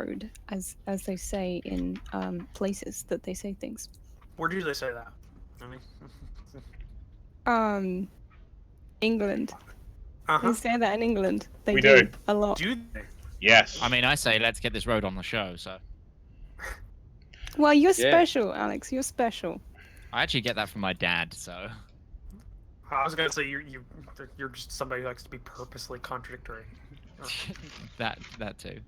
road, as they say in places that they say things. Where do they say that? England. Uh-huh. They say that in England. They We do do. a lot. Do they? Yes. I mean, I say let's get this road on the show. So Well, you're special, Alex. You're special. I actually get that from my dad. So I was gonna say you're just somebody who likes to be purposely contradictory. that too.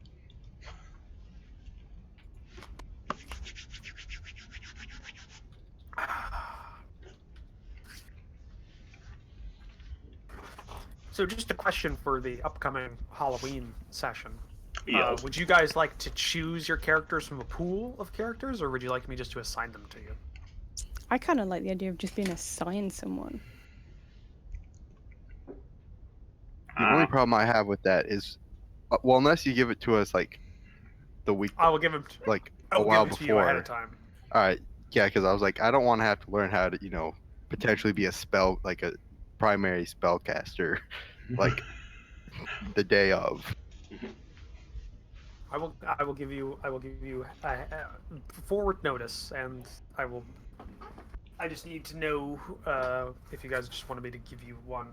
So just a question for the upcoming Halloween session. Yes. Would you guys like to choose your characters from a pool of characters, or would you like me just to assign them to you? I kind of like the idea of just being assigned someone. The only problem I have with that is, well, unless you give it to us like the week, I will give them like a while before. To you ahead of time. All right, yeah, because I was like, I don't want to have to learn how to, potentially be a primary spellcaster, like the day of. I will give you forward notice, and I just need to know if you guys just wanted me to give you one.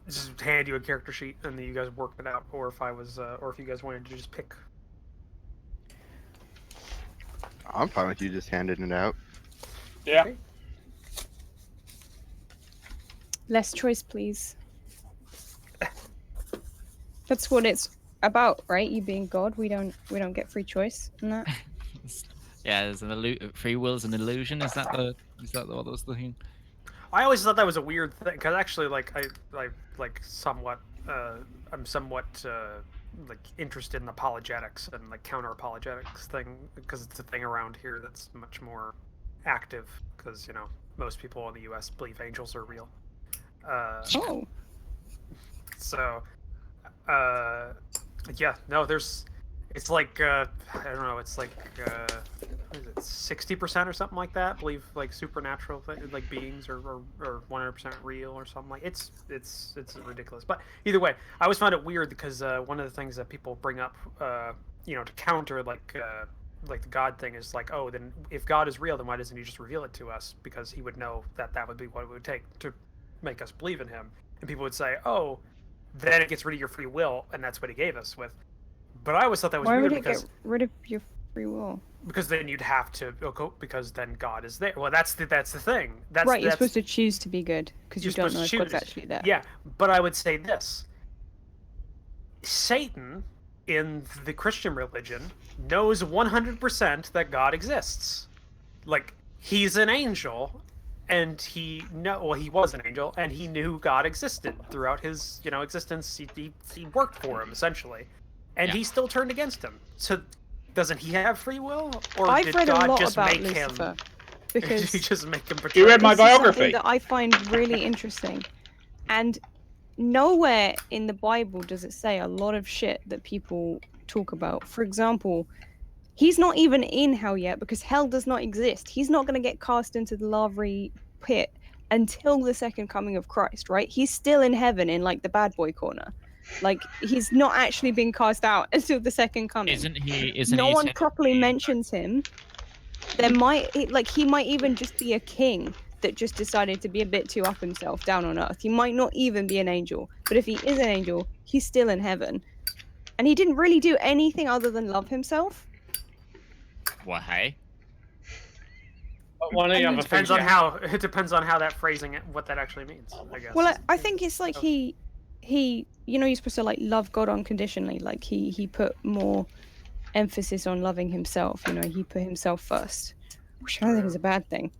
Just hand you a character sheet, and then you guys work it out, or if you guys wanted to just pick. I'm fine with you just handing it out. Yeah. Okay. Less choice, please. That's what it's about, right? You being God, we don't get free choice in that. Yeah, there's free will is an illusion. Is that what I was thinking? I always thought that was a weird thing, because actually, I'm somewhat interested in apologetics and counter apologetics thing, because it's a thing around here that's much more active, because most people in the U.S. believe angels are real. Oh. So, yeah, no, it's like I don't know, it's like what is it, 60% or something like that believe supernatural beings or 100% real or something like it's ridiculous. But either way, I always found it weird because one of the things that people bring up to counter the God thing is oh, then if God is real, then why doesn't he just reveal it to us, because he would know that would be what it would take to make us believe in him. And people would say, oh, then it gets rid of your free will, and that's what he gave us with. But I always thought that was Why weird would it because get rid of your free will? Because then you'd have to because then God is there. Well, that's the thing. You're supposed to choose to be good because you don't know if God's actually there. Yeah, but I would say this: Satan in the Christian religion knows 100% that God exists. He's an angel, and he was an angel, and he knew God existed throughout his existence. He worked for him essentially, and he still turned against him. So doesn't he have free will, or I've did read God a lot just about make Lucifer him? because Did he just make him? You read my this is something biography that I find really interesting, and nowhere in the Bible does it say a lot of shit that people talk about. For example, he's not even in hell yet because hell does not exist. He's not going to get cast into the lavery pit until the second coming of Christ, right? He's still in heaven in the bad boy corner. He's not actually being cast out until the second coming. Isn't he? No one properly mentions him. There he might even just be a king that just decided to be a bit too up himself down on earth. He might not even be an angel, but if he is an angel, he's still in heaven. And he didn't really do anything other than love himself. Well, hey. It depends on how that phrasing, what that actually means, I guess. Well, I think it's he you're supposed to love God unconditionally. He put more emphasis on loving himself. He put himself first, which I don't think is a bad thing.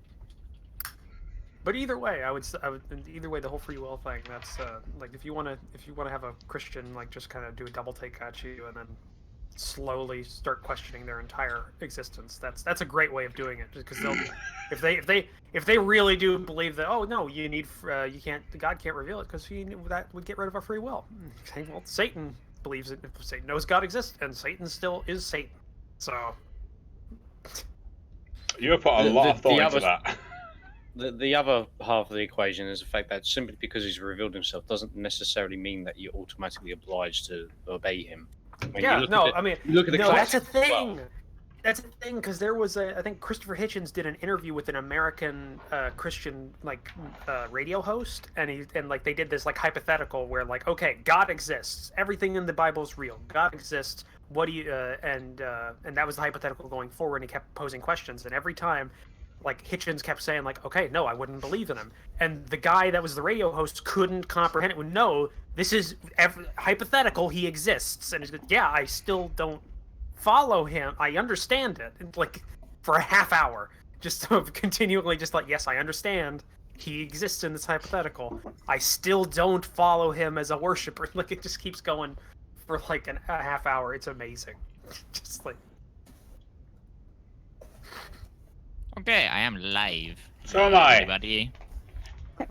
But either way, the whole free will thing. That's if you want to have a Christian just kind of do a double take at you and then slowly start questioning their entire existence. That's a great way of doing it, because they'll if they really do believe that, oh no, God can't reveal it because that would get rid of our free will. Okay, well, Satan believes it. Satan knows God exists, and Satan still is Satan. So you have put a lot of thought into that. The other half of the equation is the fact that simply because he's revealed himself doesn't necessarily mean that you're automatically obliged to obey him. When Yeah, you look no, at I mean, you look at the no, that's a classics as well. thing. That's a thing because there was I think Christopher Hitchens did an interview with an American Christian radio host, and like they did this like hypothetical where like, okay, God exists, everything in the Bible is real, God exists. What do you and that was the hypothetical going forward, and he kept posing questions, and every time, like Hitchens kept saying like, okay, no, I wouldn't believe in him, and the guy that was the radio host couldn't comprehend it. No, this is hypothetical. He exists, and he's like, yeah, I still don't follow him. I understand it. And, like for a half hour, just of continually just like, yes, I understand. He exists in this hypothetical. I still don't follow him as a worshiper. Like it just keeps going for like a half hour. It's amazing. Just like Okay, I am live. So am I. Everybody.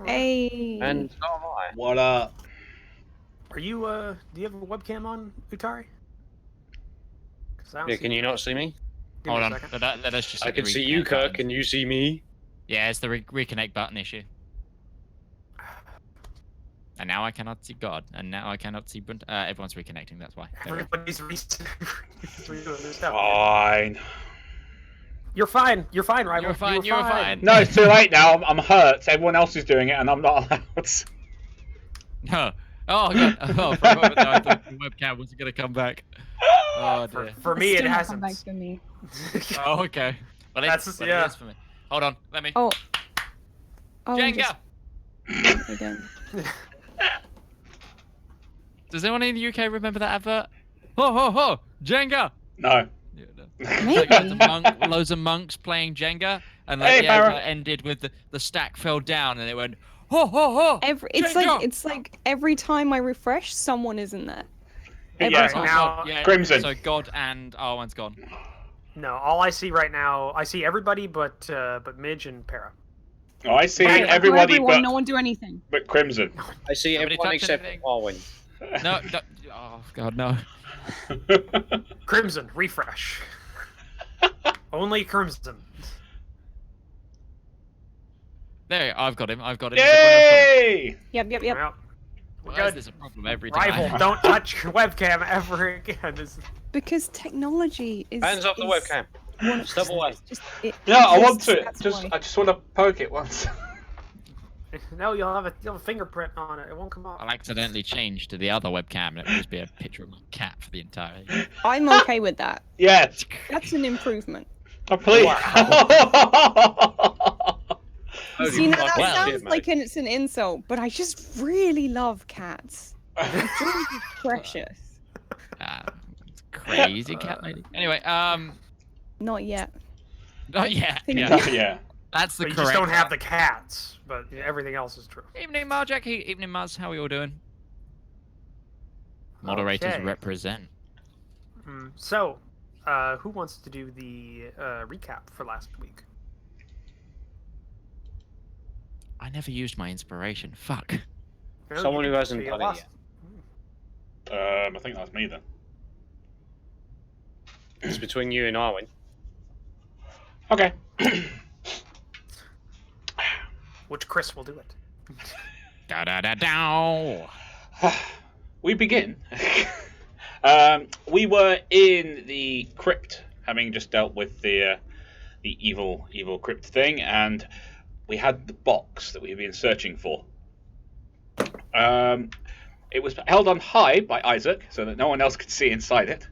Hey. And so am I. What up? are you do you have a webcam on, Utari? 'Cause I don't Yeah, see can you it. not see me? Give Hold me a on. second. Let us just I hit the can see you, reconnect Kirk. button. Can you see me? Yeah, it's the reconnect button issue. And now I cannot see God. And now I cannot see Bunt. Everyone's reconnecting, that's why. There we go. Everybody's redoing their stuff. Fine. You're fine. You're fine, Rival. You were fine, you were fine. No, it's too late now. I'm hurt. Everyone else is doing it, and I'm not allowed. No. Oh, God. Oh, for a moment there, I thought the webcam wasn't going to come back. Oh, For, dear. for me, It's it still not hasn't. come back for me. Oh, okay. Well, That's- it yeah. is for me. Hold on. Let me. Oh. Oh, Jenga! just again. Does anyone in the UK remember that advert? Ho, ho, ho! Jenga! No. Yeah, no. Maybe. Like loads of monks playing Jenga, and like Hey, the advert Barrett. ended with the stack fell down, and it went ho ho ho. Jenga! It's like every time I refresh, someone is in there. Yeah. Every time. Now- yeah, Crimson. So God and Arwen's gone. No, all I see right now, I see everybody but Midge and Para. Oh, I see Okay, everybody everyone, but, no one do anything. but Crimson. I see Nobody everyone touch except anything? Arwen. No, no. Oh God, no. Crimson, refresh. Only Crimson. There, I've got him. I've got him. Yay! Yep. Well, we're Why is good. this a problem every time? Rival, don't touch your webcam ever again. Because technology is. Hands off the is webcam. one of- Step away. it's just- it Yeah, I want exists, to. that's Just, why. I just want to poke it once. No, you'll have a fingerprint on it. It won't come off. I'll accidentally change to the other webcam, and it'll just be a picture of my cat for the entire. I'm okay with that. Yes. That's an improvement. Oh, please. Holy See, now that fucking sounds shit, mate. like it's an insult, but I just really love cats. They're precious. It's crazy cat lady. Anyway, Not yet. not yet. Think Yeah, Yeah. that's the But you correct. just don't have the cats, but everything else is true. Evening, Marjack. Evening, Muzz. How are you all doing? Moderators Okay. represent. So, who wants to do the recap for last week? I never used my inspiration. Fuck. No, Someone you who did. hasn't You done it lost. yet. I think that's me then. It's between you and Arwen. Okay. Which Chris will do it. Da da da dow. We begin. We were in the crypt, having just dealt with the evil crypt thing, and we had the box that we had been searching for. It was held on high by Isaac, so that no one else could see inside it.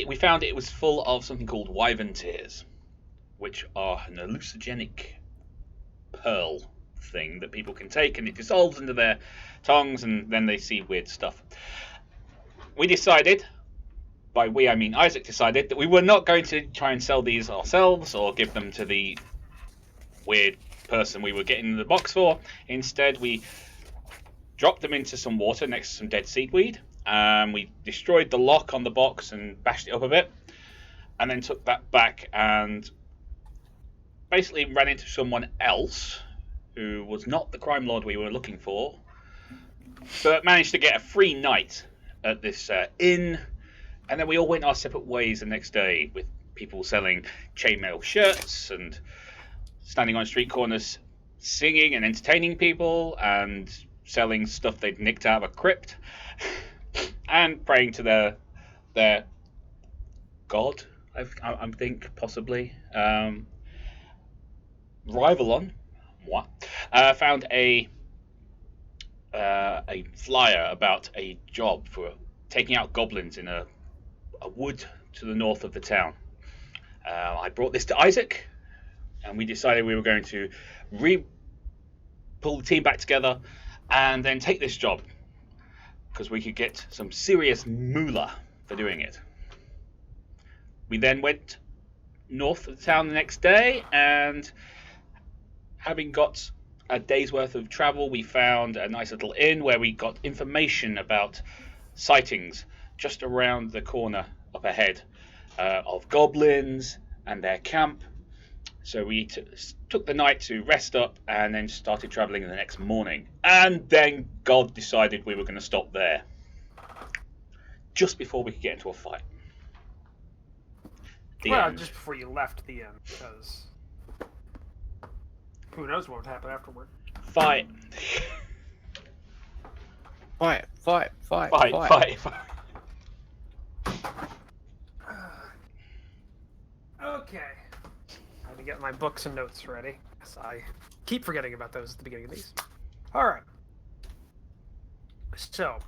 We found it was full of something called wyvern tears, which are an hallucinogenic pearl thing that people can take, and it dissolves into their tongues, and then they see weird stuff. We decided, by we I mean Isaac decided, that we were not going to try and sell these ourselves or give them to the weird person we were getting the box for. Instead, we dropped them into some water next to some dead seaweed. We destroyed the lock on the box and bashed it up a bit, and then took that back and basically ran into someone else who was not the crime lord we were looking for, but managed to get a free night at this inn, and then we all went our separate ways the next day, with people selling chainmail shirts and standing on street corners singing and entertaining people and selling stuff they'd nicked out of a crypt. and praying to their god. I think possibly. Rivallon, found a flyer about a job for taking out goblins in a wood to the north of the town. I brought this to Isaac, and we decided we were going to pull the team back together and then take this job because we could get some serious moolah for doing it. We then went north of the town the next day, and having got a day's worth of travel, we found a nice little inn where we got information about sightings just around the corner up ahead of goblins and their camp. So we took the night to rest up and then started traveling the next morning. And then God decided we were going to stop there just before we could get into a fight. Just before you left the inn, because who knows what would happen afterward. Fight. Fight. Okay. I had to get my books and notes ready, because I keep forgetting about those at the beginning of these. Alright. So,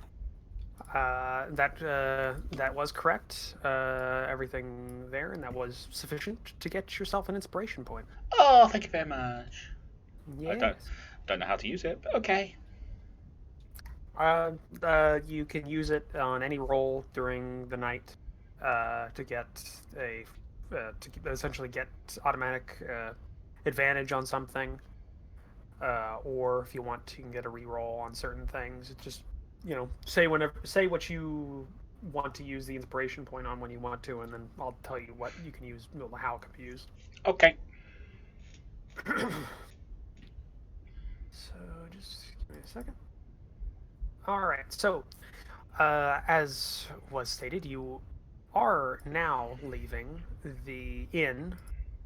that was correct. Everything there, and that was sufficient to get yourself an inspiration point. Oh, thank you very much. Yes. I don't know how to use it, but okay. You can use it on any roll during the night to get essentially get automatic advantage on something, or if you want, you can get a reroll on certain things. It just say what you want to use the inspiration point on when you want to, and then I'll tell you what you can use, how it can be used. Okay. So just give me a second. All right. So, as was stated, you are now leaving the inn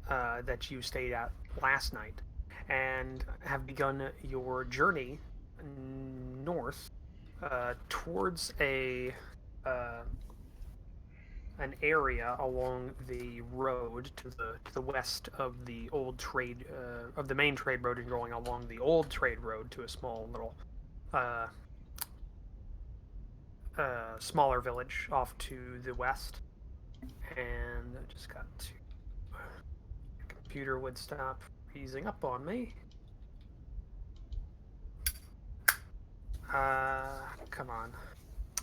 that you stayed at last night, and have begun your journey north towards an area along the road to the west of the old trade of the main trade road, and going along the old trade road to a small little smaller village off to the west. And I just got to computer would stop freezing up on me. Come on.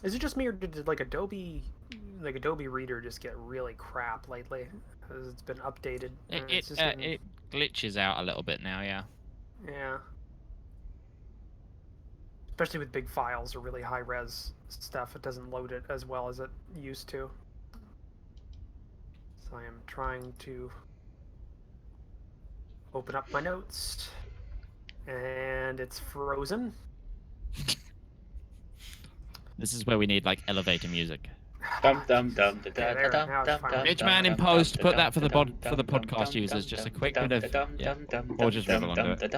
Is it just me, or did Adobe Reader just get really crap lately? Because it's been updated. It glitches out a little bit now, yeah. Yeah. Especially with big files or really high res stuff, it doesn't load it as well as it used to. So I am trying to open up my notes, and it's frozen. This is where we need elevator music. Ridgeman in post, put that for the podcast users. Just a quick bit of or just Rivallon do it.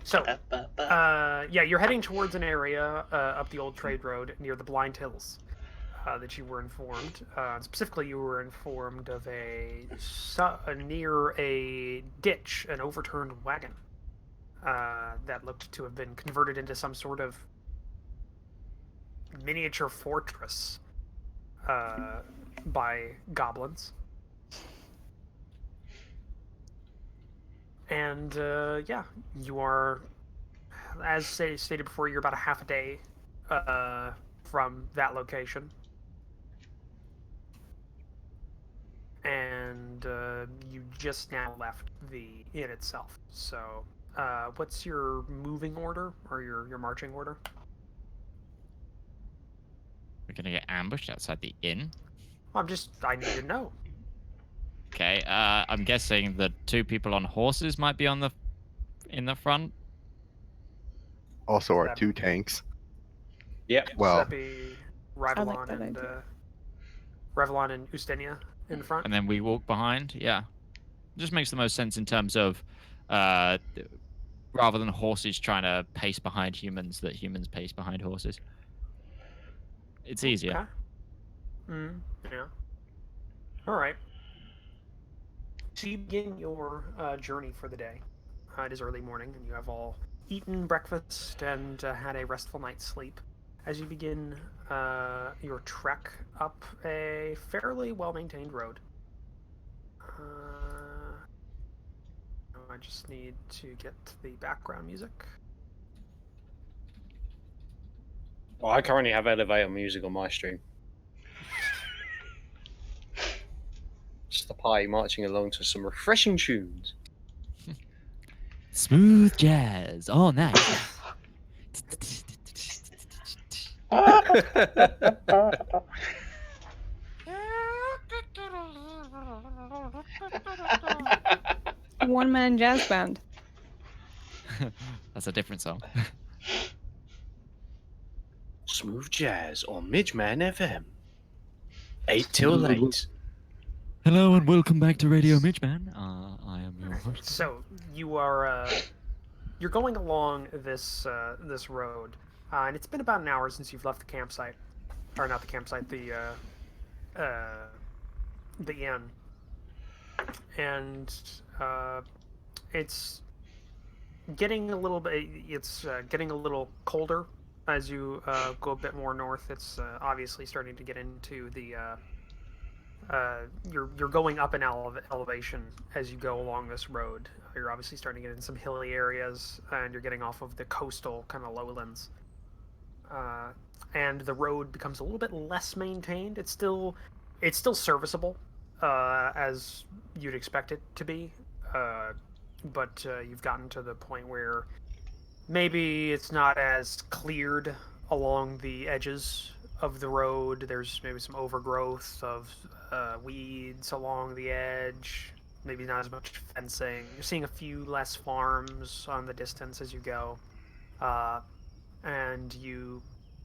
So, you're heading towards an area up the old trade road near the Blind Hills that you were informed. Specifically, you were informed of near a ditch, an overturned wagon that looked to have been converted into some sort of miniature fortress by goblins. And you are, as stated before, you're about a half a day from that location. And you just now left the inn itself. So what's your moving order, or your marching order? We're gonna get ambushed outside the inn. I need to know. Okay, I'm guessing the two people on horses might be in the front. Also, our two tanks. Yeah. Well, So that'd be Rivallon and Ustenia in the front. And then we walk behind. Yeah, just makes the most sense in terms of rather than horses trying to pace behind humans, that humans pace behind horses. It's easier. Okay. Yeah. All right. So you begin your journey for the day. It is early morning, and you have all eaten breakfast and had a restful night's sleep. As you begin your trek up a fairly well-maintained road. I just need to get the background music. Well, I currently have elevator music on my stream. Just the party marching along to some refreshing tunes. Smooth jazz all night. One-man jazz band. That's a different song. Smooth jazz on Midgeman FM. 8 till 8. Hello and welcome back to Radio Midgeman. I am your host. So you are you're going along this this road, and it's been about an hour since you've left the campsite, or not the campsite, the inn, and it's getting a little bit. It's getting a little colder as you go a bit more north. It's obviously starting to get into the. You're going up in elevation as you go along this road. You're obviously starting to get in some hilly areas, and you're getting off of the coastal kind of lowlands. And the road becomes a little bit less maintained. It's still serviceable, as you'd expect it to be. But you've gotten to the point where maybe it's not as cleared along the edges of the road. There's maybe some overgrowth of weeds along the edge. Maybe not as much fencing. You're seeing a few less farms on the distance as you go. And you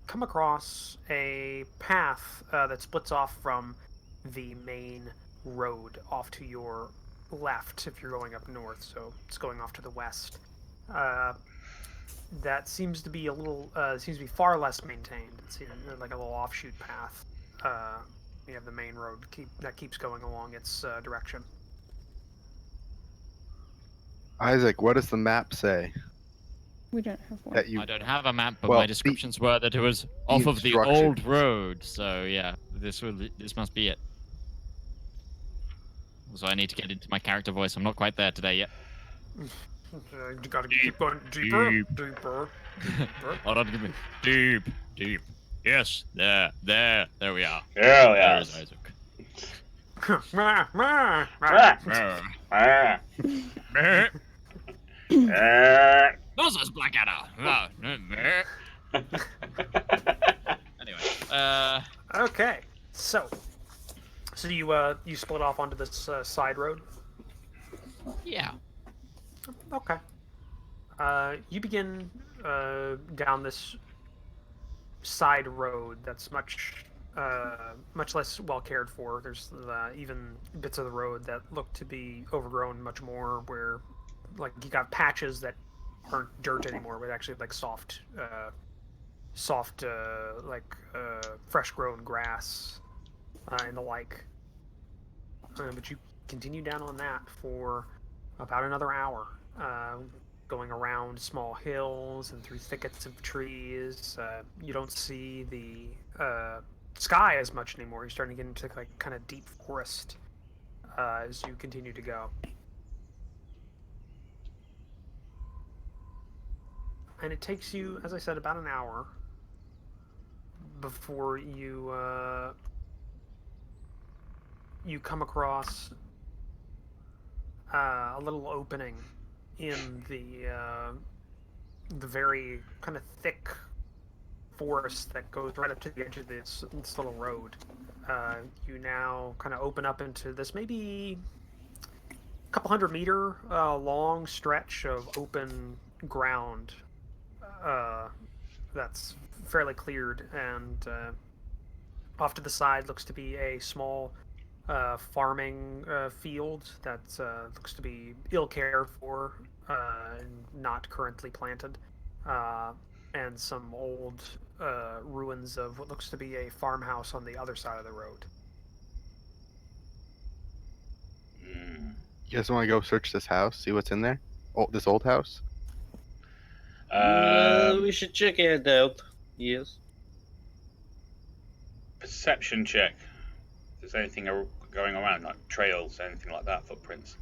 come across a path that splits off from the main road off to your left if you're going up north, so it's going off to the west. That seems to be a little, seems to be far less maintained. It's like a little offshoot path. You have the main road that keeps going along its direction. Isaac, what does the map say? We don't have one. That you I don't have a map, but Well, my descriptions were that it was off of the instructions. old road. So yeah, this must be it. So I need to get into my character voice. I'm not quite there today yet. You gotta keep going deeper, deep. deeper. Hold on, give me deep. Yes, there we are. Oh, There yes. is Isaac. Meh, meh, meh. Those is Blackadder. Anyway, Okay, so you split off onto this side road. yeah. Okay. You begin down this side road that's much less well cared for. There's even bits of the road that look to be overgrown much more, where like you got patches that aren't dirt anymore, but actually like soft fresh grown grass and the like. But you continue down on that for about another hour, going around small hills and through thickets of trees. You don't see the sky as much anymore. You're starting to get into like kind of deep forest as you continue to go. And it takes you, as I said, about an hour before you you come across a little opening in the very kind of thick forest that goes right up to the edge of this little road. You now kind of open up into this maybe a couple 100-meter long stretch of open ground that's fairly cleared, and off to the side looks to be a small farming field that looks to be ill cared for and not currently planted, and some old ruins of what looks to be a farmhouse on the other side of the road. Mm. You guys want to go search this house, see what's in there? Oh, this old house? Um, We should check it out. Yes. Perception check. If there's anything going around, like trails, anything like that, footprints.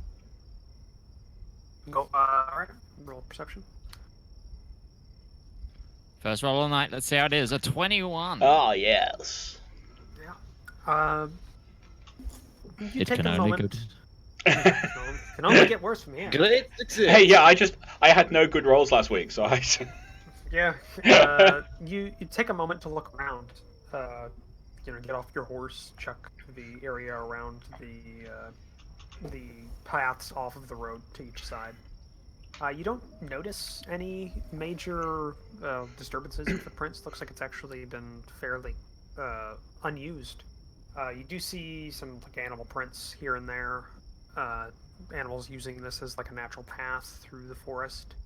Go. All right. Roll perception. First roll all night. Let's see how it is. A 21. Ah, yes. Yeah. You It take can a only moment. go. Can only get worse from here. Great success. Hey, yeah, I had no good rolls last week, so I. Yeah. You take a moment to look around. Get off your horse, check the area around the paths off of the road to each side. You don't notice any major disturbances in footprints. Looks like it's actually been fairly unused. You do see some animal prints here and there. Animals using this as a natural path through the forest.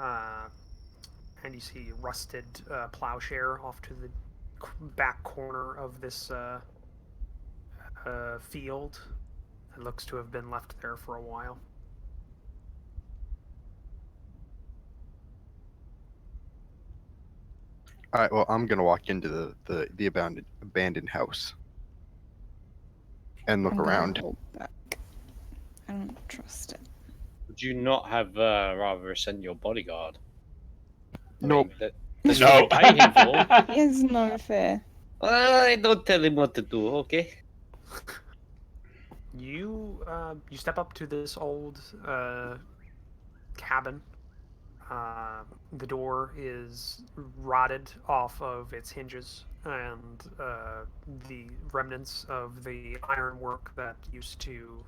And you see rusted plowshare off to the back corner of this field. It looks to have been left there for a while. All right. Well, I'm gonna walk into the abandoned house and look I'm gonna around. hold back. I don't trust it. Would you not have rather sent your bodyguard? Nope. That's No. what I pay him for. He has no fear. I don't tell him what to do, okay? You step up to this old cabin. The door is rotted off of its hinges, and the remnants of the ironwork that used to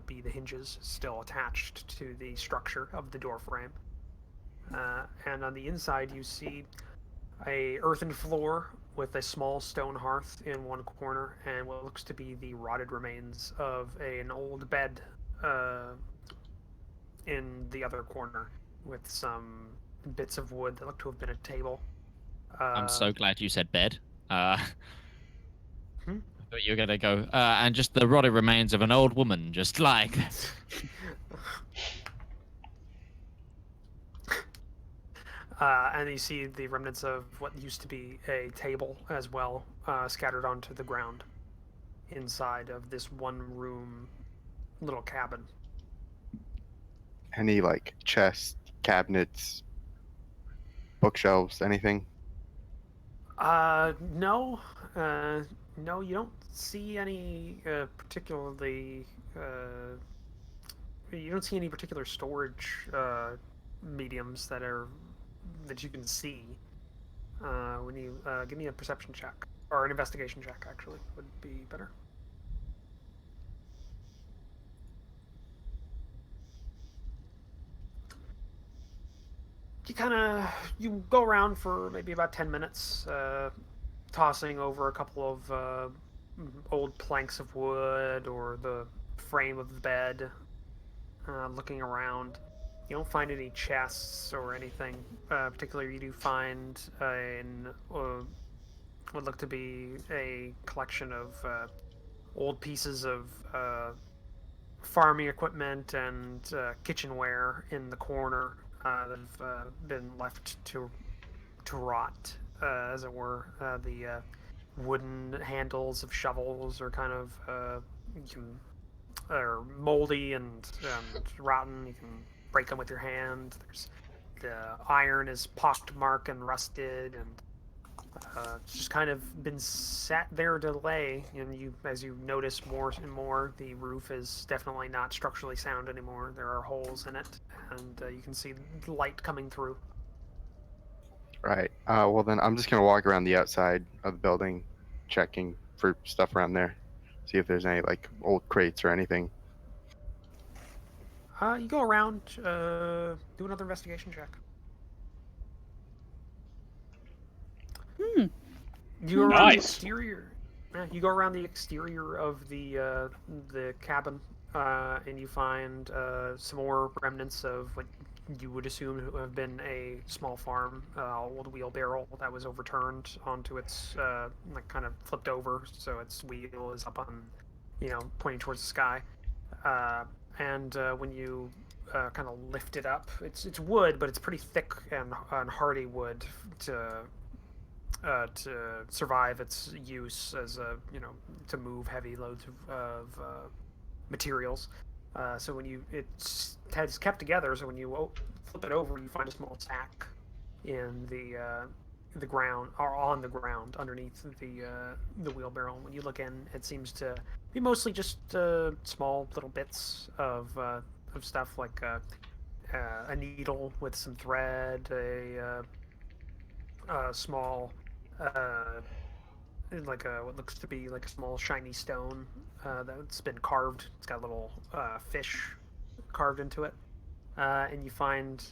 be the hinges still attached to the structure of the door frame. And on the inside, you see a earthen floor with a small stone hearth in one corner, and what looks to be the rotted remains of an old bed in the other corner, with some bits of wood that look to have been a table. I'm so glad you said bed. I thought you were going to go, and just the rotted remains of an old woman, just like. And you see the remnants of what used to be a table as well, scattered onto the ground inside of this one-room little cabin. Any chests, cabinets, bookshelves, anything? No, you don't see any particularly. You don't see any particular storage mediums that you can see. When you give me a perception check or an investigation check, actually, would be better. You go around for maybe about 10 minutes, tossing over a couple of old planks of wood or the frame of the bed, looking around. You don't find any chests or anything. Particularly, you do find what look to be a collection of old pieces of farming equipment and kitchenware in the corner that have been left to rot, as it were. The wooden handles of shovels are kind of are moldy and rotten. You can break them with your hand. The iron is pockmarked and rusted, and it's just kind of been sat there to lay. And as you notice more and more, the roof is definitely not structurally sound anymore. There are holes in it, and you can see light coming through. Right. Well, then I'm just gonna walk around the outside of the building, checking for stuff around there, see if there's any old crates or anything. You go around, do another investigation check. You go around the exterior. You go around the exterior of the cabin, and you find some more remnants of what you would assume to have been a small farm, old wheelbarrow that was overturned onto its like kind of flipped over, so its wheel is up on, pointing towards the sky. And when you kind of lift it up, it's wood, but it's pretty thick and hardy wood to survive its use as a to move heavy loads of materials. So when it's kept together, so when you flip it over, you find a small sack in the ground, or on the ground underneath the wheelbarrow. When you look in, it seems to be mostly just small little bits of stuff like a needle with some thread, a small like what looks to be like a small shiny stone that's been carved. It's got a little fish carved into it, and you find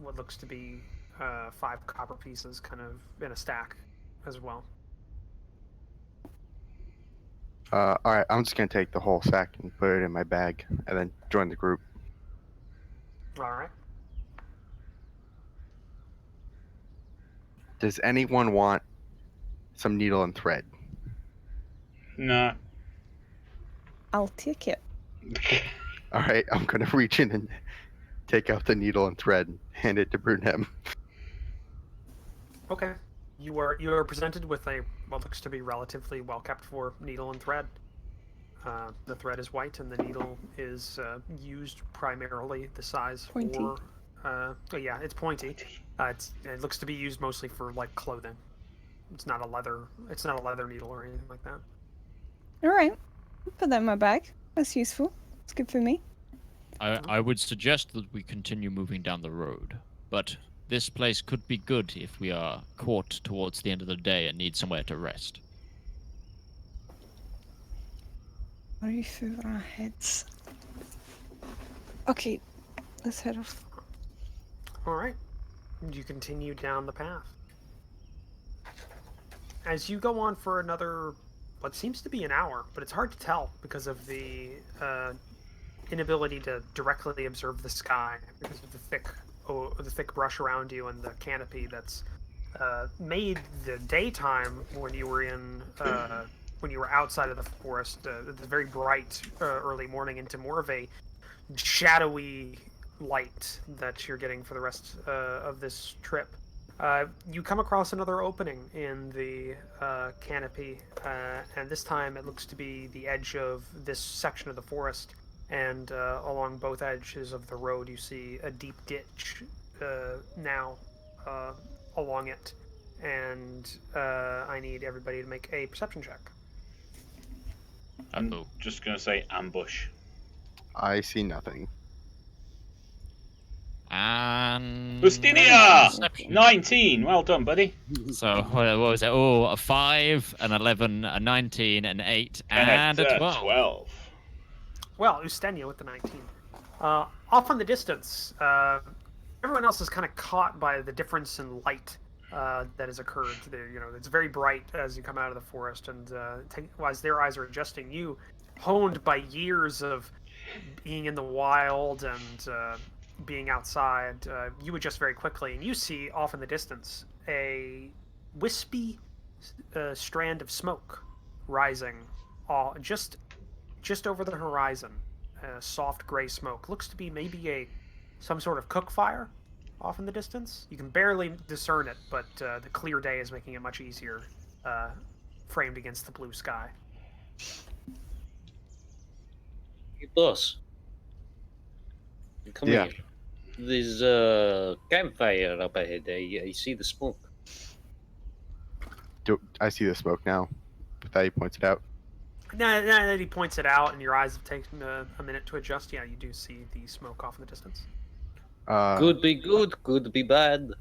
what looks to be 5 copper pieces, kind of in a stack, as well. All right, I'm just gonna take the whole sack and put it in my bag, and then join the group. All right. Does anyone want some needle and thread? No. I'll take it. All right, I'm gonna reach in and take out the needle and thread and hand it to Brunhem. Okay. You are presented with a what looks to be relatively well kept for needle and thread. The thread is white, and the needle is used primarily the size Pointy. for. Yeah, it's pointy. It looks to be used mostly for like clothing. It's not a leather needle or anything like that. All right, put that in my bag. That's useful. It's good for me. I would suggest that we continue moving down the road, but this place could be good if we are caught towards the end of the day and need somewhere to rest. Roof over our heads. Okay, let's head off. All right. You continue down the path. As you go on for another, what seems to be an hour, but it's hard to tell because of the inability to directly observe the sky because of the thick brush around you and the canopy that's made the daytime when you were outside of the forest, the very bright early morning, into more of a shadowy light that you're getting for the rest of this trip. You come across another opening in the canopy, and this time it looks to be the edge of this section of the forest. And along both edges of the road, you see a deep ditch now along it. And I need everybody to make a perception check. I'm just going to say ambush. I see nothing. And Ustinia! Perception. 19! Well done, buddy. So what was it? Oh, a 5, an 11, a 19, an 8, and a 12. Well, Ustenia with the 19. Off in the distance, everyone else is kind of caught by the difference in light that has occurred. It's very bright as you come out of the forest, and as their eyes are adjusting, you, honed by years of being in the wild and being outside, you adjust very quickly, and you see off in the distance a wispy strand of smoke rising just over the horizon. Soft gray smoke. Looks to be maybe some sort of cook fire off in the distance. You can barely discern it, but the clear day is making it much easier, framed against the blue sky. Hey, boss. Come Yeah. here. There's a campfire up ahead. I see the smoke. I see the smoke now. He points it out. Now that he points it out and your eyes have taken a minute to adjust, yeah, you do see the smoke off in the distance. Could be good, could be bad.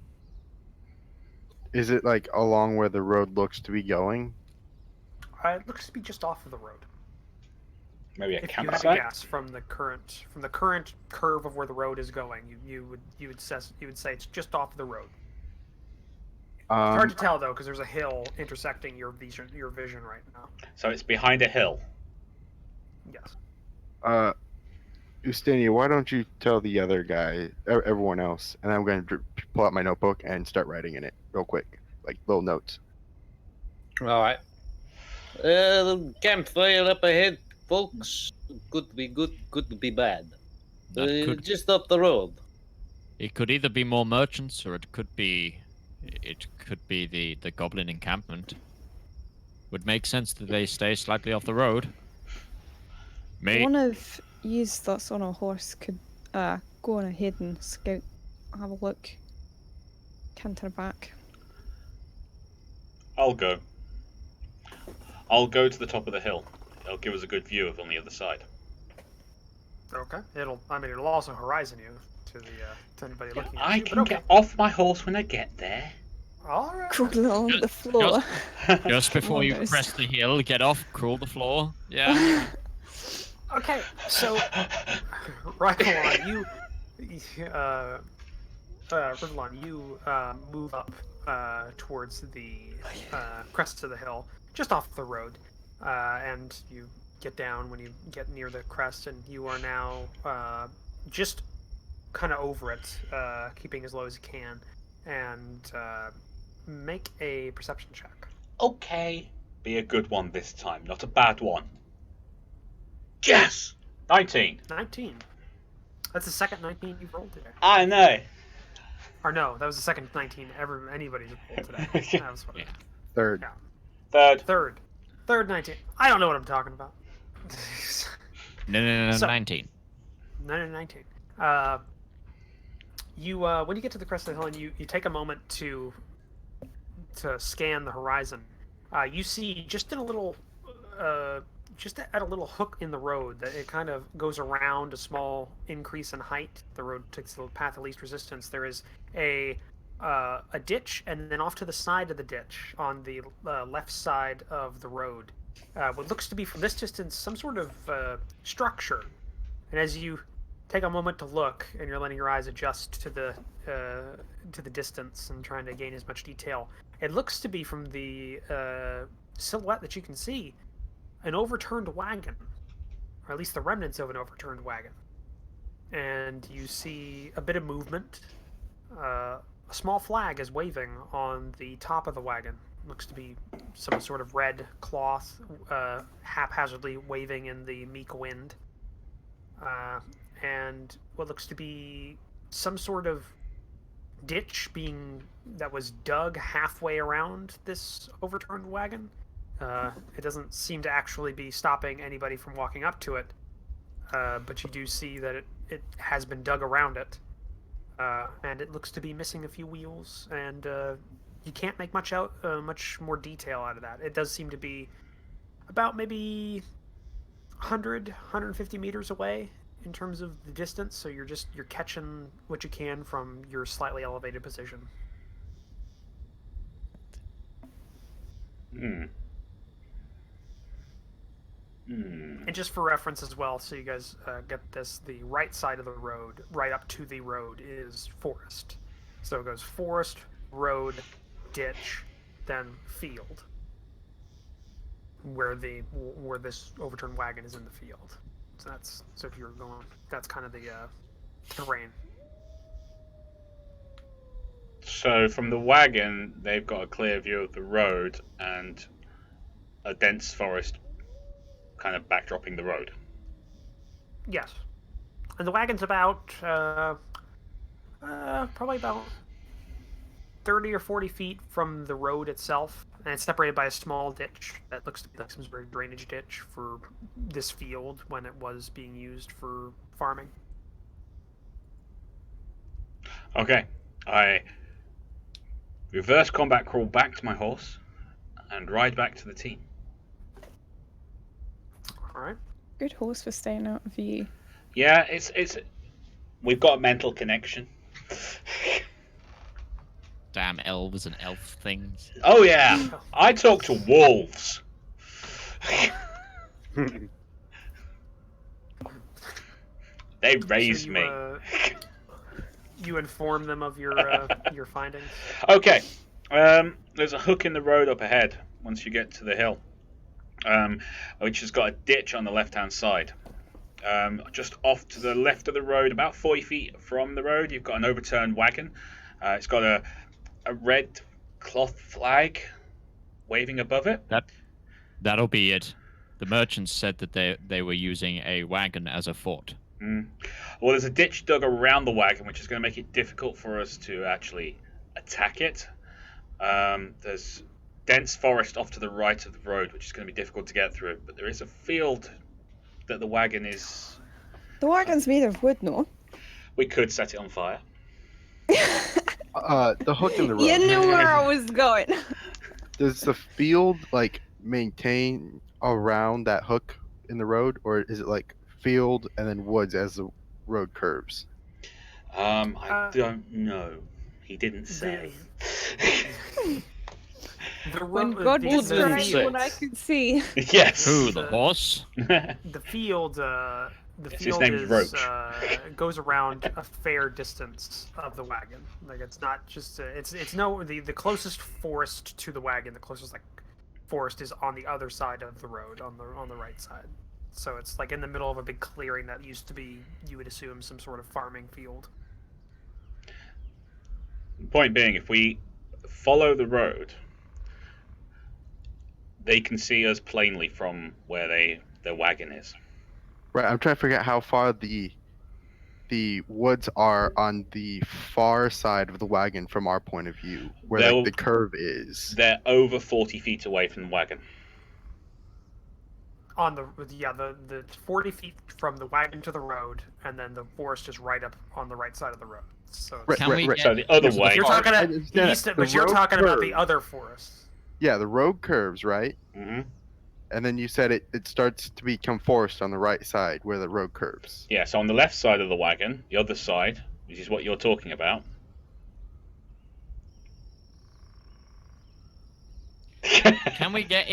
Is it like along where the road looks to be going? It looks to be just off of the road. Maybe a If you had to campsite? guess from the current curve of where the road is going, you would say it's just off the road. It's hard to tell though, because there's a hill intersecting your vision right now. So it's behind a hill. Yes. Ustinia, why don't you tell the other guy, everyone else, and I'm going to pull out my notebook and start writing in it real quick, like little notes. All right. Campfire up ahead, folks. Could be good, could be bad. That could Just up the road. It could either be more merchants or it could be the goblin encampment. Would make sense that they stay slightly off the road. One of yous that's on a horse could go on ahead and scout, have a look, canter back. I'll go. I'll go to the top of the hill. It'll give us a good view of on the other side. Okay. It'll also horizon you to anybody looking at I you. can get off my horse when I get there. All right. Crawl on the floor. Just before you Almost. crest the hill, get off, crawl the floor. Yeah. Okay. So, Rivallon, Rivallon, you move up towards the crest of the hill, just off the road, and you get down when you get near the crest, and you are now just kind of over it, keeping as low as you can, and make a perception check. Okay. Be a good one this time, not a bad one. Yes! 19. 19. That's the second 19 you've rolled today. I know. Or no, that was the second 19 anybody's rolled today. That was what Third. Yeah. Third. Third 19. I don't know what I'm talking about. No, So- 19. 19. You when you get to the crest of the hill and you take a moment to scan the horizon, you see just at a little hook in the road that it kind of goes around a small increase in height. The road takes the path of least resistance. There is a ditch, and then off to the side of the ditch, on the left side of the road, what looks to be from this distance some sort of structure. And as you take a moment to look, and you're letting your eyes adjust to the distance and trying to gain as much detail, it looks to be, from the silhouette that you can see, an overturned wagon, or at least the remnants of an overturned wagon. And you see a bit of movement. A small flag is waving on the top of the wagon. Looks to be some sort of red cloth, haphazardly waving in the meek wind. And what looks to be some sort of ditch that was dug halfway around this overturned wagon. It doesn't seem to actually be stopping anybody from walking up to it, but you do see that it has been dug around it, and it looks to be missing a few wheels, and you can't make much more detail out of that. It does seem to be about maybe 150 meters away in terms of the distance, so you're catching what you can from your slightly elevated position. And just for reference as well, so you guys get this, the right side of the road, right up to the road, is forest. So it goes forest, road, ditch, then field, where this overturned wagon is in the field. So if you're going, that's kind of the terrain. So from the wagon, they've got a clear view of the road and a dense forest kind of backdropping the road. Yes. And the wagon's about, probably about 30 or 40 feet from the road itself, and it's separated by a small ditch that looks to be like some sort of drainage ditch for this field when it was being used for farming. Okay, I reverse combat crawl back to my horse and ride back to the team. All right. Good horse for staying out of view. Yeah, it's we've got a mental connection. Damn elves and elf things. Oh yeah, I talk to wolves. They raised So me. You inform them of your your findings. Okay, there's a hook in the road up ahead once you get to the hill, which has got a ditch on the left-hand side. Just off to the left of the road, about 40 feet from the road, you've got an overturned wagon. It's got a red cloth flag waving above it. That'll be it. The merchants said that they were using a wagon as a fort. Well, there's a ditch dug around the wagon, which is going to make it difficult for us to actually attack it. There's dense forest off to the right of the road, which is going to be difficult to get through. But there is a field that the wagon is. The wagon's made of wood, no? We could set it on fire. The hook in the road. You knew where I was going. Does the field like maintain around that hook in the road, or is it like field and then woods as the road curves? I don't know. He didn't say. When God was right, what I could see. Yes. Who, the horse? The field. The Yes, his field name's is Roach. goes around a fair distance of the wagon. Like it's not just it's no the closest forest to the wagon. The closest like forest is on the other side of the road on the right side. So it's like in the middle of a big clearing that used to be, you would assume, some sort of farming field. Point being, if we follow the road, they can see us plainly from where their wagon is. Right, I'm trying to figure out how far the woods are on the far side of the wagon from our point of view, where like, the curve is. They're over 40 feet away from the wagon. On the 40 feet from the wagon to the road, and then the forest is right up on the right side of the road. So it's, Right. So the other way. you're talking but you're talking about the other forest. Yeah, the road curves, right? Mm-hmm. And then you said it starts to become forest on the right side where the road curves. Yeah, so on the left side of the wagon, the other side, which is what you're talking about. Can we get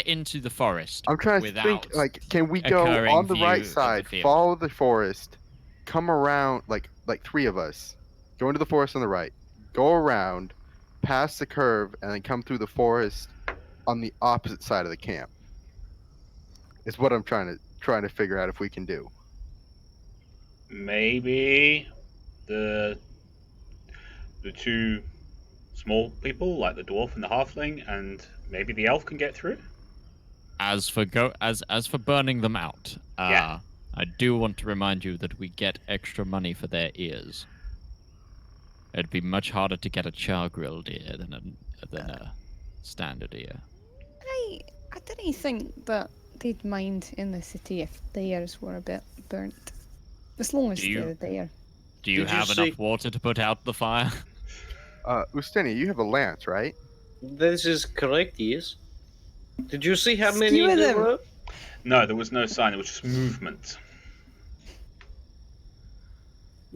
into the forest? I'm trying to think, like, can we go on the right side, follow the forest, come around, like three of us, go into the forest on the right, go around, past the curve, and then come through the forest on the opposite side of the camp? Is what I'm trying to figure out if we can do. Maybe the two small people, like the dwarf and the halfling, and maybe the elf can get through. As for burning them out, Yeah. I do want to remind you that we get extra money for their ears. It'd be much harder to get a char-grilled ear than a standard ear. I didn't think that they'd mind in the city if the ears were a bit burnt. As long as they're there. Do you have enough water to put out the fire? Usteni, you have a lance, right? This is correct, yes. Did you see how many there were? No, there was no sign. It was just movement.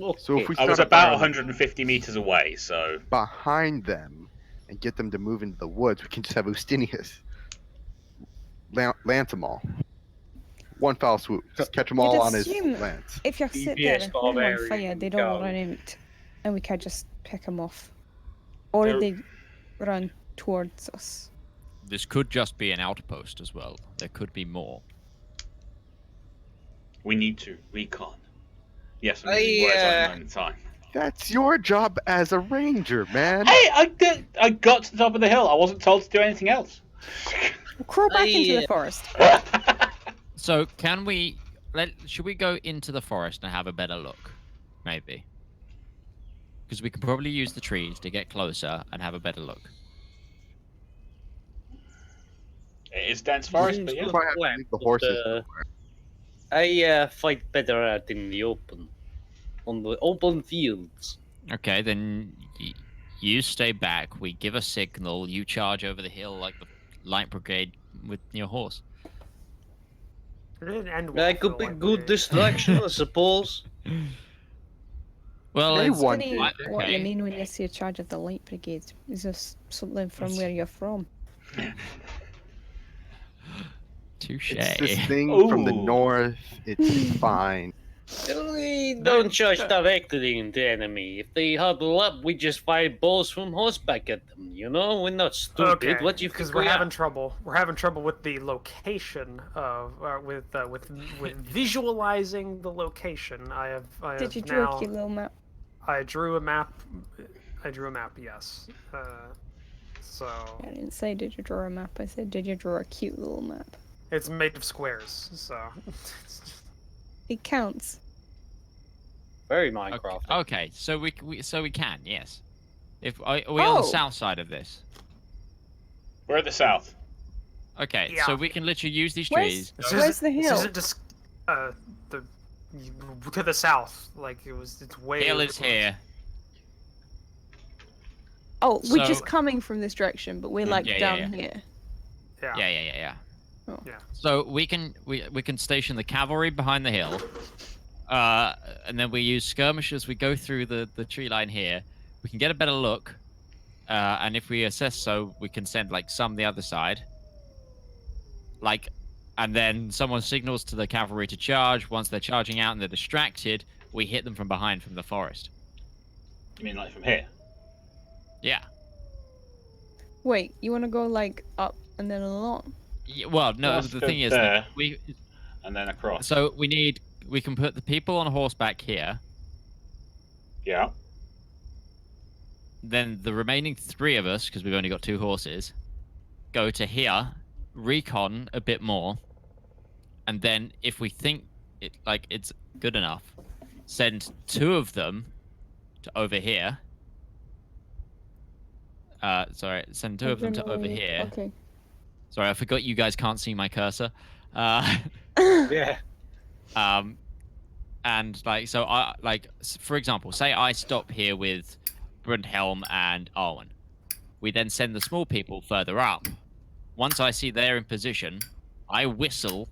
Okay. So if we I was start about 150 meters away, so behind them and get them to move into the woods, we can just have Ustinius lance them all. One foul swoop. Just catch them all on his lance. If you sit there and hold them on fire, they'd all run out, and we could just pick them off. Or they run towards us. This could just be an outpost as well. There could be more. we need to recon. Yes, I'm using words at the moment in time. That's your job as a ranger, man. Hey, I got to the top of the hill. I wasn't told to do anything else. We'll crawl back into the forest. So should we go into the forest and have a better look? Maybe. Because we can probably use the trees to get closer and have a better look. It is dense forest, but yeah. We might have to leave the horses. I fight better out in the open. On the open fields. Okay, then you stay back. We give a signal. You charge over the hill like the light brigade with your horse. That could be good distraction, I suppose. Well, what you mean when you say charge of the light brigade? Is this something from where you're from? Touche. It's this thing from the north. It's fine. We don't charge directly into enemy. If they huddle up, we just fire balls from horseback at them. You know, we're not stupid. Okay, What do you because think we're we having are? trouble. We're having trouble with the location of with visualizing the location. I have Did you draw a now. cute little map? I drew a map. Yes. So I didn't say did you draw a map. I said did you draw a cute little map. it's made of squares. So It counts. Very Minecraft. Okay, so we can, yes. If are we on the south side of this? We're at the south. Okay, Yeah. so we can literally use these trees. Where's the hill? This isn't just the to the south. Like it's way. Hill is here. Oh, we're So- just coming from this direction, but we're like Yeah, down here. Yeah. Yeah. Oh. Yeah. So we can station the cavalry behind the hill, and then we use skirmish as we go through the tree line here. We can get a better look, and if we assess so, we can send like some the other side. Like, and then someone signals to the cavalry to charge. Once they're charging out and they're distracted, we hit them from behind from the forest. You mean like from here? Yeah. Wait, you want to go like up and then along? Well, no. Let's The go thing is, there. that we And then across. so we can put the people on horseback here. Yeah. Then the remaining 3 of us, because we've only got 2 horses, go to here, recon a bit more, and then if we think it's good enough, send 2 of them to over here. Send 2 of them to over here. Okay. Sorry, I forgot you guys can't see my cursor. Yeah. And for example, say I stop here with Brundhelm and Arwen. We then send the small people further up. Once I see they're in position, I whistle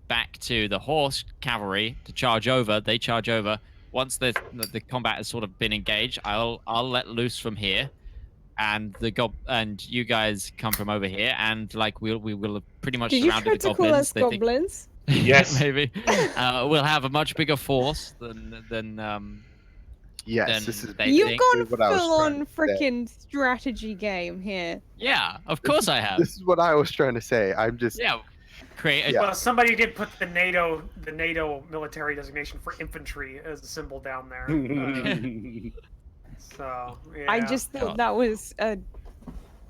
back to the horse cavalry to charge over. They charge over. Once the combat has sort of been engaged, I'll let loose from here, and and you guys come from over here, and like we will have pretty much Did you surrounded try the to call us goblins. They think- goblins? Yes. maybe. We'll have a much bigger force than Yes, then this is they You've think- gone what I was full on trying to say. freaking strategy game here. Yeah, of course I have. This is what I was trying to say. I'm just Yeah, create. Yeah. Well, somebody did put the NATO military designation for infantry as a symbol down there. So yeah. I just thought that was a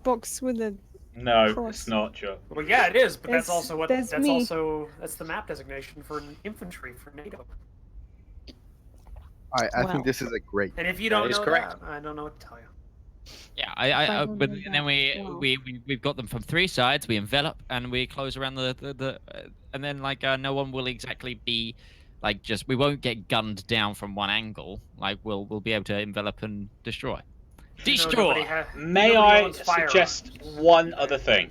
box with a No, Cross. it's not, Chuck. Well, yeah, it is, but that's There's- also there's me. that's the map designation for infantry for NATO. I Wow. think this is a great. And if you don't is know correct. that, I don't know what to tell you. Yeah, but don't know then that. we've got them from 3 sides. We envelop and we close around and then no one will exactly be we won't get gunned down from one angle. Like we'll be able to envelop and destroy. Destroy. May nobody I owns firearms. suggest one other thing?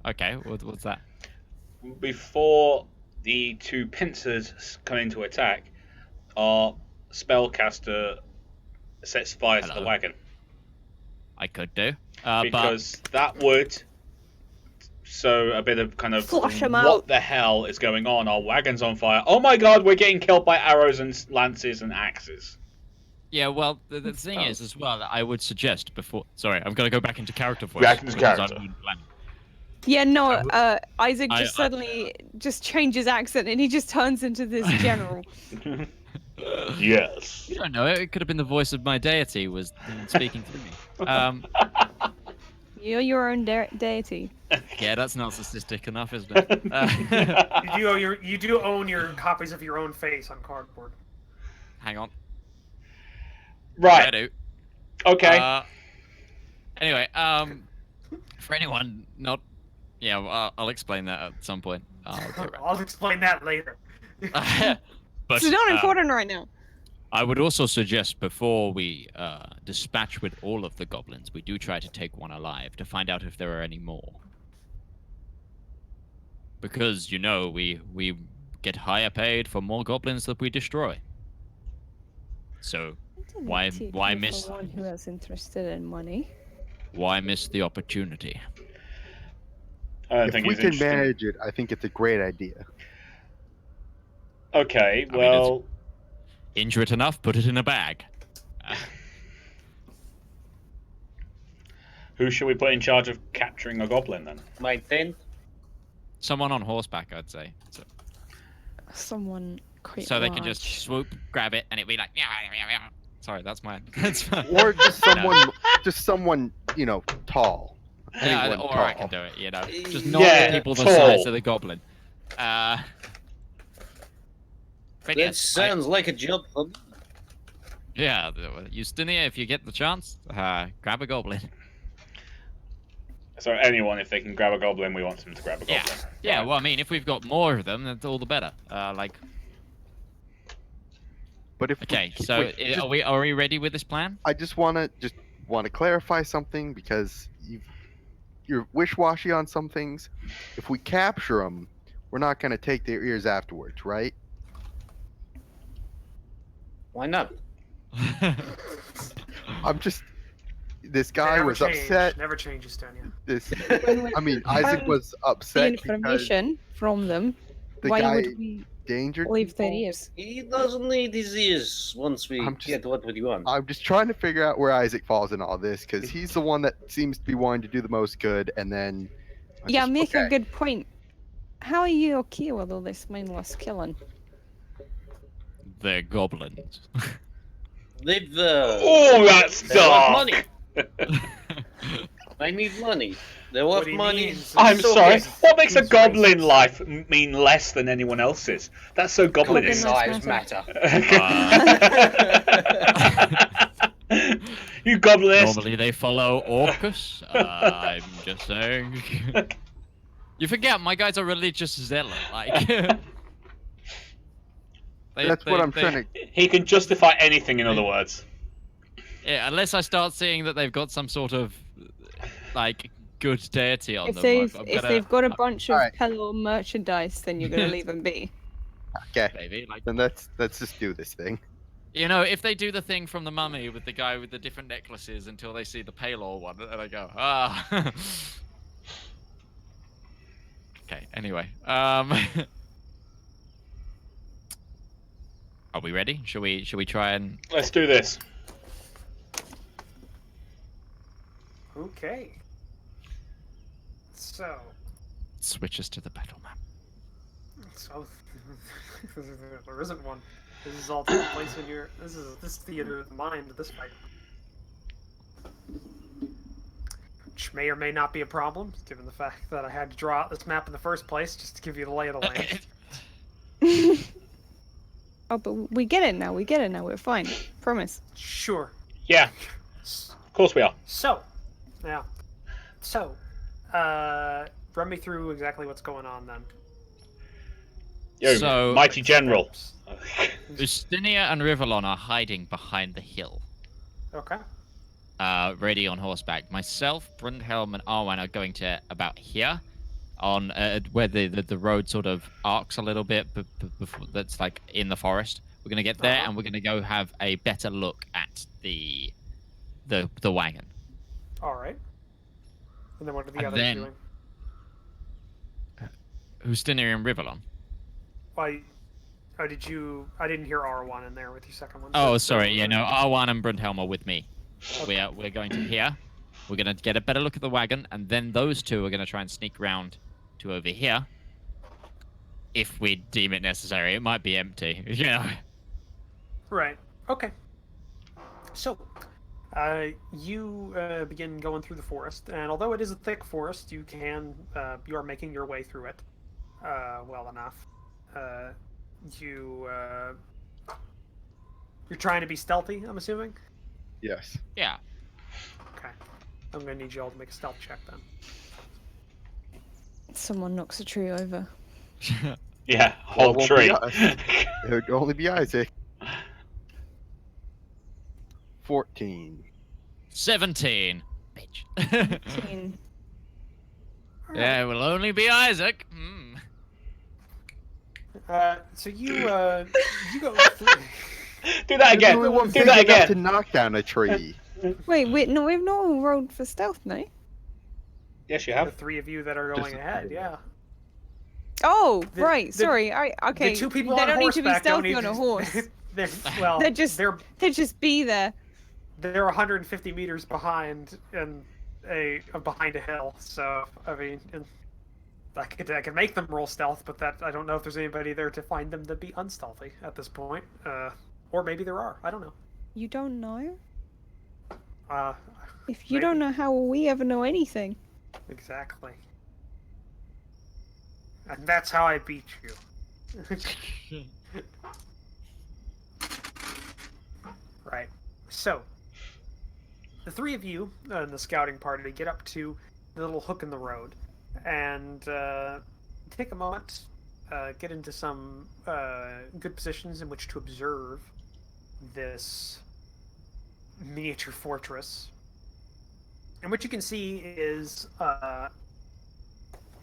Okay, what's that? Before the 2 pincers come in to attack, our spellcaster sets fire to the Hello. wagon. I could do, Because that would sow a bit of kind of Flush 'em what out. the hell is going on? Our wagon's on fire. Oh my god, we're getting killed by arrows and lances and axes. yeah. Well, the thing is as well that I would suggest before. Sorry, I'm gonna go back into character voice. Back into because character. I'm planning. Yeah, no, Isaac I- just suddenly just changes accent and he just turns into this general. Yes. You don't know. It could have been the voice of my deity was speaking through me. You're your own deity. Yeah, that's narcissistic enough, isn't it? You do own your copies of your own face on cardboard. Hang on. I Right. do. Okay. Anyway, for anyone not, I'll explain that at some point. I'll explain that later. But It's not important right now. I would also suggest before we dispatch with all of the goblins, we do try to take one alive to find out if there are any more. Because we get higher paid for more goblins that we destroy. So why miss? One who is interested in money. Why miss the opportunity? I don't If think we he's can interested. manage it, I think it's a great idea. Okay, I mean, well, injure it enough, put it in a bag. Who should we put in charge of capturing a goblin then? My tent. Someone on horseback, I'd say. Someone quite So they can large. just swoop, grab it, and it'd be like. Sorry, that's my. Or just someone, you know, tall. Yeah, Anyone or tall. I can do it. You know, just not Yeah, people the tall. size of the goblin. But That yes, sounds like a job for me. yeah, Justinia, if you get the chance, grab a goblin. So anyone, if they can grab a goblin, we want them to grab a Yeah, goblin. yeah. Right. Well, I mean, if we've got more of them, that's all the better. But if Okay, we, so wait, are we ready with this plan? I just want to clarify something because you're wish-washy on some things. If we capture them, we're not going to take their ears afterwards, right? Why not? I'm just. This guy Never was change. upset. Never change, Estonia. I mean, Isaac was The upset because information from them. the Why guy would we endangered leave their people. ears? He doesn't need his ears once we get what we want. I'm just trying to figure out where Isaac falls in all this because he's the one that seems to be wanting to do the most good, and then. Yeah, make a good point. How are you okay with all this mindless killing? They're goblins. They've Oh, that's they want dark. money. I need money. They want What he money. means is- I'm So sorry. big. What makes a He's goblin racist. life mean less than anyone else's? That's so goblinish. Goblin lives You goblinist. Normally they follow Orcus. I'm just saying. You forget, my guy's a religious zealot. Like. That's what I'm trying to. He can justify anything, in other words. Yeah, unless I start seeing that they've got some sort of like good deity on If them. they've they've got a bunch of Alright. pillow merchandise, then you're gonna leave them be. Okay, Maybe, like, then let's just do this thing. you know, if they do the thing from the Mummy with the guy with the different necklaces until they see the Palor one, and I go, ah. Okay. Anyway, are we ready? Should we try and? Let's do this. Okay. So, Switch us to the battle map. there isn't one. This is all taking place in your. This theater of the mind. This fight, which may or may not be a problem, given the fact that I had to draw out this map in the first place just to give you the lay of the land. Oh, but we get it now. We get it now. We're fine. Promise. Sure. Yeah, of course we are. So, yeah. So, run me through exactly what's going on then. Yo, So- mighty general. Justinia and Rivallon are hiding behind the hill, Okay. ready on horseback. Myself, Brundhelm, and Arwen are going to about here, on where the road sort of arcs a little bit, but that's like in the forest. We're gonna get there, and we're gonna go have a better look at the wagon. All right. And then what are the And others then- doing? Justinia and Rivallon. Why? Oh, did you? I didn't hear R1 in there with your second one. Oh, So- sorry. Yeah, no. Arwen and Brundhelm are with me. We're going to here. We're gonna get a better look at the wagon, and then those two are gonna try and sneak round to over here. If we deem it necessary, it might be empty. You know. Right. Okay. So, you begin going through the forest, and although it is a thick forest, you are making your way through it well enough. You're trying to be stealthy, I'm assuming. Yes. Yeah. Okay. I'm gonna need you all to make a stealth check then. Someone knocks a tree over. Yeah, Well, whole it won't tree. be us. It would only be Isaac. 14. 17. Bitch. 18. Yeah, it will only be Isaac. Mm. So you go through. Do that again. There's only one Do big that enough again. to knock down a tree. Wait, no, we've not all rolled for stealth, no? Yes, you The have. three of you that are going Just- ahead, yeah. Oh, The- right. the- Sorry. Okay. The two people they on don't need to be horseback don't stealthy need on a to- horse. Well, They just be there. They're 150 meters behind behind a hill. So I mean, I could make them roll stealth, but I don't know if there's anybody there to find them to be unstealthy at this point. Or maybe there are. I don't know. You don't know? If you Maybe. don't know, how will we ever know anything? Exactly. And that's how I beat you. Right. So, the three of you in the scouting party get up to the little hook in the road and take a moment, get into some good positions in which to observe this miniature fortress. And what you can see is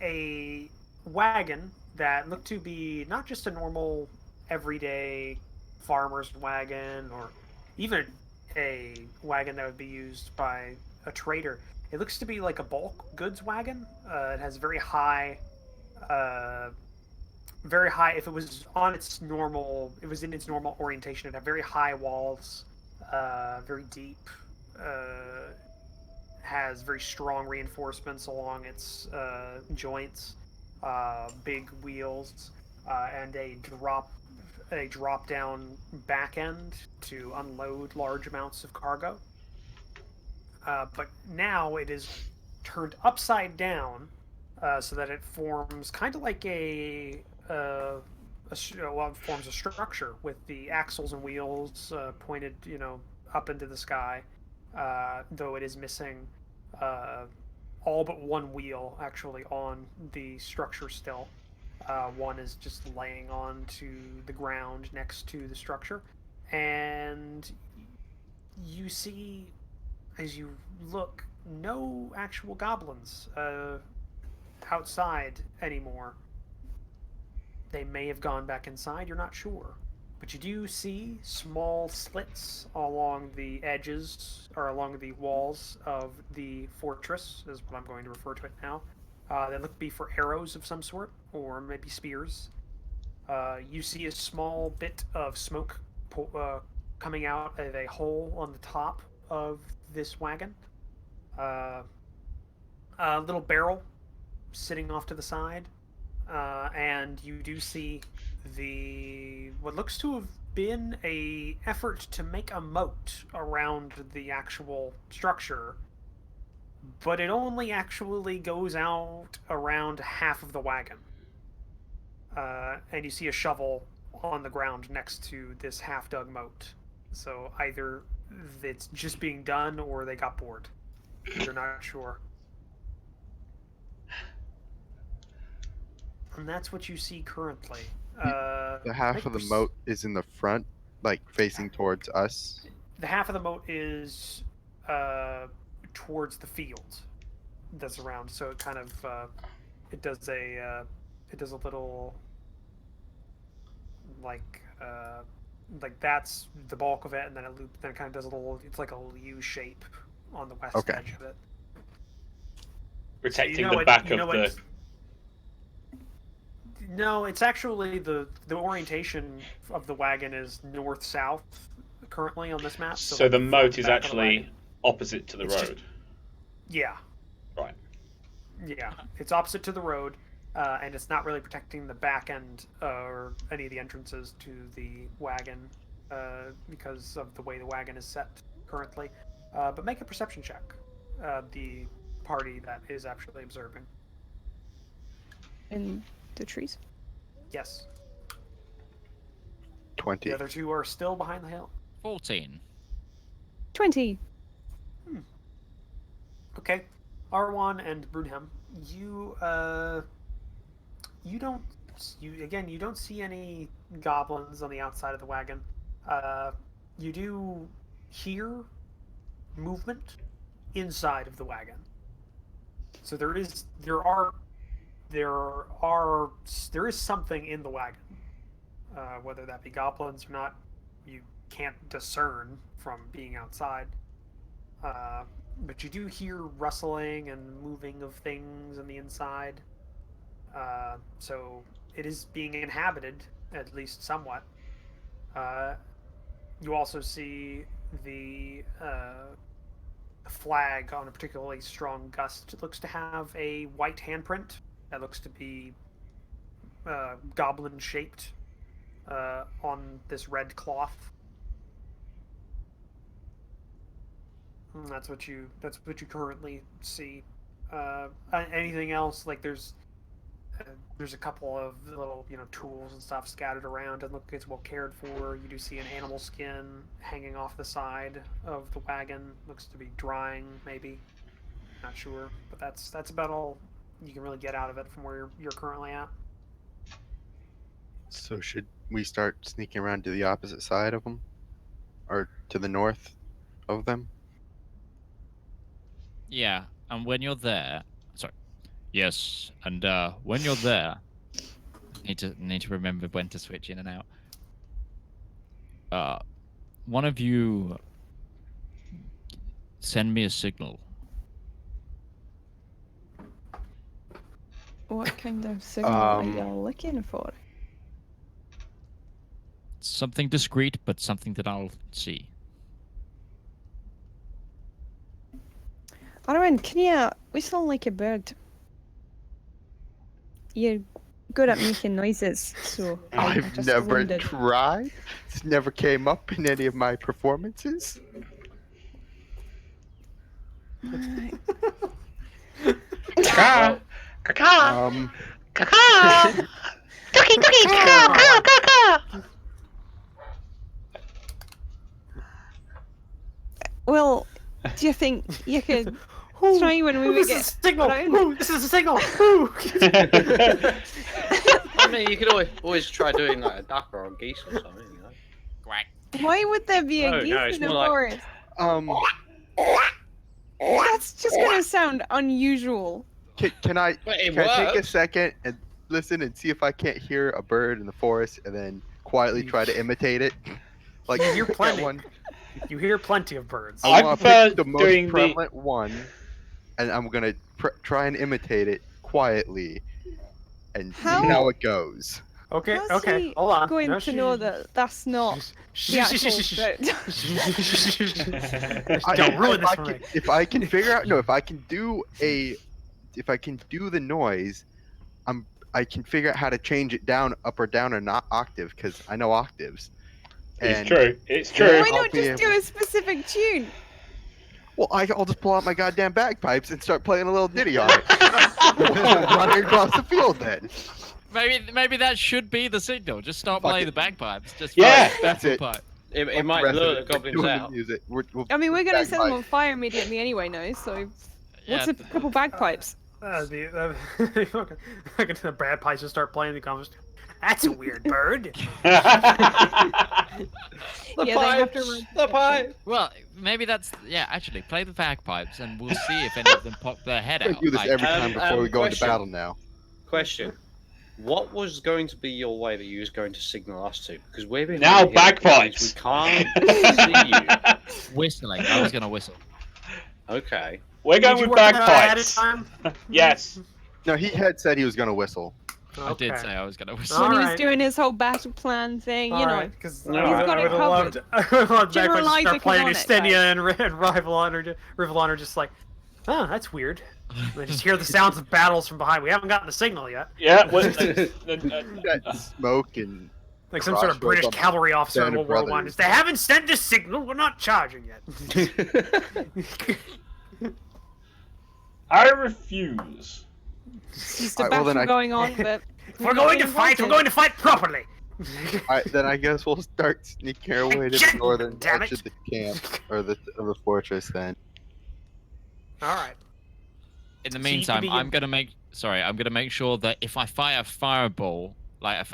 a wagon that looked to be not just a normal everyday farmer's wagon or even a wagon that would be used by a trader. It looks to be like a bulk goods wagon. It has very high. If it was on its normal, it was in its normal orientation. It had very high walls, very deep. Has very strong reinforcements along its joints, big wheels, and a drop down back end to unload large amounts of cargo. But now it is turned upside down so that it forms kind of like forms a structure with the axles and wheels pointed, up into the sky. Though it is missing all but one wheel actually on the structure still. One is just laying onto the ground next to the structure. And you see, as you look, no actual goblins outside anymore. They may have gone back inside, you're not sure. But you do see small slits along the edges, or along the walls of the fortress, is what I'm going to refer to it now. They look to be for arrows of some sort, or maybe spears. You see a small bit of smoke coming out of a hole on the top of this wagon. A little barrel sitting off to the side. And you do see what looks to have been a effort to make a moat around the actual structure, but it only actually goes out around half of the wagon. And you see a shovel on the ground next to this half-dug moat. So either it's just being done or they got bored. You're not sure. And that's what you see currently. The half of the moat is in the front, like facing towards us. The half of the moat is towards the field that's around. So it kind of it does a little like that's the bulk of it, and then it kind of does a little. It's like a little U shape on the west edge of it, protecting the back of the. No, it's actually the orientation of the wagon is north-south currently on this map. So the moat is actually opposite to the road. Yeah. Right. Yeah, it's opposite to the road, and it's not really protecting the back end or any of the entrances to the wagon because of the way the wagon is set currently. But make a perception check. The party that is actually observing. In the trees? Yes. 20. The other two are still behind the hill. 14. 20. Okay. Arwan and Brunham, you don't see any goblins on the outside of the wagon. You do hear movement inside of the wagon. So there is something in the wagon. Whether that be goblins or not, you can't discern from being outside. But you do hear rustling and moving of things on the inside. So it is being inhabited, at least somewhat. You also see the flag on a particularly strong gust. It looks to have a white handprint that looks to be goblin-shaped on this red cloth. That's what you currently see. Anything else? Like there's a couple of little tools and stuff scattered around, and look, it's well cared for. You do see an animal skin hanging off the side of the wagon. Looks to be drying, maybe. Not sure, but that's about all you can really get out of it from where you're currently at. So should we start sneaking around to the opposite side of them, or to the north of them? Yeah, and when you're there, sorry. Yes, and when you're there, need to remember when to switch in and out. One of you send me a signal. What kind of signal are you looking for? Something discreet, but something that I'll see. Arwen, can you whistle like a bird? You're good at making noises, so I've just never wondered. tried. It's never came up in any of my performances. Alright. Caca! Caca! Caca! Well, do you think you could try when we get Signal! around? This is a signal! I mean, you could always try doing like a duck or a geese or something, you know. Quack. Why would there be a No, geese it's in the more like- forest? Um, That's just gonna sound unusual. can I But it can I take a works. second and listen and see if I can't hear a bird in the forest, and then quietly try to imitate it? Like You hear pick plenty. one. You hear plenty of birds. I I want to prefer pick the most doing the- prevalent one, and I'm gonna try and imitate it quietly, and see How- how it goes. Okay, How's okay, he hold on. going No, to know that that's not the actual bird? Don't ruin if this I for can, me. if I can figure out, no, if I can do the noise, I can figure out how to change it down, up or down, or not octave, because I know octaves. It's And- true. It's true. Why I'll not be just do a specific tune? Well, I'll just pull out my goddamn bagpipes and start playing a little ditty on it. Running across the field then. Maybe that should be the signal. Just start Fuck playing it. the bagpipes. Just Yeah, play that's the it. pipe. It might Rest of lure it, the goblins doing the out. music. I mean, we're gonna set them on bagpipe. fire immediately anyway now, so what's Yeah. a couple bagpipes? That'd be the bad pies just start playing the conversation. That's a weird bird. The Yeah, they have to pipes! run- The pipe! Well, maybe that's actually play the bagpipes, and we'll see if any of them pop their head I out. do this every Um, time before we go into question. battle now. Question. What was going to be your way that you was going to signal us to? Because we're behind Now here, bagpipes. We can't see Whistling. I was gonna whistle. you. Okay. We're Did going you with work that out ahead of bagpipes. time? Yes. No, he had said he was gonna whistle. I did Okay. say I was gonna whistle. When he was Alright. doing his whole battle plan thing, you know. Alright, 'cause No, I he's got it would have loved, covered. I would have loved General Bagpipes to Isaac start is playing on it, Extenia and Rivallon are just like, oh, that's weird. They just hear the sounds of battles from behind. We haven't gotten the signal yet. Yeah. Got smoke and Like some sort of Crossroads British on cavalry officer in Band of World War I. Brothers. They haven't sent the signal. We're not charging yet. I refuse. There's the Alright, well, battle then I- going on, but If we're going to fight, we're going to fight properly. Alright, then I guess we'll start sneaking our way to the Gentlemen, northern damn edge it. of the camp, or the fortress then. All right. In the So you meantime, can I'm gonna make sure that if I fire a fireball, like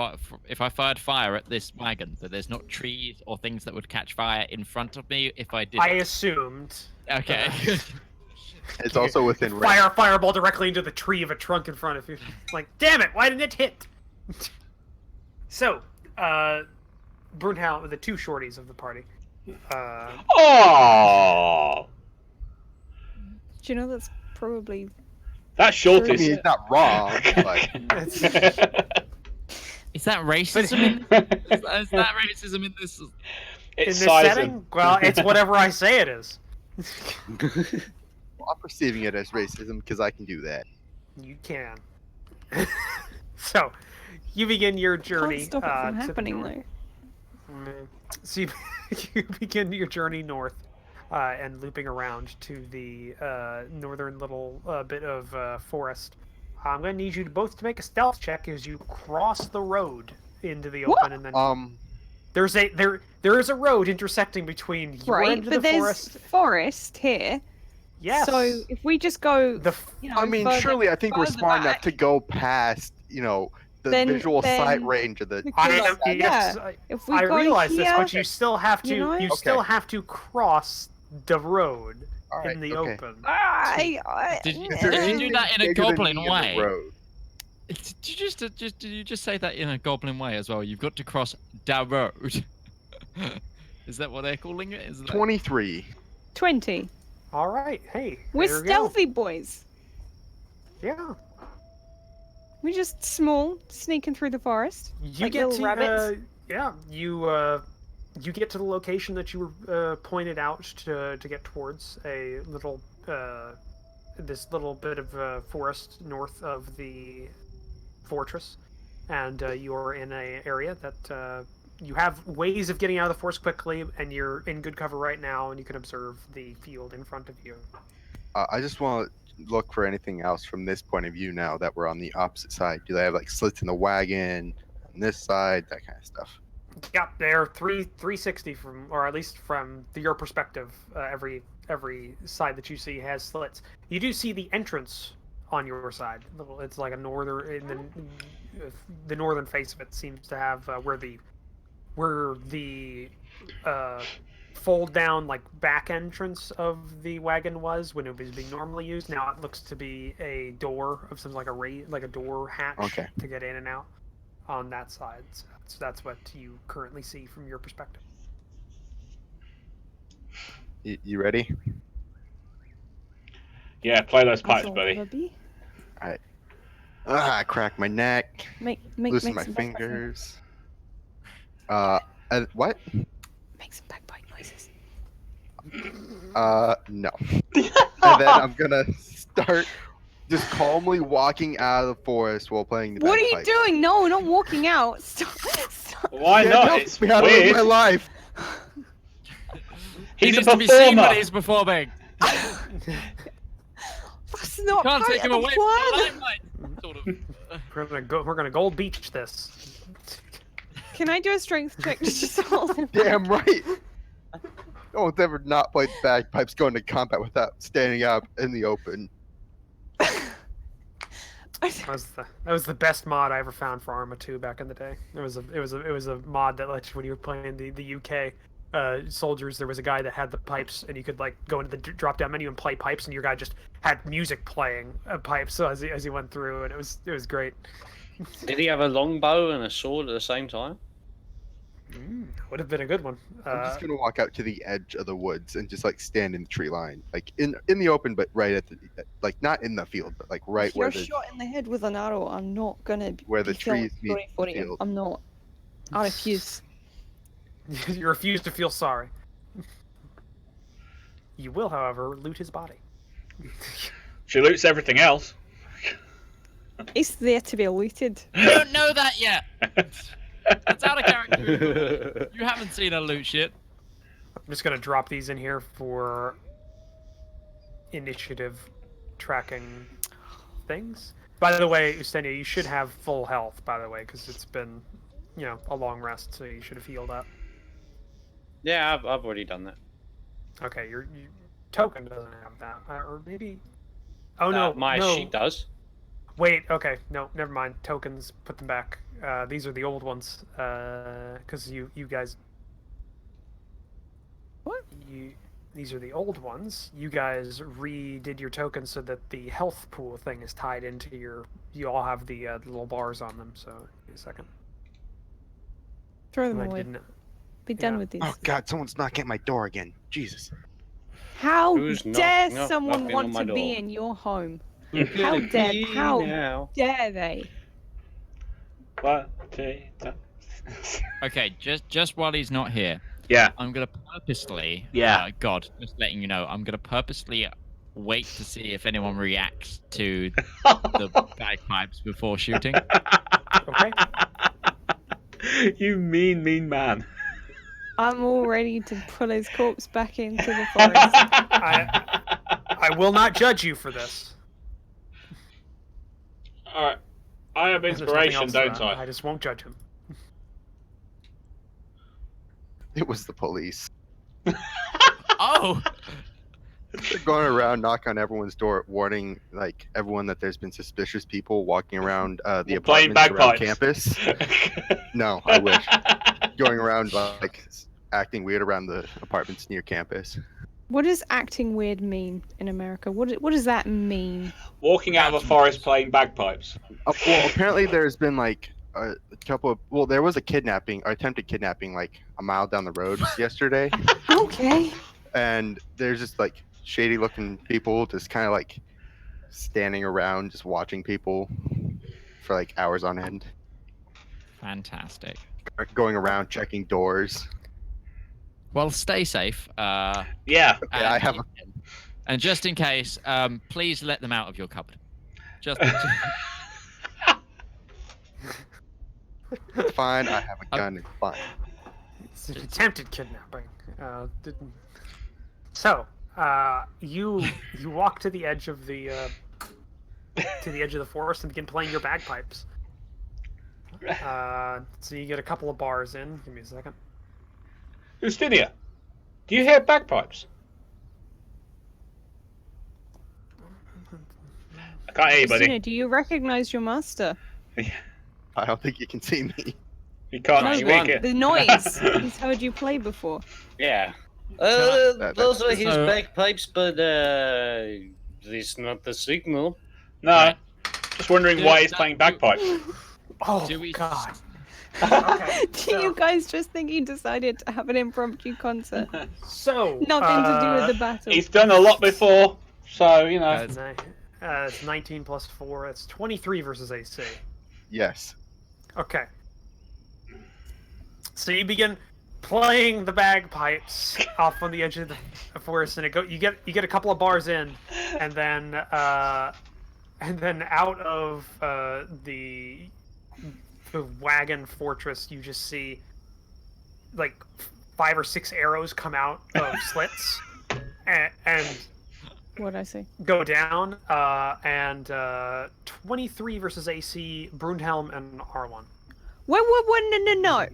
if I fired fire at this wagon, that there's not trees or things that would catch fire in front of me if I did. I assumed. Okay. It's also within range. Fire a fireball directly into the tree of a trunk in front of you. Like, damn it! Why didn't it hit? So, Brunhau, the two shorties of the party. Oh, do you know that's probably that I shortest. mean, he's not wrong, but Is that racism? Is that racism in this? It's in this setting, well, it's whatever I say it is. Well, I'm perceiving it as racism because I can do that. You can. So, you begin your journey. Can't stop it from to the happening north. though. So you begin your journey north, and looping around to the northern little bit of forest. I'm going to need you to both to make a stealth check as you cross the road into the open, and then there is a road intersecting between your Right, end of but the there's forest here. Yes. So if we just go, I mean, surely I think we're smart enough to go past, the visual sight range of the. If we I go realize here, this, but you still have to. You still Okay. have to cross the road in the okay. open. Did you do that in a goblin way? Did you just say that in a goblin way as well? You've got to cross the road. Is that what they're calling it? Is that... 23. 20. All right. Hey, We're there we stealthy boys. go. Yeah. We're just small, sneaking through the forest. You like get little to rabbits. you get to the location that you were pointed out to get towards, a little this little bit of forest north of the fortress, and you are in an area that you have ways of getting out of the forest quickly, and you're in good cover right now, and you can observe the field in front of you. I just want to look for anything else from this point of view now that we're on the opposite side. Do they have like slits in the wagon on this side, that kind of stuff? Yeah, they're 360 from, or at least from your perspective. Every side that you see has slits. You do see the entrance on your side. It's like a northern, the northern face of it seems to have where the fold down like back entrance of the wagon was when it was being normally used. Now it looks to be a door of something like a door hatch to get in and out on that side. So that's what you currently see from your perspective. You ready? Yeah, play those pipes, buddy. All right. I crack my neck. Loosen my some fingers. What? Make some bagpipe noises. No. And then I'm gonna start just calmly walking out of the forest while playing the What are you bagpipes. doing? No, not walking out. Stop. Why Can't not? help It's me how to live weird. my life. He's a needs to be seen when performer. he's performing. That's not Can't part take him of away the from the plan. limelight. Sort of. We're gonna gold beach this. Can I do a strength check to just hold him? Damn right. No one's ever not played bagpipes going to combat without standing up in the open. That was the best mod I ever found for Arma 2 back in the day. It was a mod that let you, when you were playing the UK soldiers, there was a guy that had the pipes, and you could like go into the drop down menu and play pipes, and your guy just had music playing pipes so as he went through, and it was great. Did he have a longbow and a sword at the same time? Would have been a good one. I'm just gonna walk out to the edge of the woods and just like stand in the tree line, like in the open, but right at the like not in the field, but like right If where you're the shot in the head with an arrow, I'm not gonna where the be feeling trees meet sorry for the you. field. I'm not. I refuse. You refuse to feel sorry. You will, however, loot his body. She loots everything else. It's there to be looted. You don't know that yet. That's out of character. You haven't seen a loot shit. I'm just gonna drop these in here for initiative tracking things. By the way, Ustenia, you should have full health, by the way, because it's been, a long rest, so you should have healed up. Yeah, I've already done that. Okay, your token doesn't have that, or maybe. Oh no, my no. sheet does. Wait, okay, no, never mind. Tokens, put them back. These are the old ones, because you guys. What? These are the old ones. You guys redid your tokens so that the health pool thing is tied into your. You all have the little bars on them. So, give me a second. Throw them I away. didn't. Be done yeah. with these. Oh God, someone's knocking at my door again. Jesus. How Who's dare knocking someone on want my to be door? in your home? Look How at dare? me How now. dare they? What? Okay, just while he's not here, Yeah. I'm gonna purposely. Yeah. God, just letting you know, I'm gonna purposely wait to see if anyone reacts to the bagpipes before shooting. Okay. You mean man. I'm all ready to pull his corpse back into the forest. I will not judge you for this. Alright. I have There's nothing inspiration, else to don't that. I? I just won't judge him. It was the police. Oh! They're going around knocking on everyone's door, warning like everyone that there's been suspicious people walking around the Playing apartments around bagpipes. campus. No, I wish. Going around like acting weird around the apartments near campus. What does acting weird mean in America? What does that mean? Walking out of a forest playing bagpipes. Well, apparently there's been like a couple of. Well, there was a kidnapping, or attempted kidnapping, like a mile down the road yesterday. Okay. And there's just like shady-looking people just kind of like standing around, just watching people for like hours on end. Fantastic. Going around checking doors. Well, stay safe. Yeah. Okay, I have. And just in case, please let them out of your cupboard. Just. It's fine. I have a gun. It's fine. It's an attempted kidnapping. Didn't. So, you walk to the edge of the forest and begin playing your bagpipes. So you get a couple of bars in. Give me a second. Justinia, do you hear bagpipes? I can't hear you, buddy. Christina, do you recognize your master? I don't think you can see me. You can't No, speak it. the noise. He's heard you play before. Yeah. That- Those are his so- bagpipes, but it's not the signal. No. Right. Just wondering why he's playing bagpipes. Oh Do we- God. Okay. Do you guys just think he decided to have an impromptu concert? So Nothing to do with the battle. He's done a lot before, so you know. It's 19 plus 4. It's 23 versus AC. Yes. Okay. So you begin playing the bagpipes off on the edge of the forest, and you get a couple of bars in, and then out of the wagon fortress, you just see like 5 or 6 arrows come out of slits, and What'd I say? go down. And 23 versus AC, Brunhelm and R1. Wait, no.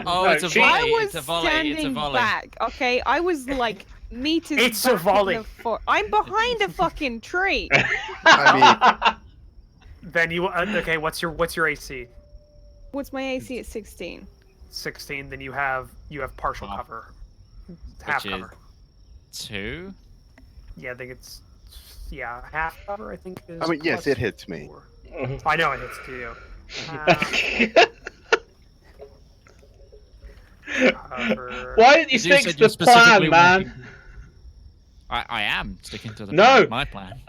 Oh, it's a she- volley. I was It's a volley. It's a standing volley. back, okay? I was like meters It's back a volley. in the I'm behind a fucking tree. I Then you okay? What's your AC? What's my AC at 16? 16. Then you have partial Oh. cover, half Which is- cover. 2. Yeah, I think it's half cover. I think is. I mean, yes, plus it hits me. 4. I know it hits you. Cover. Why didn't you Zeus stick said to you the plan, specifically man? I am sticking to the No. plan, my plan.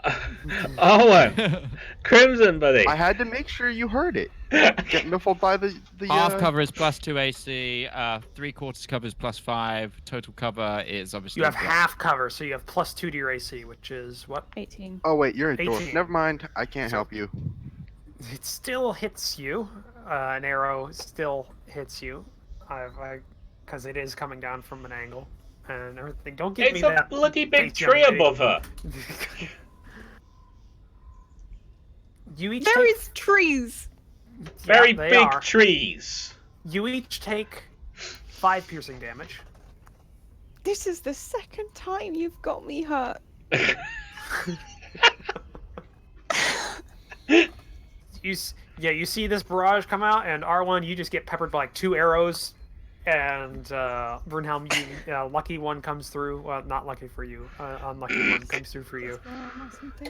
Owen, Crimson, buddy. I had to make sure you heard it. Getting muffled by the Half cover is plus 2 AC. 3/4 cover is plus 5. Total cover is obviously. You have half cover, so you have plus 2 to your AC, which is what? 18. Oh wait, you're a dwarf. 18. Never mind. I can't help you. It still hits you. An arrow still hits you, because it is coming down from an angle and everything. Don't give me It's a that. bloody big face, tree young lady. above her. You each There take, is trees. Very they big are. trees. You each take 5 piercing damage. This is the second time you've got me hurt. You see this barrage come out, and R1, you just get peppered by like 2 arrows, and Brunhelm, lucky one comes through. Well, not lucky for you. Unlucky one comes through for you.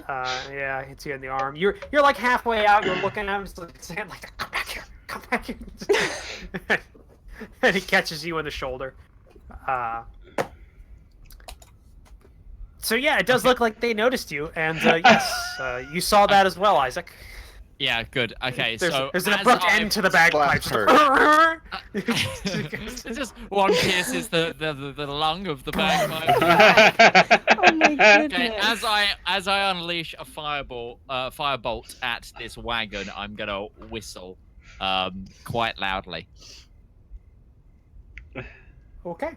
Yeah, hits you in the arm. You're like halfway out. You're looking at him, saying like, "Come back here, come back here," and he catches you in the shoulder. So yeah, it does look like they noticed you, and yes, you saw that as well, Isaac. Yeah, good. Okay, There's so an as abrupt I- end to the bagpipes. Blast It's just one pierces the lung of the bagpipe. Oh my goodness. Okay, as I unleash a firebolt at this wagon, I'm gonna whistle quite loudly. Okay.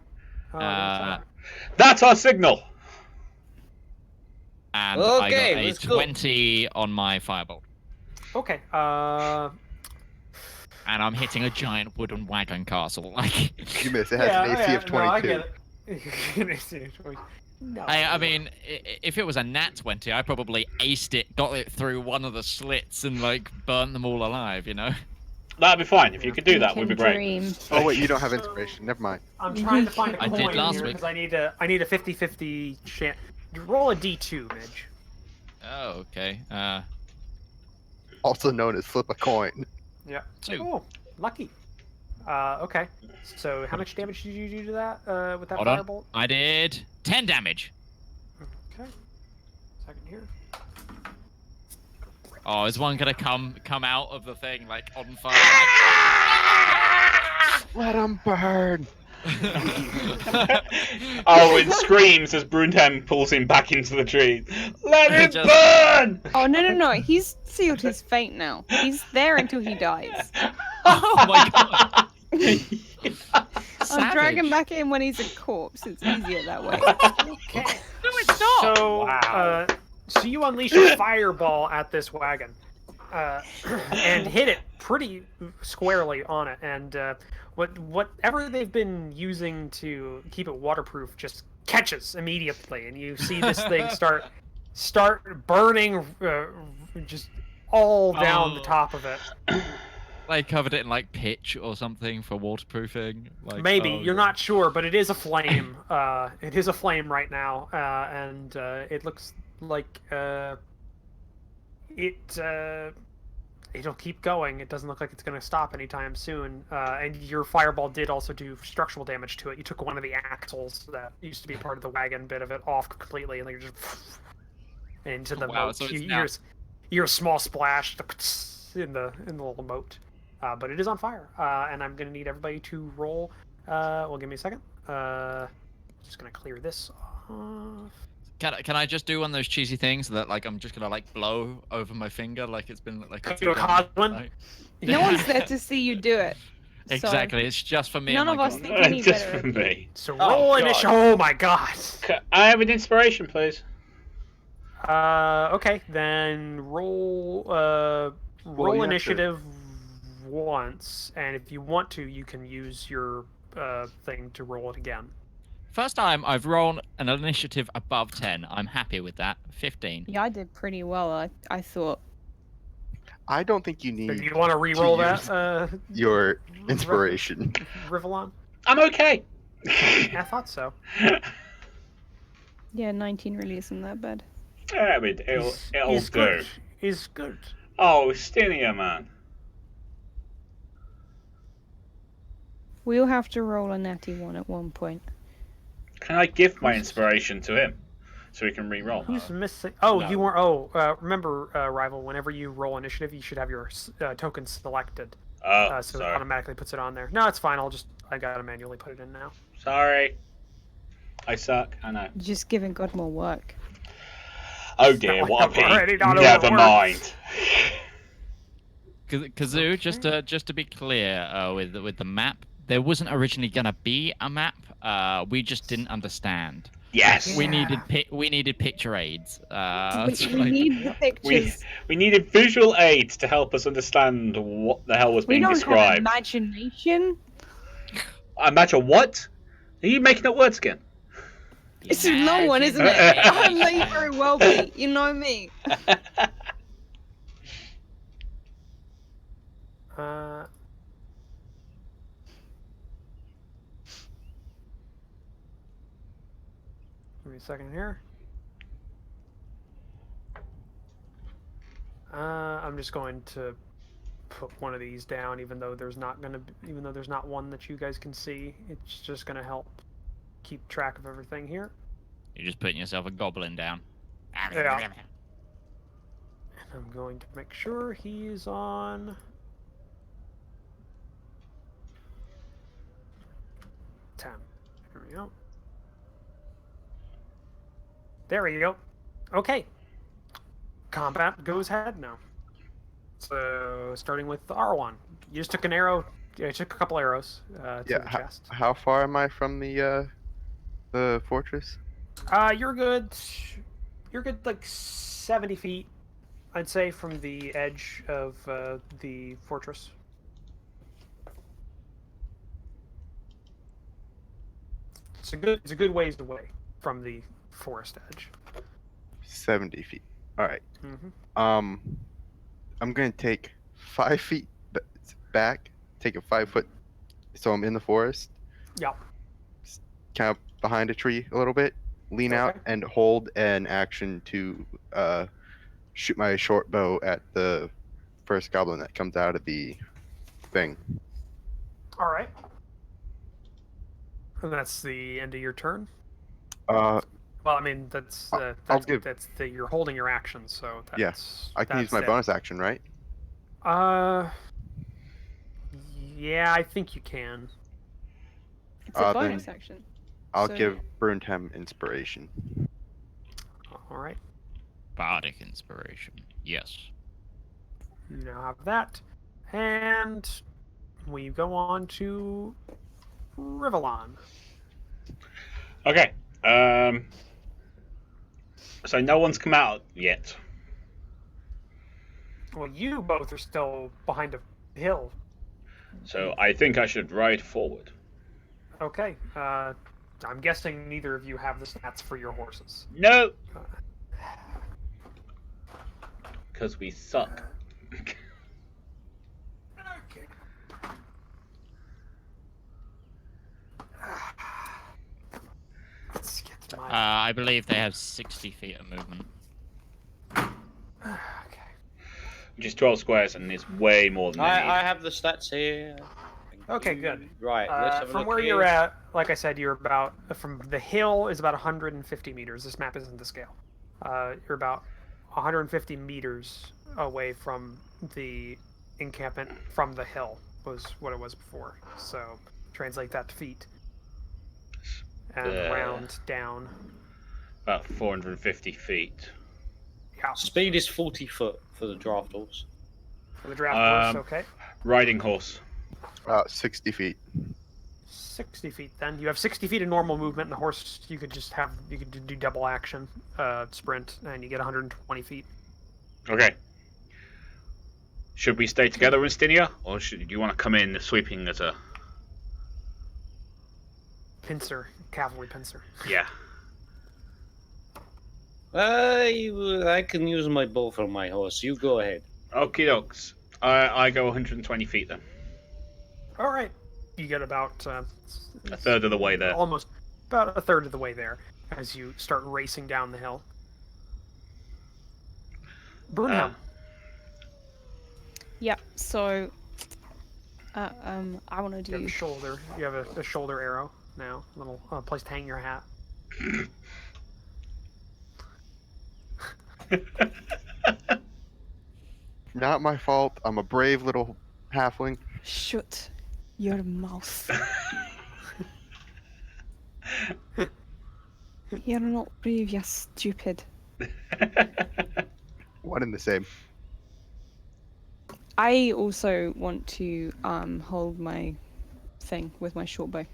That's our signal. And Okay, I let's got a go. 20 on my firebolt. Okay. And I'm hitting a giant wooden wagon castle. Like You miss. It has an AC of 22. No, I get it. No. I mean, if it was a nat 20, I probably aced it, got it through one of the slits, and like burnt them all alive. You know. That'd be fine. If you could do that, You would be can great. dream. Oh wait, you don't have inspiration. Never mind. I'm trying to find a I coin did last here week. because I need a 50-50 chance. Roll a d2, Midge. Oh, okay. Also known as flip a coin. Yeah. 2. Oh, lucky. Okay. So how much damage did you do to that with that Hold on. firebolt? I did 10 damage. Okay. Second here. Oh, is one gonna come out of the thing like on fire? Let him burn. Owen screams as Brundham pulls him back into the tree. Let it Just- burn! Oh no! He's sealed his fate now. He's there until he dies. Oh my god! I'll drag him Savage. back in when he's a corpse. It's easier that way. Okay. No, it's not. So, Wow. So you unleash a fireball at this wagon, and hit it pretty squarely on it. And whatever they've been using to keep it waterproof just catches immediately, and you see this thing start burning, just all down the top of it. They covered it in like pitch or something for waterproofing. Like, Maybe oh, you're not sure, but it is a flame. It is a flame right now, and it looks like it'll keep going. It doesn't look like it's going to stop anytime soon. And your fireball did also do structural damage to it. You took one of the axles that used to be part of the wagon bit of it off completely, and like just into the Wow, moat. so it's You now- hear a small splash in the little moat. But it is on fire, and I'm gonna need everybody to roll. Well, give me a second. Just gonna clear this off. Can I just do one of those cheesy things that like I'm just gonna like blow over my finger like it's been like Do a Cosman? like- No one's there to see you do it. So Exactly, it's just for me. None and of my us god. think any Just better for of you. me. So Oh, roll God. initiative. Oh my god. I have an inspiration, please. Okay, then roll you have initiative once, and if you want to, you can use your thing to roll it again. First time I've rolled an initiative above 10. I'm happy with that. 15. Yeah, I did pretty well. I thought. I don't think you So need do you want to re-roll use that, your inspiration. Rivallon? I'm okay. I thought so. Yeah, 19 really isn't that bad. I mean, it'll He's do. good. He's good. Oh, Stinia, man. We'll have to roll a natty one at one point. Can I give my inspiration to him so he can re-roll? Who's missing? Oh, no. you weren't. Oh, remember, Rival, whenever you roll initiative, you should have your token selected. Oh, So it sorry. automatically puts it on there. No, it's fine. I gotta manually put it in now. Sorry. I suck. I know. You're just giving God more work. Oh It's not dear, like what a I'm already pig. not Never overworked. mind. Kazoo, just to be clear with the map, there wasn't originally gonna be a map. We just didn't understand. Yes. We Yeah. needed picture aids. we it's we like- need the pictures. We needed visual aids to help us understand what the hell was We being don't have described. imagination. Imagine what? Are you making up words again? This is no one, isn't it? I may very well be. You know me. Give me a second here. I'm just going to put one of these down, even though there's not one that you guys can see. It's just gonna help keep track of everything here. You're just putting yourself a goblin down. Yeah. And I'm going to make sure he's on. 10. There we go. There we go. Okay. Combat goes ahead now. So, starting with the R1. You just took an arrow. You took a couple arrows to the chest. How far am I from the fortress? You're good. You're good, like 70 feet, I'd say, from the edge of the fortress. It's a good ways away from the forest edge. 70 feet. All right. Mm-hmm. I'm gonna take 5 feet back. Take a 5 foot, so I'm in the forest. Yep. Kind of behind a tree a little bit. Lean out and hold an action to shoot my short bow at the first goblin that comes out of the thing. All right. And that's the end of your turn. Well, I mean, that's you're holding your action, so that's, yeah, I can use my bonus action, right? Yeah, I think you can. It's a bonus action. I'll give Brunhem inspiration. All right. Bardic inspiration. Yes. You now have that, and we go on to Rivallon. Okay. So no one's come out yet. Well, you both are still behind a hill. So I think I should ride forward. Okay. I'm guessing neither of you have the stats for your horses. No. Because we suck. Okay. Let's get to my... I believe they have 60 feet of movement. Okay. Which is 12 squares, and it's way more than I have the stats here. Okay, good. Right. Let's have a from look where here. you're at, like I said, you're about from the hill is about 150 meters. This map isn't to scale. You're about 150 meters away from the encampment from the hill was what it was before. So translate that to feet and round down. About 450 feet. Yeah. Speed is 40 foot for the draft horse. For the draft horse, okay. Riding horse. 60 feet. 60 feet then. You have 60 feet of normal movement, and the horse you could do double action, sprint, and you get 120 feet. Okay. Should we stay together, Winstia, or do you want to come in sweeping as a... Pincer, cavalry pincer. Yeah. I can use my bow for my horse. You go ahead. Okie dokes. I go 120 feet then. All right. You get about A third of the way there. Almost about a third of the way there as you start racing down the hill. Brunhelm. Yeah. So, I want to do. You have a shoulder. You have a shoulder arrow now. A little place to hang your hat. Not my fault. I'm a brave little halfling. Shut your mouth. You're not brave, you stupid. One and the same. I also want to hold my thing with my short bow,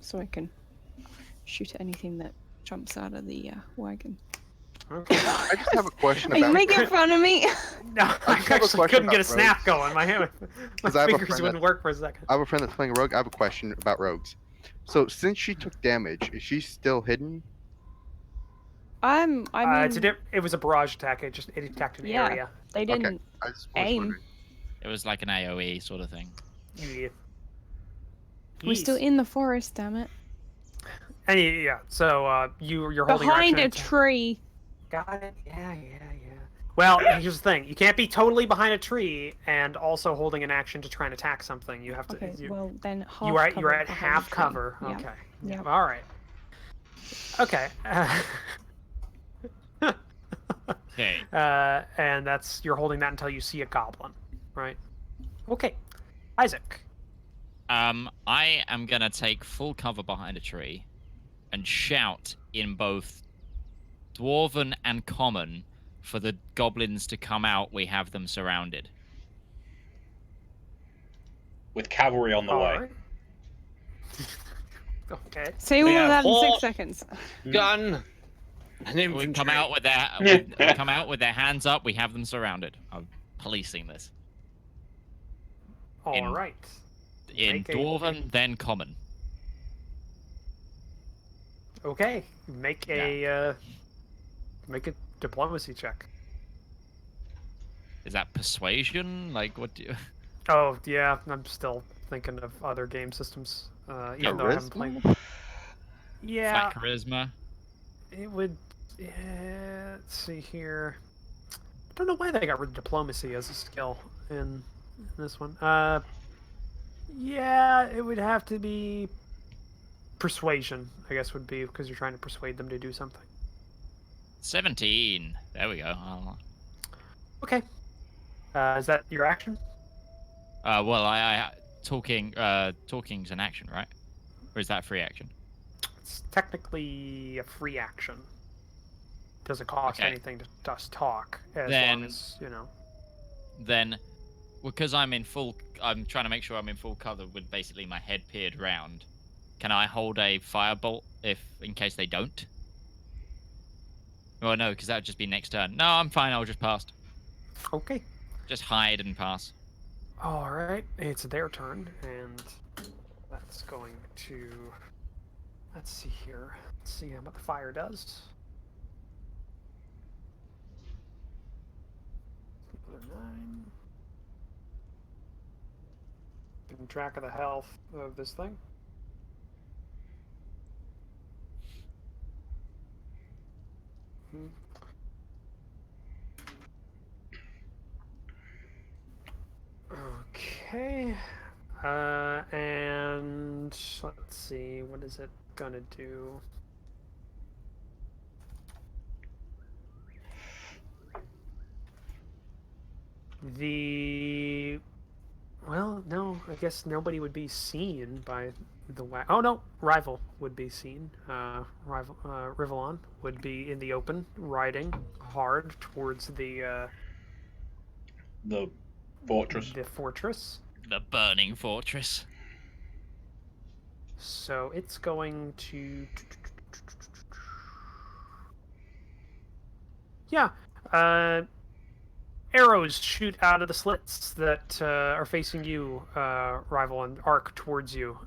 so I can shoot at anything that jumps out of the wagon. Okay. I just have a question Are you about. making fun of me? No, I actually couldn't get a snap going. My I have a fingers friend wouldn't work for a second. I have a friend that's playing a rogue. I have a question about rogues. So since she took damage, is she still hidden? I mean, it was a barrage attack. It attacked an Yeah. area. they didn't Okay. I just was aim. wondering. It was like an AoE sort of thing. Yeah. We're still in the forest, damn it. And yeah, so you're holding your Behind action a tree. Got it. Yeah. Well, here's the thing: you can't be totally behind a tree and also holding an action to try and attack something. You have to. Okay, well then half you're at cover behind half a tree. cover. Yeah. Okay. Yeah. All right. Okay. Okay. And you're holding that until you see a goblin, right? Okay. Isaac. I am gonna take full cover behind a tree and shout in both Dwarven and Common for the goblins to come out. We have them surrounded. With cavalry on the way. Right. Okay. Say all We of have that in 6 horse- seconds. Gun. And We infantry. come out with their hands up. We have them surrounded. I'm policing this. All right. In Make a- Dwarven, then Common. Okay. Make a diplomacy check. Is that persuasion? Like, what do you... Oh yeah, I'm still thinking of other game systems. Even though I haven't played. Yeah, Flat charisma? it would. Let's see here. I don't know why they got rid of diplomacy as a skill in this one. Yeah, it would have to be persuasion. I guess would be because you're trying to persuade them to do something. 17. There we go. Okay. Is that your action? Well, talking's an action, right? Or is that free action? It's technically a free action. Doesn't cost anything to just talk, as long as you know. Then, because I'm trying to make sure I'm in full cover with basically my head peered round. Can I hold a firebolt in case they don't? Well, no, because that would just be next turn. No, I'm fine. I'll just pass. Okay. Just hide and pass. All right, it's their turn, and that's going to. Let's see here. Let's see what the fire does. Another 9. Keeping track of the health of this thing. Okay. And let's see, what is it gonna do? Well, no, I guess nobody would be seen by the Oh no, Rival would be seen. Rivallon would be in the open, riding hard towards the fortress. The fortress. The burning fortress. So it's going to. Yeah. Arrows shoot out of the slits that are facing you, Rival, and arc towards you.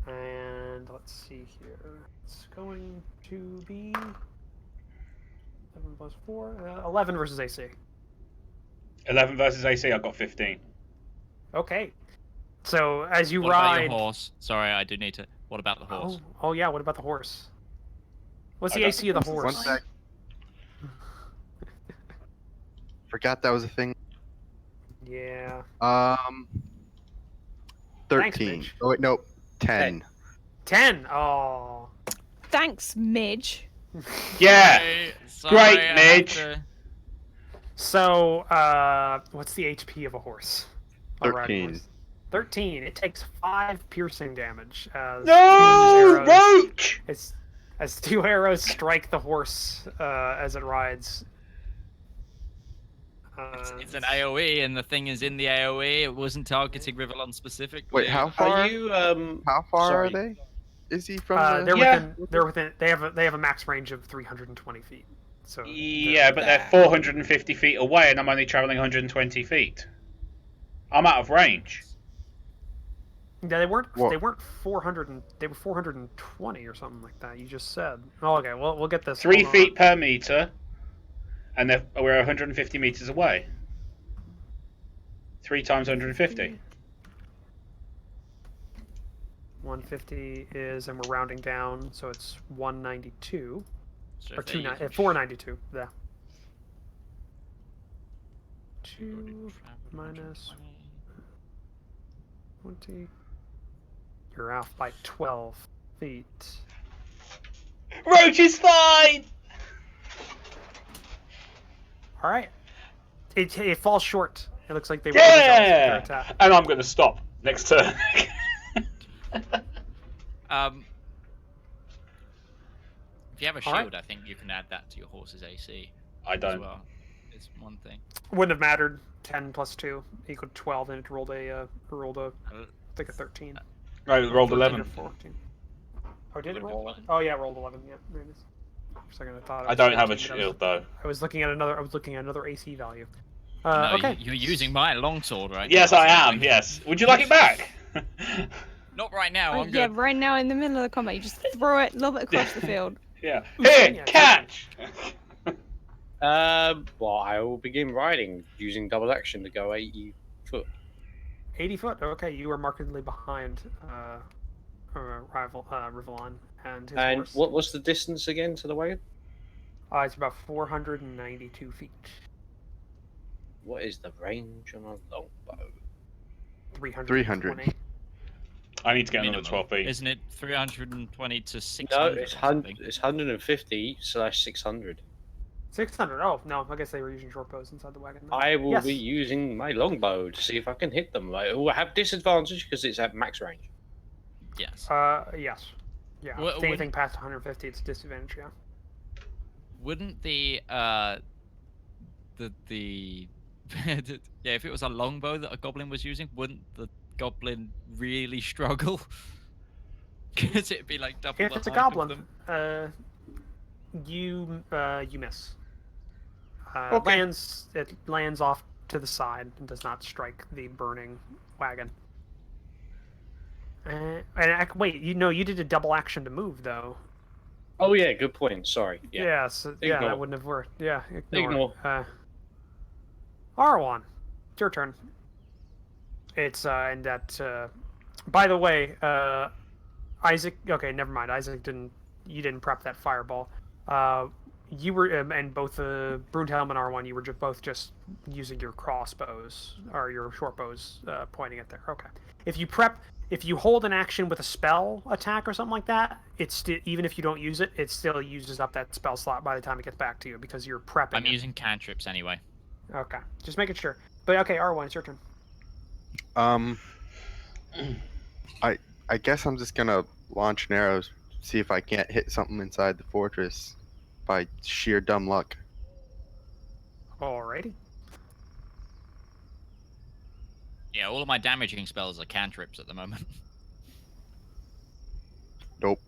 And let's see here. It's going to be 7 plus 4, 11 versus AC. 11 versus AC. I got 15. Okay. So as you what ride. About your horse? Sorry, I do need to. What about the horse? Oh yeah. What about the horse? What's the AC of the horse? 1 sec. Forgot that was a thing. Yeah. 13. Thanks, oh wait, nope. 10. 10. Oh. Thanks, Midge. Yeah. Sorry, Great, I have Midge. to- So, what's the HP of a horse? A riding 13. horse? 13. It takes 5 piercing damage. As No, Roach! As 2 arrows strike the horse as it rides. It's an AoE, and the thing is in the AoE. It wasn't targeting Rivallon specifically. Wait, how far? Are you How far sorry. are they? Is he from the? They're within. They have a max range of 320 feet. So. Yeah, but they're 450 feet away, and I'm only traveling 120 feet. I'm out of range. Yeah, they weren't. Whoa. They weren't 400. They were 420 or something like that. You just said. Oh, okay. Well, we'll get this. 3 Hold feet on. per meter, and we're 150 meters away. 3 times 150. 150 is, and we're rounding down, so it's 192 So or if they use 492. Yeah. 2 travel minus 120. 20. You're off by 12 feet. Roach is fine! All right. It falls short. It looks like they were Yeah! attack. And I'm going to stop next turn. If you have a All right. shield, I think you can add that to your horse's AC. I As don't. well. It's one thing. Wouldn't have mattered. 10 plus 2 equaled 12, and it rolled a I think a 13. Right, it rolled 13 or 11. 14. Oh, did it Would've been roll? fine. 11? Oh yeah, it rolled 11. Yeah, there it is. For a second, I thought. It I was don't have a 13, but shield though. I was looking at another. I was looking at another AC value. No, Okay. you're using my longsword right Yes, now. I so, am. like, Yes. Would you like it back? Not right now. I'm Yeah, good. right now in the middle of the combat, you just throw it, lob it across the field. Yeah. Here, Yeah, catch. Well, I will begin riding using double action to go 80 foot. 80 foot. Okay, you are markedly behind Rivallon and his And horse. what was the distance again to the wagon? It's about 492 feet. What is the range on a longbow? 300. I need to get another Minimum. 12 feet. Isn't it 320 to 600? No, or it's something? 150/600. 600. Oh no, I guess they were using short bows inside the wagon. then. I will Yes. be using my longbow to see if I can hit them. I will have disadvantage because it's at max range. Yes. Yes. Yeah. Well, if anything past 150, it's a disadvantage. Yeah. Wouldn't the yeah, if it was a longbow that a goblin was using, wouldn't the goblin really struggle? Because it'd be like double If the it's a height of goblin, them. you miss. Okay. It lands off to the side and does not strike the burning wagon. Wait, you did a double action to move though. Oh yeah, good point. Sorry. Yeah. So, Ignore. that wouldn't have worked. Yeah, Ignore. R1, it's your turn. It's and that. By the way, Isaac. Okay, never mind. Isaac didn't. You didn't prep that fireball. You were and both Brunhelm and R1. You were both just using your crossbows or your short bows, pointing at there. Okay. If you hold an action with a spell attack or something like that, it's even if you don't use it, it still uses up that spell slot by the time it gets back to you because you're prepping. I'm using cantrips anyway. Okay, just making sure. But okay, R1, it's your turn. I guess I'm just gonna launch an arrow, see if I can't hit something inside the fortress by sheer dumb luck. Alrighty. Yeah, all of my damaging spells are cantrips at the moment. Nope.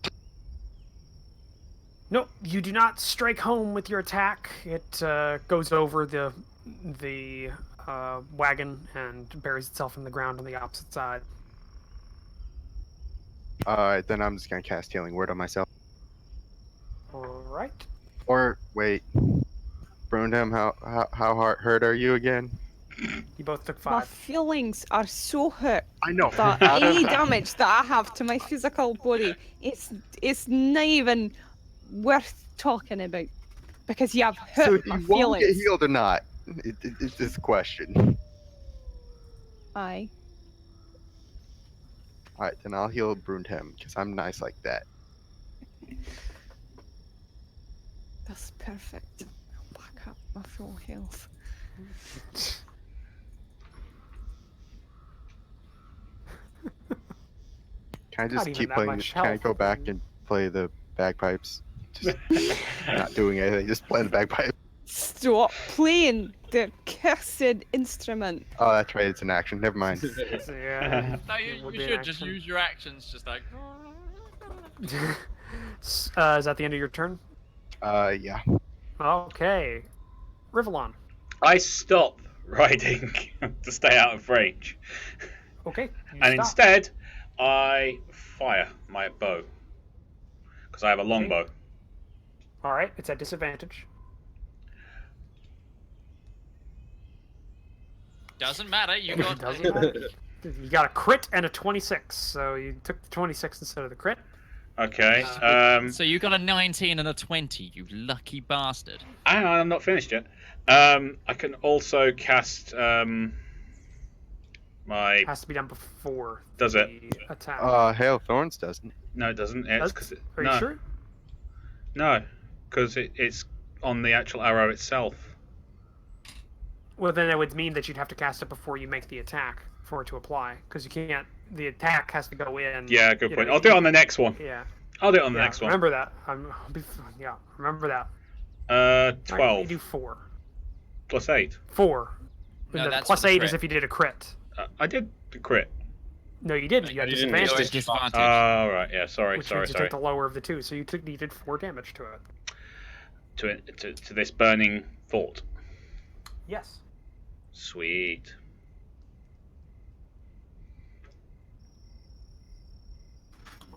No, you do not strike home with your attack. It goes over the wagon and buries itself in the ground on the opposite side. Alright, then I'm just gonna cast Healing Word on myself. Alright. Or, wait. Brundham, how hurt are you again? You both took My 5. feelings are so hurt I know. that any damage that I have to my physical body, it's not even worth talking about because you have hurt So do my you want to get feelings. healed or not? It's this question. Aye. Alright, then I'll heal Brundham, because I'm nice like that. That's perfect. I'll back up my full health. Can I Not just even keep that playing? much Can I health. go back and play the bagpipes? Just not doing anything, just playing the bagpipes. Stop playing the cursed instrument. Oh, that's right, it's an action. Never mind. So, yeah. No, it would you be an should just action. use your actions, just like. Is that the end of your turn? Yeah. Okay. Rivallon. I stop riding to stay out of range, Okay. You and stop. instead I fire my bow because I have a longbow. Alright, it's at disadvantage. Doesn't matter. You got. Doesn't matter. You got a crit and a 26, so you took the 26 instead of the crit. Okay. So you got a 19 and a 20. You lucky bastard. Hang on, I'm not finished yet. I can also cast my. Has to be done before Does the it? attack. Hail of Thorns doesn't. No, it doesn't. It's 'cause Are no, you sure? No, because it's on the actual arrow itself. Well, then it would mean that you'd have to cast it before you make the attack for it to apply, because you can't. the attack has to go in. Yeah, good point. I'll do it on the next one. Yeah. I'll do it on the next one. Remember that. Yeah, remember that. 12. Right, you do 4. Plus 8. 4. No, that's plus for the 8 crit. is if you did a crit. I did the crit. No, you didn't. You had You didn't. disadvantage. Disadvantage. Oh, right. Yeah, sorry. Which means you take the lower of the two. So you did 4 damage to it. To this burning fort. Yes. Sweet.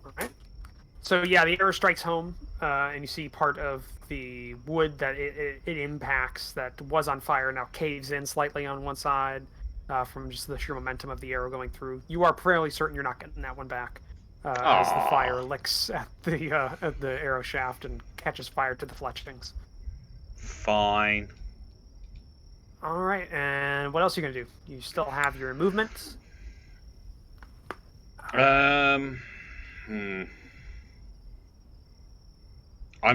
Alright. So yeah, the arrow strikes home, and you see part of the wood that it impacts that was on fire now caves in slightly on one side from just the sheer momentum of the arrow going through. You are fairly certain you're not getting that one back as the fire licks at the arrow shaft and catches fire to the fletchings. Fine. All right, and what else are you gonna do? You still have your movement. I'm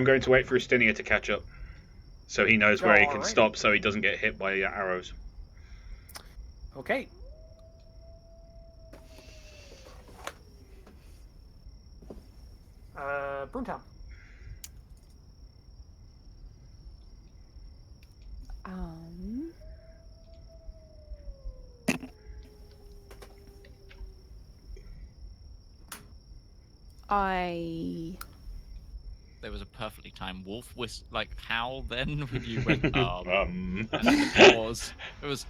going to wait for Ustinia to catch up, so he knows where he can Alrighty. stop, so he doesn't get hit by arrows. Okay. Broomtown. There was a perfectly timed wolf howl then when you went Um. and then the pause. It was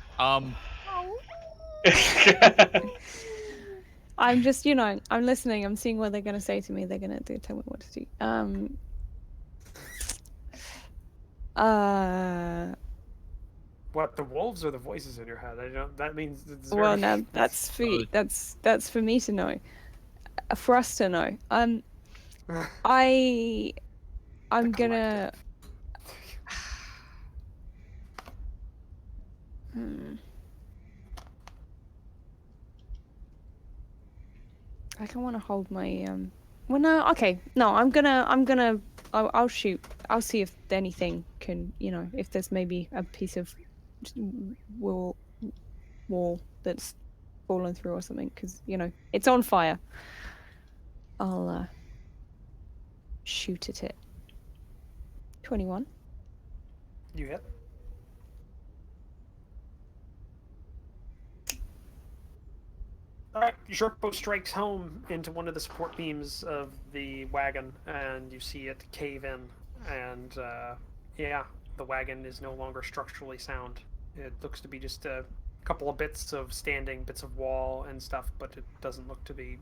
I'm just, I'm listening. I'm seeing what they're gonna say to me. They're gonna tell me what to do. What, the wolves or the voices in your head? I don't. That means. It's Well, very- now that's for you. That's for me to know. For us to know. I'm gonna. I don't want to hold my Well, no. Okay. No. I'm gonna. I'll shoot. I'll see if anything can. If there's maybe a piece of wall that's fallen through or something, because it's on fire. I'll shoot at it. 21. You hit. Alright, your short bow strikes home into one of the support beams of the wagon, and you see it cave in. And, yeah, the wagon is no longer structurally sound. It looks to be just a couple of bits of wall and stuff, but it doesn't look to be,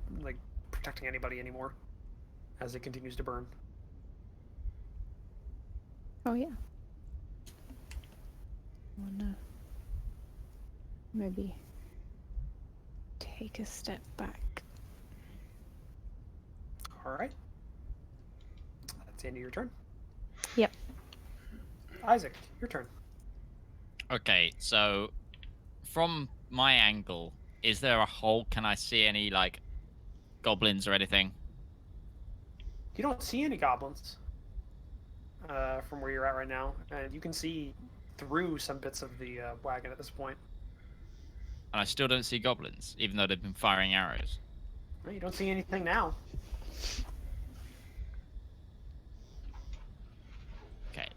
protecting anybody anymore as it continues to burn. Oh, yeah. Wanna maybe take a step back. Alright. That's the end of your turn. Yep. Isaac, your turn. Okay, so from my angle, is there a hole? Can I see any goblins or anything? You don't see any goblins from where you're at right now, and you can see through some bits of the wagon at this point. And I still don't see goblins, even though they've been firing arrows. Well, you don't see anything now. Okay,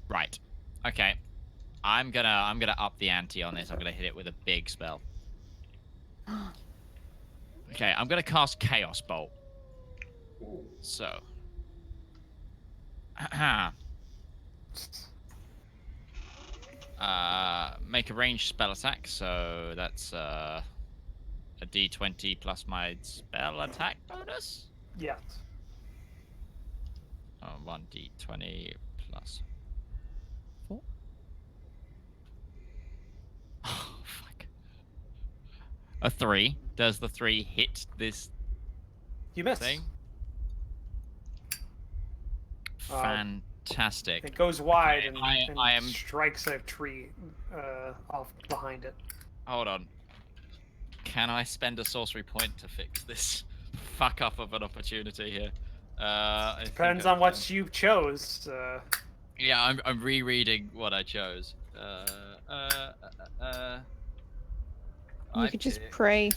Right. Okay. I'm gonna up the ante on this. I'm gonna hit it with a big spell. Okay, I'm gonna cast Chaos Bolt. So. Make a ranged spell attack, so that's a d20 plus my spell attack bonus? Yes. 1d20 plus 4. Oh, fuck. A 3. Does the 3 hit this You miss. thing? Fantastic. It goes wide Okay, and I am... strikes a tree off behind it. Hold on. Can I spend a sorcery point to fix this fuck up of an opportunity here? Depends on what you chose. Yeah, I'm rereading what I chose. You could just pray.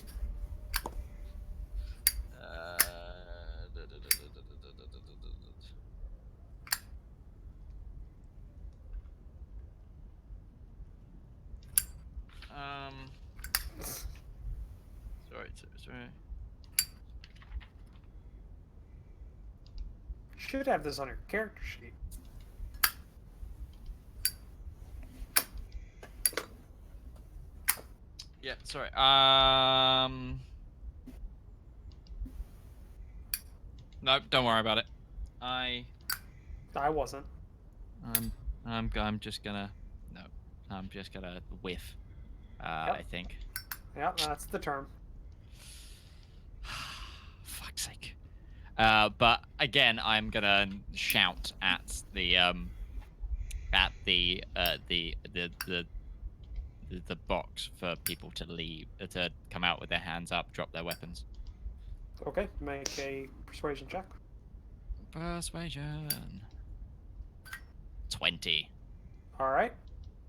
Sorry. Should have this on your character sheet. Yeah, sorry. No, don't worry about it. I wasn't. I'm just gonna whiff. Yep. I think. Yeah, that's the term. Fuck's sake. But again, I'm gonna shout at the box for people to leave, to come out with their hands up, drop their weapons. Okay, make a persuasion check. Persuasion. 20. All right,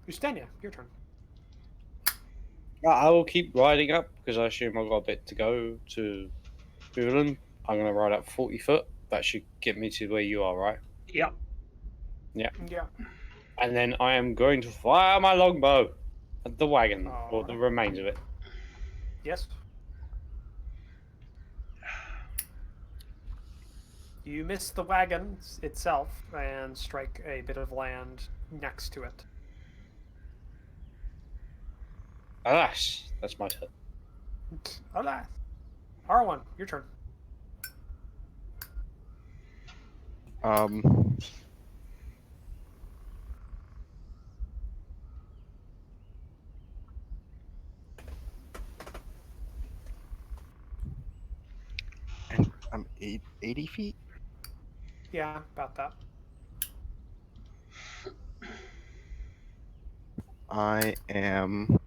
Ustenia, your turn. I will keep riding up because I assume I've got a bit to go to Rivallon. I'm going to ride up 40 foot. That should get me to where you are, right? Yeah. Yeah. Yeah. And then I am going to fire my longbow at the wagon, or the Alright. remains of it. Yes. You miss the wagon itself and strike a bit of land next to it. Alas, that's my turn. Alas. R1, your turn. And I'm 80 feet. Yeah, about that. I am.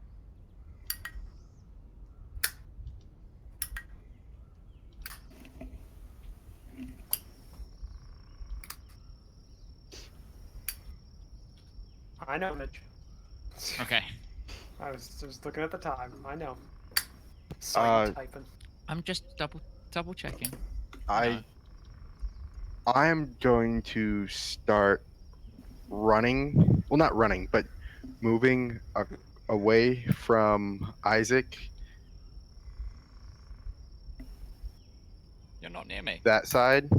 I know, Mitch. Okay. I was just looking at the time. I know. Silent typing. I'm just double checking. I am going to start running. Well, not running, but moving away from Isaac. You're not near me. That side.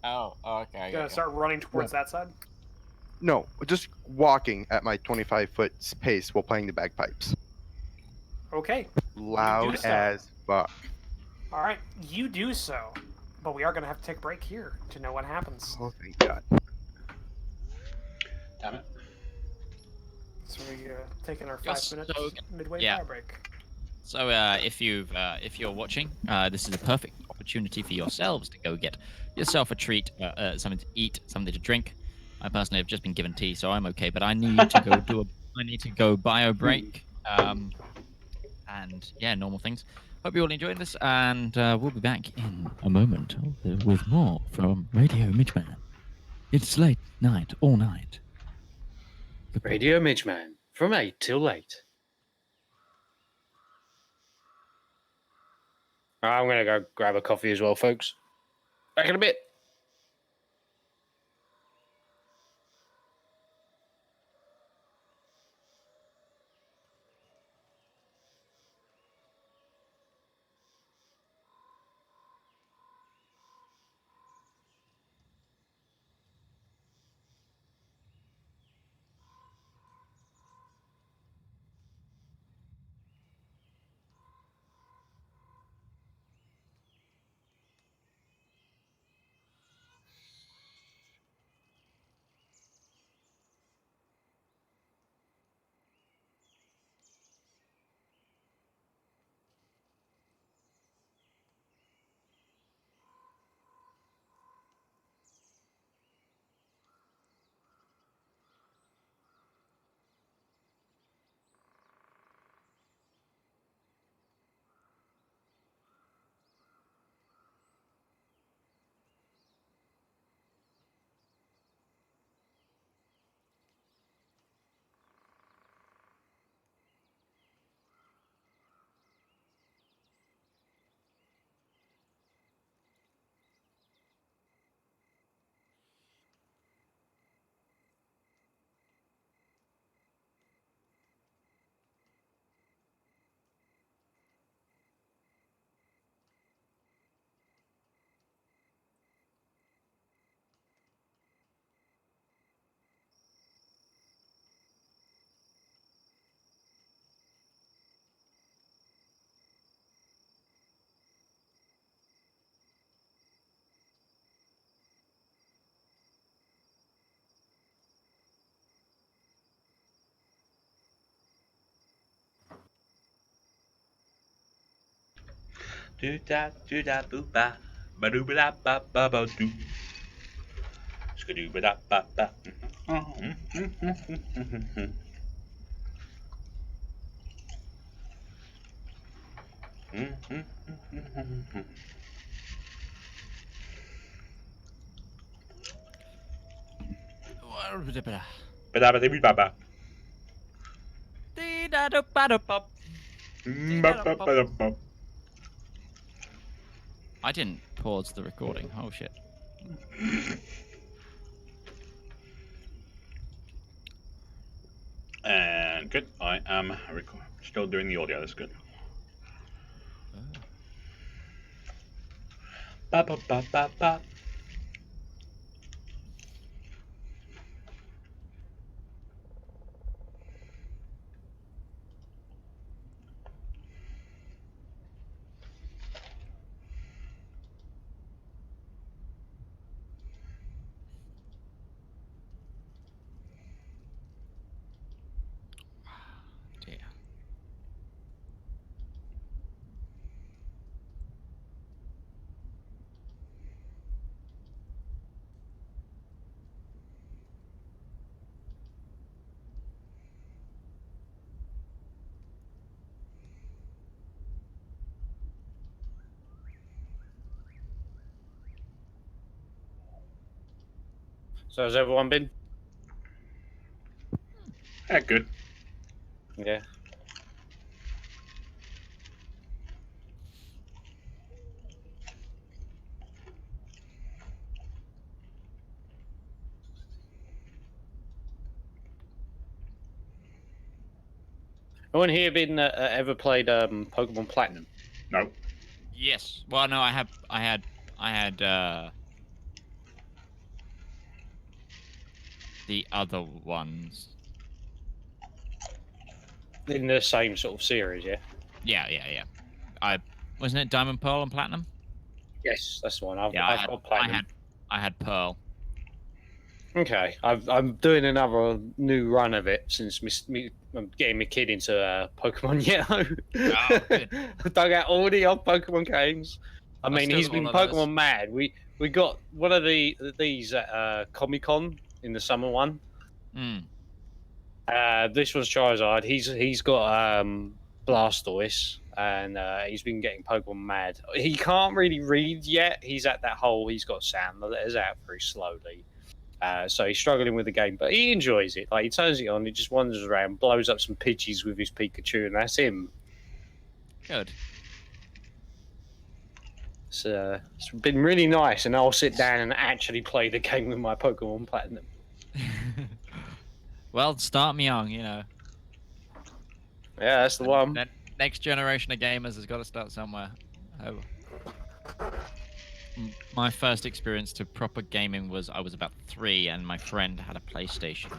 Oh, okay. Gonna start running towards that side? No, just walking at my 25-foot pace while playing the bagpipes. Okay. Loud so. as fuck. All right, you do so, but we are gonna have to take a break here to know what happens. Oh, thank God. Damn it. So we're taking our 5 minutes midway power break. So if you're watching, this is a perfect opportunity for yourselves to go get yourself a treat, something to eat, something to drink. I personally have just been given tea, so I'm okay. But I need to go I need to go bio break. And yeah, normal things. Hope you all enjoyed this, and we'll be back in a moment with more from Radio Midman. It's late night, all night. Radio Midman, from 8 till 8. I'm going to go grab a coffee as well, folks. Back in a bit. Do da boo ba ba doo ba da ba ba ba doo. Skadoo ba da ba ba. Ba da ba dee ba ba. I didn't pause the recording. Oh shit. And good. I am still doing the audio. That's good. Ba ba ba ba ba. Dear. So has everyone been? Yeah, good. Yeah. Anyone here been ever played Pokemon Platinum? No. Yes. Well, no, I had the other ones. In the same sort of series, yeah. Yeah. Wasn't it Diamond, Pearl, and Platinum? Yes, that's the one. I've Yeah, got Platinum. I had Pearl. Okay, I'm doing another new run of it since I'm getting my kid into Pokemon Yellow. Oh, good. I dug out all the old Pokemon games. I mean, still he's got been all of those. Pokemon mad. We got one of these at Comic Con in the summer one. Mm. This was Charizard. He's got Blastoise, and he's been getting Pokemon mad. He can't really read yet. He's at that hole. He's got sound letters out very slowly. So he's struggling with the game, but he enjoys it. Like, he turns it on, he just wanders around, blows up some Pidgeys with his Pikachu, and that's him. Good. It's been really nice, and I'll sit down and actually play the game with my Pokemon Platinum. Well, start me young, you know. Yeah, that's the one. That next generation of gamers has got to start somewhere. My first experience to proper gaming was I was about 3, and my friend had a PlayStation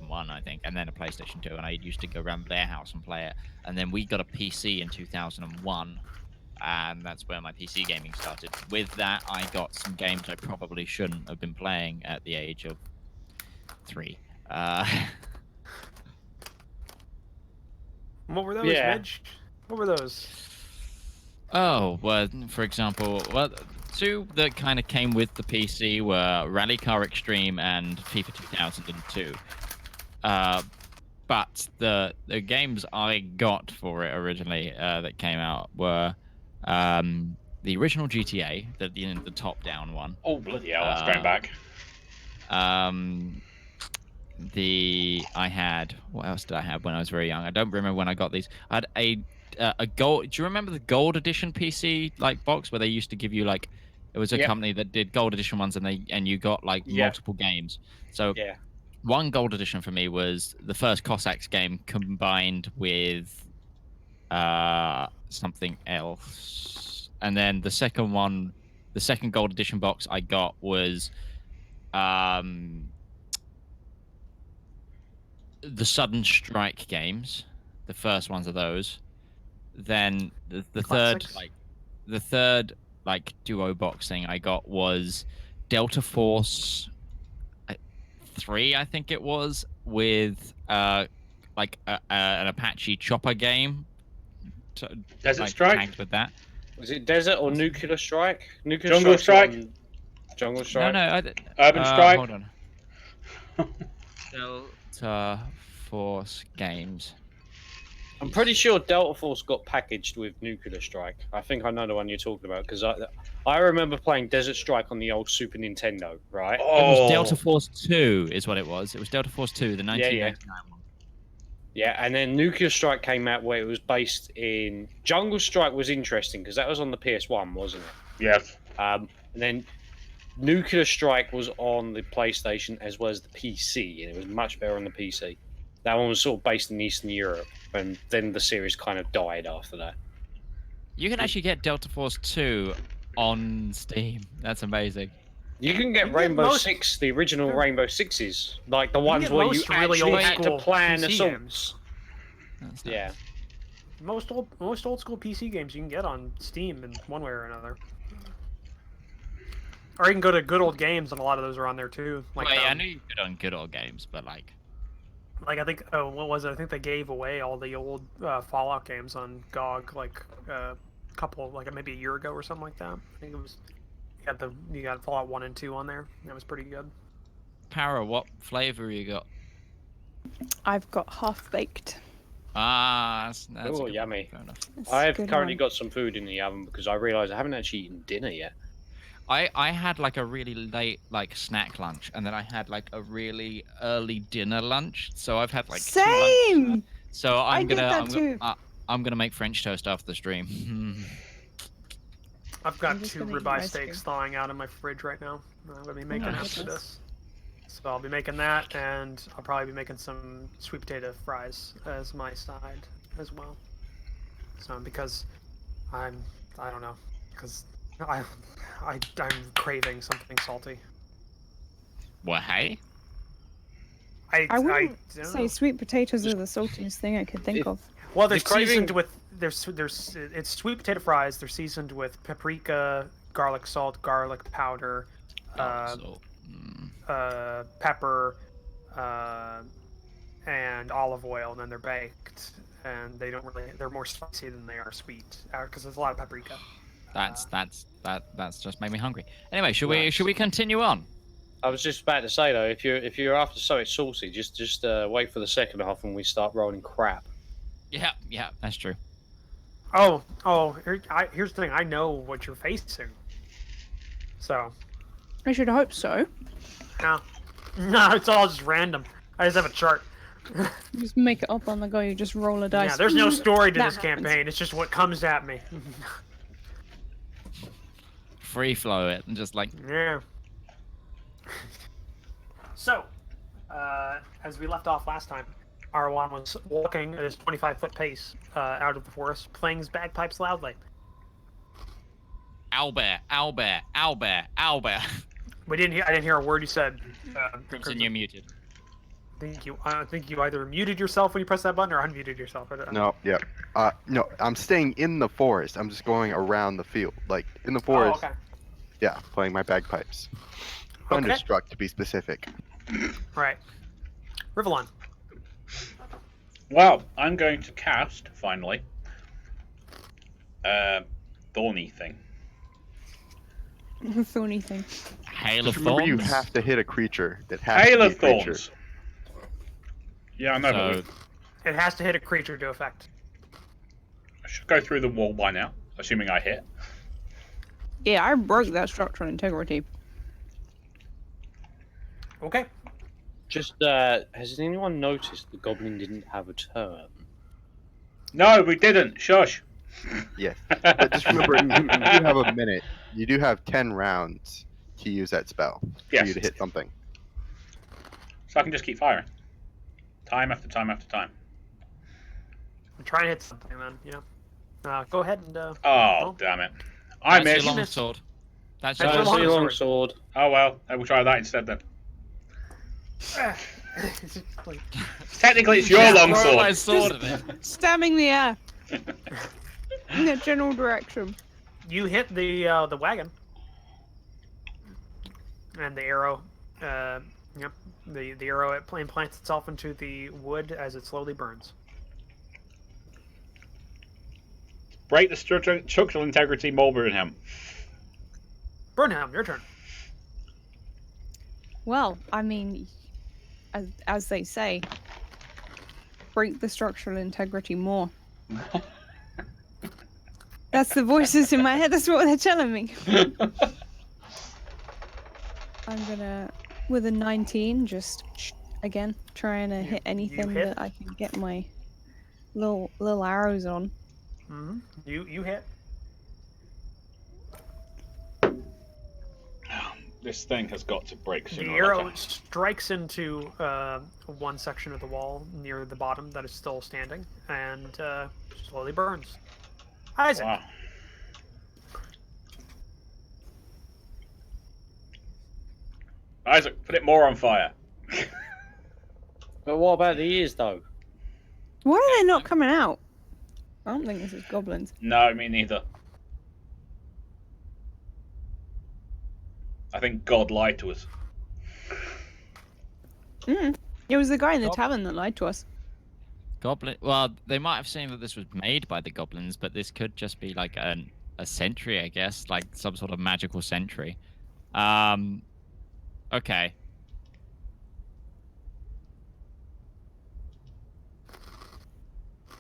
1, I think, and then a PlayStation 2, and I used to go around their house and play it. And then we got a PC in 2001, and that's where my PC gaming started. With that, I got some games I probably shouldn't have been playing at the age of 3. What were those, Midge? What were those? Oh, well, for example, two that kind of came with the PC were Rally Car Extreme and FIFA 2002. But the games I got for it originally that came out were the original GTA, the top-down one. Oh, bloody hell, that's going back. What else did I have when I was very young? I don't remember when I got these. I had a gold. Do you remember the gold edition PC box where they used to give you it was a company that did gold edition ones, and you got multiple games. So one gold edition for me was the first Cossacks game combined with something else, and then the second gold edition box I got was the Sudden Strike games, the first ones of those. Then the third duo box thing I got was Delta Force 3, I think it was, with an Apache chopper game Desert Strike? tagged with that. Was it Desert or Nuclear Strike? Nuclear Jungle Strike's Strike? Jungle Strike? No. Urban Strike? Hold on. Delta Force Games. I'm pretty sure Delta Force got packaged with Nuclear Strike. I think I know the one you're talking about because I remember playing Desert Strike on the old Super Nintendo, right? It Oh. was Delta Force 2 is what it was. It was Delta Force 2, the 1999 one. Yeah, and then Nuclear Strike came out where it was based in... Jungle Strike was interesting because that was on the PS1, wasn't it? Yes. And then Nuclear Strike was on the PlayStation as well as the PC, and it was much better on the PC. That one was sort of based in Eastern Europe, and then the series kind of died after that. You can actually get Delta Force 2 on Steam. That's amazing. You can get Rainbow Six, the original Rainbow Sixes, like the ones where you really actually had to plan PC assaults. That's Yeah. nice. Most old school PC games you can get on Steam in one way or another. Or you can go to Good Old Games, and a lot of those are on there too. Like, Well, yeah, I knew you could on good old games, but like... I think, what was it? I think they gave away all the old Fallout games on GOG, like a couple, like maybe a year ago or something like that. I think it was. You got Fallout 1 and 2 on there. That was pretty good. Para, what flavor you got? I've got half baked. Ah, that's a Oh, good yummy. one. Fair enough. It's I have a good currently one. got some food in the oven because I realised I haven't actually eaten dinner yet. I had like a really late like snack lunch, and then I had like a really early dinner lunch. So I've had like 2 lunches. Same. So I did that too. I'm gonna make French toast after the stream. I've got I'm just 2 gonna eat ribeye ice steaks cream. thawing out in my fridge right now. I'm gonna be making my after goodness. this. So I'll be making that, and I'll probably be making some sweet potato fries as my side as well. So because I don't know, because I'm craving something salty. Well, hey. I wouldn't don't say know. sweet potatoes are the saltiest thing I could think of. Well, they're The craving- seasoned with it's sweet potato fries. They're seasoned with paprika, garlic salt, garlic powder, pepper, and olive oil. And then they're baked, and they're more spicy than they are sweet because there's a lot of paprika. That's just made me hungry. Anyway, should we continue on? I was just about to say though, if you're after something saucy, just wait for the second half when we start rolling crap. Yeah, that's true. Oh, here's the thing. I know what you're facing. So. I should hope so. No, it's all just random. I just have a chart. You just make it up on the go. You just roll a dice. Yeah, there's no story to That this happens. campaign. It's just what comes at me. Free flow it and just like Yeah. So, as we left off last time, Arwan was walking at his 25-foot pace out of the forest, playing his bagpipes loudly. owlbear, owlbear, owlbear, owlbear. I didn't hear a word you said. Crimson, you're muted. I think you either muted yourself when you pressed that button or unmuted yourself. No, yeah. No, I'm staying in the forest. I'm just going around the field. Like, in the forest. Oh, okay. Yeah, playing my bagpipes. Okay. Thunderstruck, to be specific. Right. Rivallon. Well, I'm going to cast, finally, Thorny thing. Thorny thing. Hail of Just remember, you thorns. have to hit a creature. That has Hail to of be a creature. Thorns. Yeah, I know, So, but It has to hit a creature to effect. I should go through the wall by now, assuming I hit. Yeah, I broke that structural integrity. Okay. Just has anyone noticed the goblin didn't have a turn? No, we didn't. Shush. Yes. But just remember, you do have a minute. You do have 10 rounds to use that spell for Yes. you to hit something. So I can just keep firing. Time after time after time. I'm trying to hit something, man. Go ahead and. Oh, roll. damn it. I that's your missed. longsword. That's That's your your That's longsword. the long sword. Oh well, I will try that instead then. Like, Technically, it's your Yeah, long throw my sword. sword at it. Stabbing the air in a general direction. you hit the wagon, and the arrow. Yep. The arrow implants itself into the wood as it slowly burns. Break the structural integrity, more Burnham. Burnham, your turn. Well, I mean, as they say, break the structural integrity more. That's the voices in my head. That's what they're telling me. I'm gonna, with a 19, just again trying to hit anything that I can get my little arrows on. Mm-hmm. You hit. This thing has got to break sooner The or later. arrow strikes into one section of the wall near the bottom that is still standing, and slowly burns. Isaac. Wow. Isaac, put it more on fire. But what about the ears, though? Why are they not coming out? I don't think this is goblins. No, me neither. I think God lied to us. It was the guy in the tavern that lied to us. Goblin. Well, they might have seen that this was made by the goblins, but this could just be like a sentry, I guess, like some sort of magical sentry. Okay.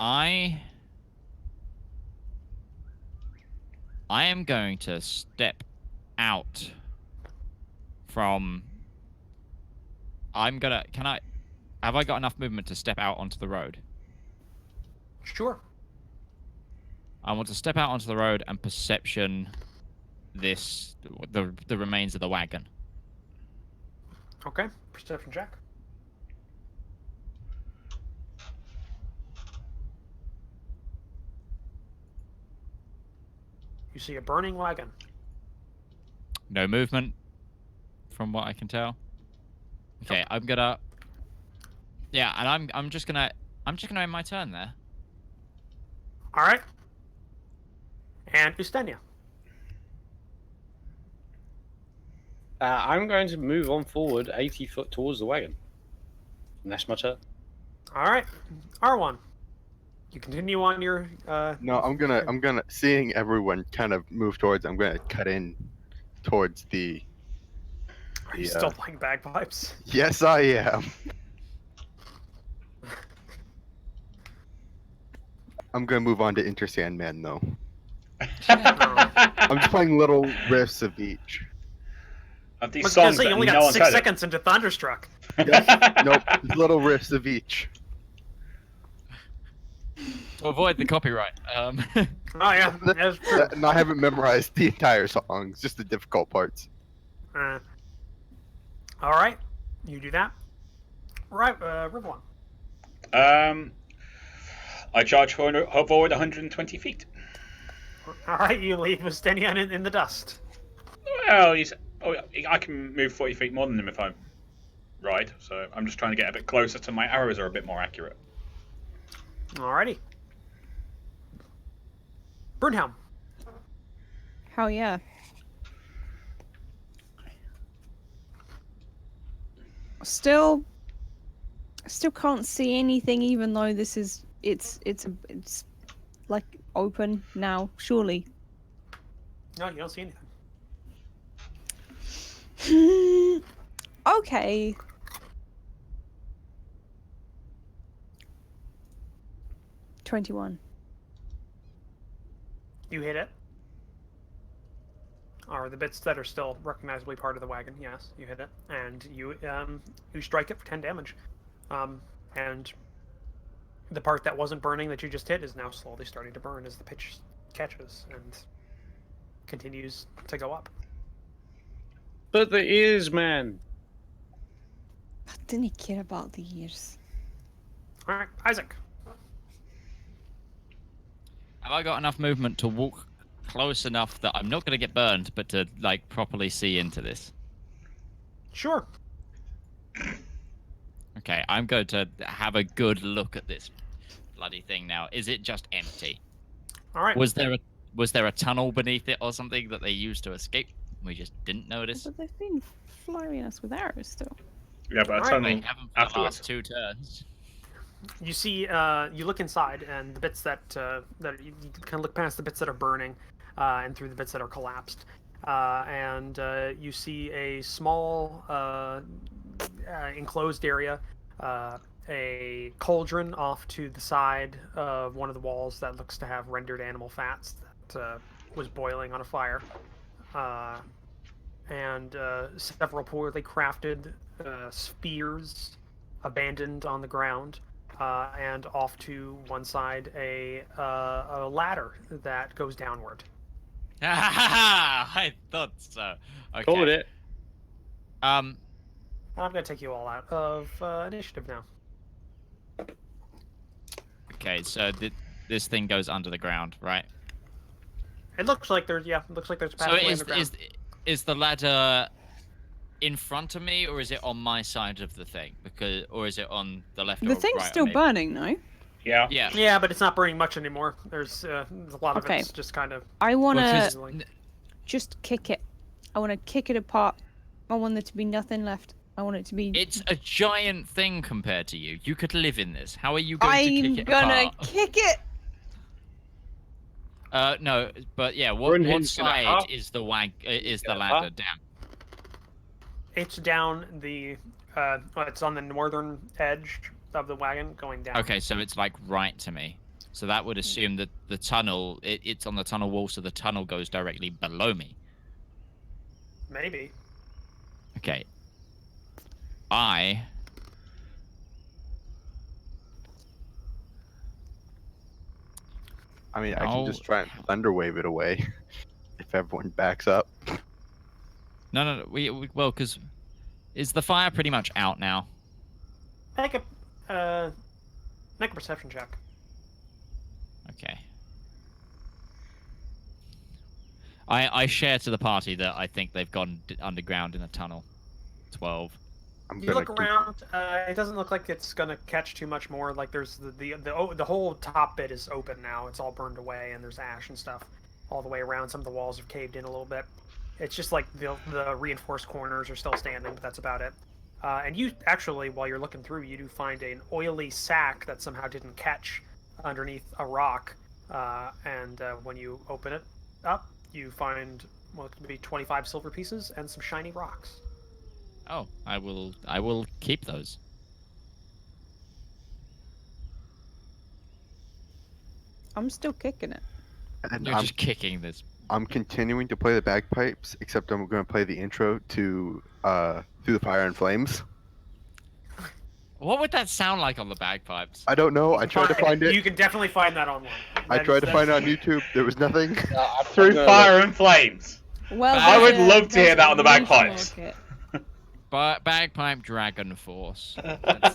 I am going to step out from. Have I got enough movement to step out onto the road? Sure. I want to step out onto the road and perception the remains of the wagon. Okay. Perception check. You see a burning wagon. No movement, from what I can tell. Okay, I'm gonna. Yeah, and I'm just gonna end my turn there. All right. And Ustenia. I'm going to move on forward 80 foot towards the wagon. And that's my turn. All right. R1. You continue on your. No, I'm gonna. Seeing everyone kind of move towards, I'm gonna cut in towards the. Are you still playing bagpipes? Yes, I am. I'm gonna move on to Enter Sandman though. I'm just playing little riffs of each. Of these I was songs say you that only no got one's 6 heard it. seconds into Thunderstruck. Yes, nope, little riffs of each. To avoid the copyright. Oh yeah, that's true. And I haven't memorized the entire songs, just the difficult parts. All right, you do that. Right, Rivallon. I charge forward 120 feet. All right, you leave Ustenia in the dust. Well, I can move 40 feet more than him if I'm right. So I'm just trying to get a bit closer so my arrows are a bit more accurate. Alrighty. Burnham. Hell yeah. Still can't see anything, even though this is it's like open now. Surely. No, you don't see anything. Okay. $21. You hit it. Or the bits that are still recognizably part of the wagon, yes, you hit it. And you strike it for 10 damage. And the part that wasn't burning that you just hit is now slowly starting to burn as the pitch catches and continues to go up. But the ears, man. I didn't care about the ears. Alright, Isaac. Have I got enough movement to walk close enough that I'm not going to get burned, but to like properly see into this? Sure. Okay, I'm going to have a good look at this bloody thing now. Is it just empty? All right. Was there a tunnel beneath it or something that they used to escape? We just didn't notice. But they've been firing us with arrows still. Yeah, but Alright, a tunnel They haven't for the afterwards. last 2 turns. you see, you look inside, and the bits that you kind of look past the bits that are burning, and through the bits that are collapsed, and you see a small enclosed area, a cauldron off to the side of one of the walls that looks to have rendered animal fats that was boiling on a fire, and several poorly crafted spears abandoned on the ground, and off to one side a ladder that goes downward. I thought so. Okay. Called it. I'm gonna take you all out of initiative now. Okay, so this thing goes under the ground, right? It looks like there's a So pathway underground. is the ladder in front of me, or is it on my side of the thing? Or is it on the left or The right? thing's still burning, no? Yeah. Yeah. Yeah, but it's not burning much anymore. There's a lot of Okay. it's just kind of. I want Well, 'cause- to just kick it. I want to kick it apart. I want there to be nothing left. I want it to be. It's a giant thing compared to you. You could live in this. How are you going to I'm kick it gonna apart? kick it. No, but yeah, what Brunhild's gonna side up. is the Yeah, ladder up. down? It's down the. It's on the northern edge of the wagon, going down. Okay, so it's like right to me. So that would assume that the tunnel, it's on the tunnel wall, so the tunnel goes directly below me. Maybe. Okay. I mean, I can just try and thunder wave it away if everyone backs up. No, well, because is the fire pretty much out now? Make a perception check. Okay. I share to the party that I think they've gone underground in a tunnel. 12. You look around. It doesn't look like it's gonna catch too much more. Like there's the whole top bit is open now. It's all burned away, and there's ash and stuff all the way around. Some of the walls have caved in a little bit. It's just like the reinforced corners are still standing, but that's about it. And you actually, while you're looking through, you do find an oily sack that somehow didn't catch underneath a rock. And when you open it up, you find what could be 25 silver pieces and some shiny rocks. Oh, I will keep those. I'm still kicking it. And You're just kicking this. I'm continuing to play the bagpipes, except I'm going to play the intro to Through the Fire and Flames. What would that sound like on the bagpipes? I don't know. I tried to find it. You can definitely find that online. I tried to find it on YouTube. There was nothing. Through fire and flames. Well, I would there's love to hear there's that on the a niche bagpipes. market. Bagpipe Dragon Force.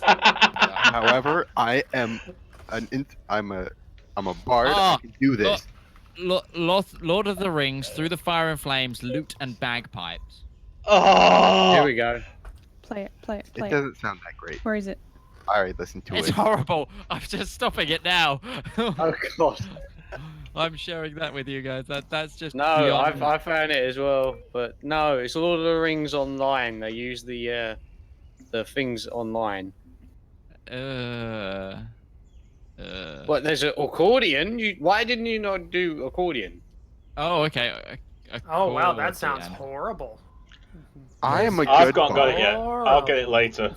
However, I am I'm a bard. I can do this. Lord of the Rings, Through the Fire and Flames, Lute and Bagpipes. Oh! Here we go. Play it. It Play it. doesn't sound that great. Where is it? I already listened to It's it. horrible. I'm just stopping it now. Oh god. I'm sharing that with you guys. That's just No, beyond- I found it as well, but no, it's Lord of the Rings online. They use the things online. What? There's an accordion. Why didn't you not do accordion? Oh, okay. Oh wow, that Accordion. sounds horrible. I am a good I've not got it bard. yet. I'll get it later.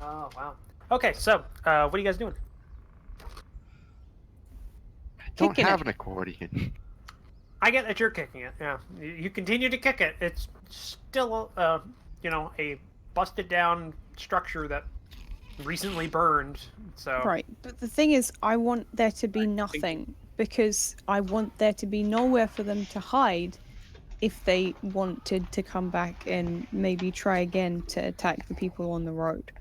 Oh wow. Okay, so what are you guys doing? I don't Kicking have it. an accordion. I get that you're kicking it. Yeah, you continue to kick it. It's still, a busted down structure that recently burned. So Right, but the thing is, I want there to be nothing because I want there to be nowhere for them to hide if they wanted to come back and maybe try again to attack the people on the road.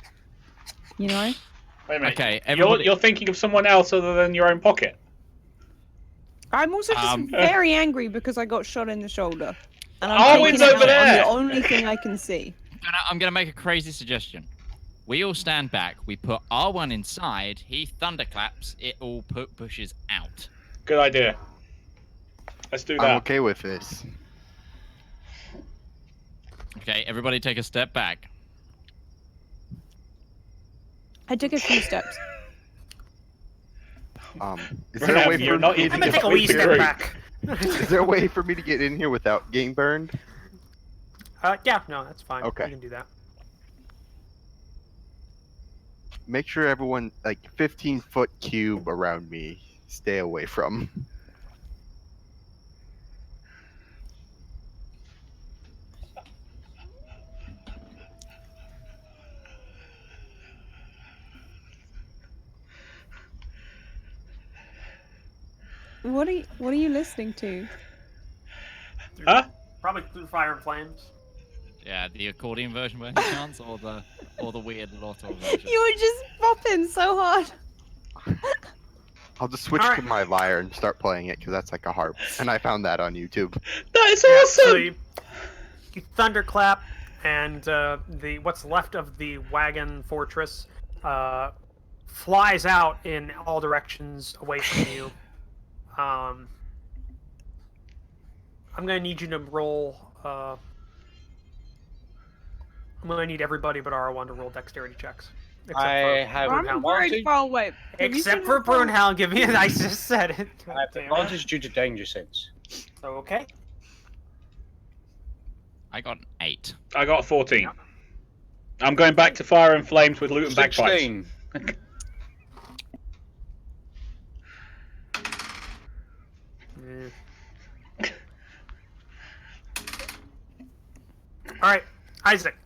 You know? Wait a minute. Okay, everybody- You're thinking of someone else other than your own pocket. I'm also just very angry because I got shot in the shoulder. And Arwen's taking it over out there! on the only thing I can see. I'm gonna make a crazy suggestion. We all stand back. We put R1 inside. He thunderclaps. It all pushes out. Good idea. Let's do I'm that. okay with this. Okay, everybody take a step back. I took a few steps. Is there a way You're for not me even to I'm gonna get take a wee halfway step through. back. Is there a way for me to get in here without getting burned? Yeah, no, that's fine. Okay. You can do that. Make sure everyone, like 15-foot cube around me, stay away from. What are you listening to? Huh? Probably through Fire and Flames. Yeah, the accordion version by any chance, or the weird Lotto version? You were just bopping so hard. I'll just switch All to right. my lyre and start playing it because that's like a harp, and I found that on YouTube. That is Yeah, awesome! so you thunderclap, and the what's left of the wagon fortress flies out in all directions away from you. I'm gonna need you to roll. I'm gonna need everybody but R1 to roll dexterity checks. I have I'm advantage. very far away. Have you Except seen for how far- Brunhell, give me. I just said it. God I have damn it. advantage due to danger sense. Okay. I got an 8. I got a 14. I'm going back to Fire and Flames with loot and bagpipes. 16. All right, Isaac.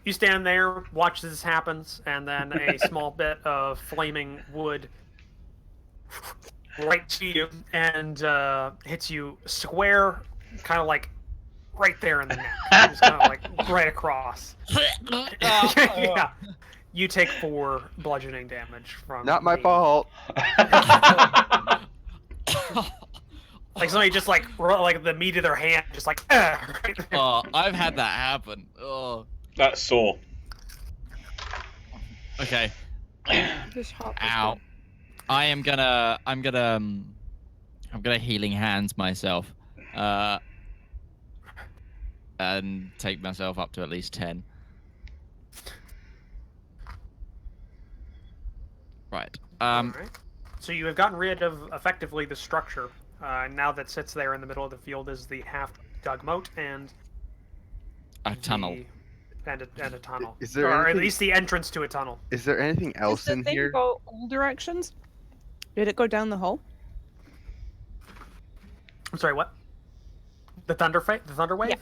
You stand there, watch this happens, and then a small bit of flaming wood right to you and hits you square, kind of like right there in the neck. Just kind of like right across. Yeah. You take 4 bludgeoning damage from. Not my the- fault. Like somebody just like the meat of their hand, just like. Right there. Oh, I've had that happen. Oh. That's sore. Okay. This harp is Ow. good. I'm gonna healing hands myself, and take myself up to at least 10. Right. Alright. So you have gotten rid of effectively the structure. Now that sits there in the middle of the field is the half-dug moat and A tunnel. and a tunnel. Is there or at anything- least the entrance to a tunnel. Is there anything else Does the in thing here? go all directions? Did it go down the hole? I'm sorry, what? The thunder wave? Yeah.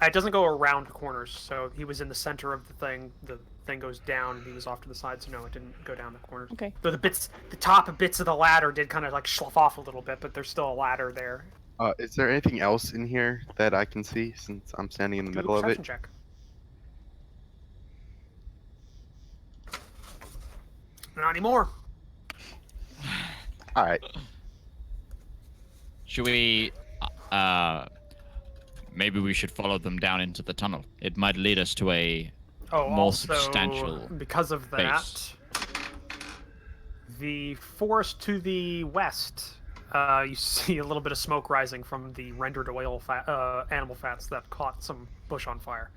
It doesn't go around corners, so he was in the center of the thing. The thing goes down, and he was off to the side, so no, it didn't go down the corners. Okay. Though the top bits of the ladder did kind of like slough off a little bit, but there's still a ladder there. Is there anything else in here that I can see since I'm standing in the Do a middle of it? perception check. Not anymore. All right. Should we? Maybe we should follow them down into the tunnel. It might lead us to a Oh, more also, substantial because of that, base. the forest to the west, you see a little bit of smoke rising from the rendered oil animal fats that caught some bush on fire.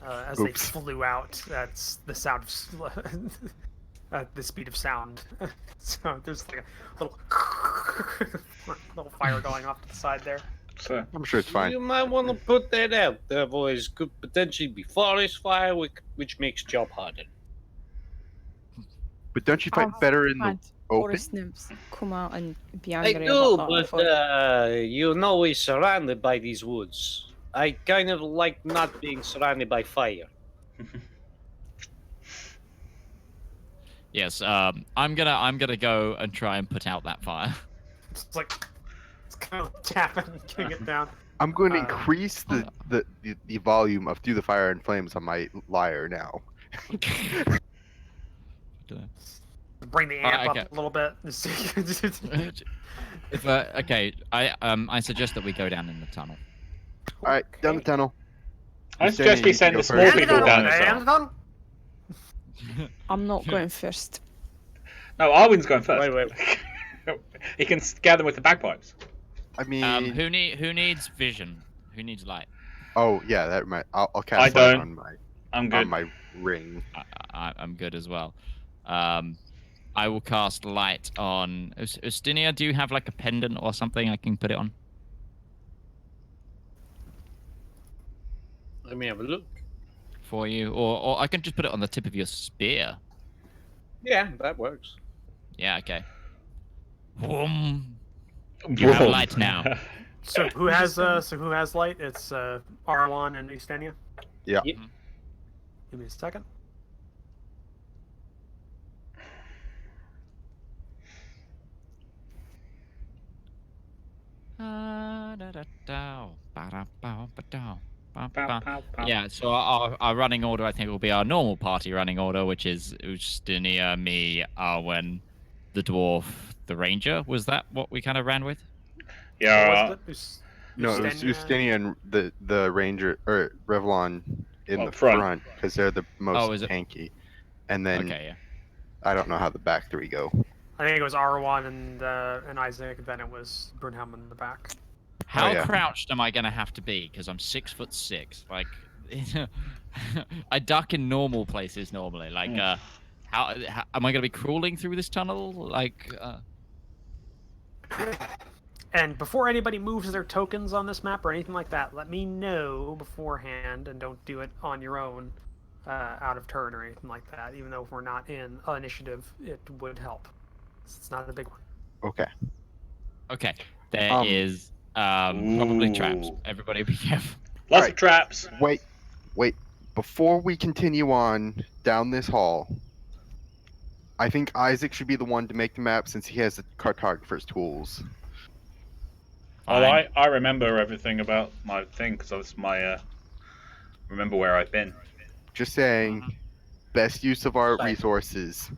As they Oops. flew out, that's the sound of the speed of sound. So there's like a little fire going off to the side there. So, I'm sure it's fine. You might want to put that out. There boys could potentially be forest fire, which makes job harder. But don't you fight better in the And open? forest nymphs come out and be I angry do, about that. but before. you know we're surrounded by these woods. I kind of like not being surrounded by fire. Yes. I'm gonna go and try and put out that fire. It's like it's kind of tapping, getting it down. I'm going to Uh, increase the volume of Through the Fire and Flames on my lyre now. Bring the amp okay. up a little bit. If, okay. I suggest that we go down in the tunnel. All right, down the tunnel. I suggest we send the small Down the people tunnel, down the down tunnel. the tunnel. I'm not going first. No, Arwen's going first. Wait. He can scare them with the bagpipes. I mean, Who needs vision? Who needs light? oh yeah, I'll I cast light don't. on my I'm good. on my ring. I'm good as well. I will cast light on Ustinia. Do you have like a pendant or something I can put it on? Let me have a look. For you, or I can just put it on the tip of your spear. Yeah, that works. Yeah, okay. You have light now. So who has light? It's Arlon and Ustenia. Yeah. Yep. Give me a second. Yeah, so our running order, I think, will be our normal party running order, which is Ustinia, me, Arwen, the dwarf, the ranger. Was that what we kind of ran with? Yeah. What was it? No, it was Ustenia and the ranger or Rivallon in the front because they're the most tanky. And then I don't know how the back three go. I think it was Arwan and Isaac. Then it was Brunhelm in the back. How crouched am I gonna have to be? Because I'm 6'6". Like, I duck in normal places normally. Like, how am I gonna be crawling through this tunnel? Like. And before anybody moves their tokens on this map or anything like that, let me know beforehand, and don't do it on your own, out of turn or anything like that. Even though if we're not in initiative, it would help. It's not a big one. Okay. Okay. There is probably traps. Everybody be careful. Lots of traps. Wait. Before we continue on down this hall, I think Isaac should be the one to make the map since he has the cartographer's tools. Well, I remember everything about my thing because that's my remember where I've been. Just saying, best use of our resources.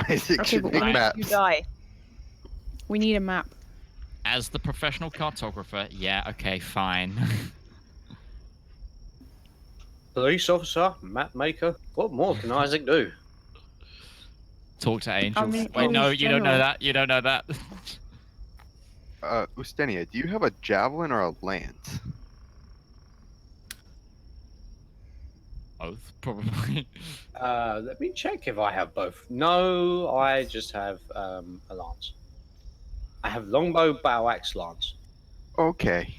Isaac should make maps. You die. We need a map. As the professional cartographer, yeah, okay, fine. Police officer, map maker. What more can Isaac do? Talk to angels. Wait, no, you don't know that. You don't know that. Ustenia, do you have a javelin or a lance? Both, probably. Let me check if I have both. No, I just have a lance. I have longbow, battle axe, lance. Okay.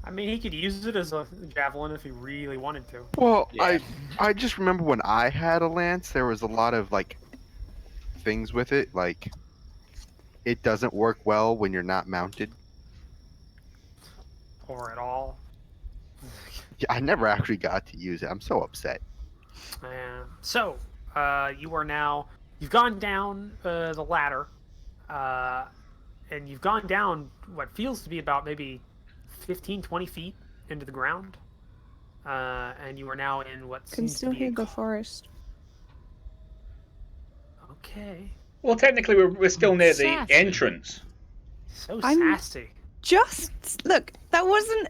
I mean, he could use it as a javelin if he really wanted to. Well, I just remember when I had a lance, there was a lot of like things with it, like it doesn't work well when you're not mounted. Or at all. Yeah, I never actually got to use it. I'm so upset. So, you've gone down the ladder, and you've gone down what feels to be about maybe 15, 20 feet into the ground, and you are now in what seems still to be hear the forest. Okay. Well, technically, we're still near the entrance. So sassy. Just look, that wasn't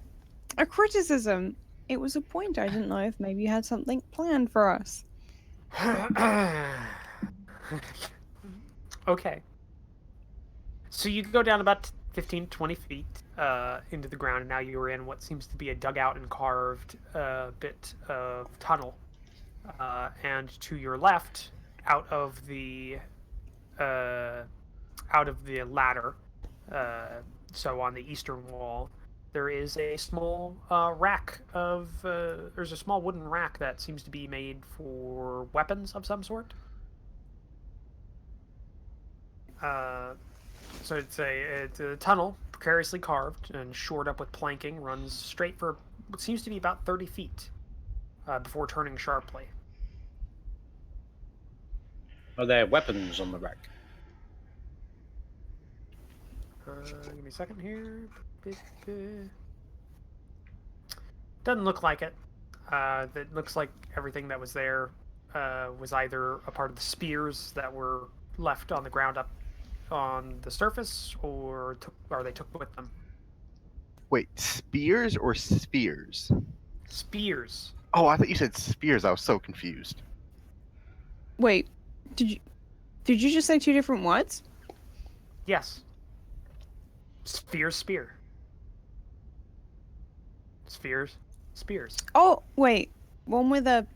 a criticism. It was a point. I didn't know if maybe you had something planned for us. Okay. So you go down about 15, 20 feet into the ground, and now you are in what seems to be a dugout and carved bit of tunnel. And to your left, out of the ladder, so on the eastern wall, there is a small rack of there's a small wooden rack that seems to be made for weapons of some sort. So it's a tunnel precariously carved and shored up with planking, runs straight for what seems to be about 30 feet before turning sharply. Are there weapons on the rack? Give me a second here. Doesn't look like it. It looks like everything that was there was either a part of the spears that were left on the ground up on the surface, or they took with them. Wait, spears or spheres? Spears. Oh, I thought you said spears. I was so confused. Wait, did you just say two different words? Yes. Spear, spear. Spears, spears. Oh, wait. One with a...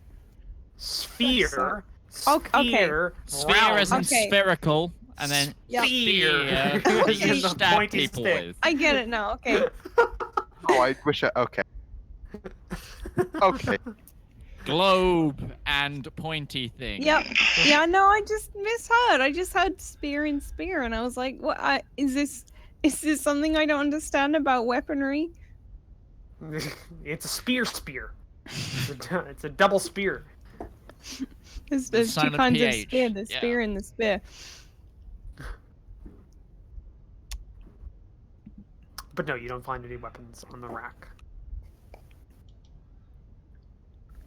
Sphere, Sphere. Sphere round. as in Okay. spherical, and then Yep. spear Spear. that you The stab pointy people stick. with. I get it now. Okay. Oh, I wish I. Okay. Okay. Globe and pointy thing. Yep. Yeah. No, I just misheard. I just heard spear and spear, and I was like, "What? Is this something I don't understand about weaponry?" It's a spear. It's a double spear. There's The two silent kinds of PH, spear: the yeah. spear and the spear. But no, you don't find any weapons on the rack.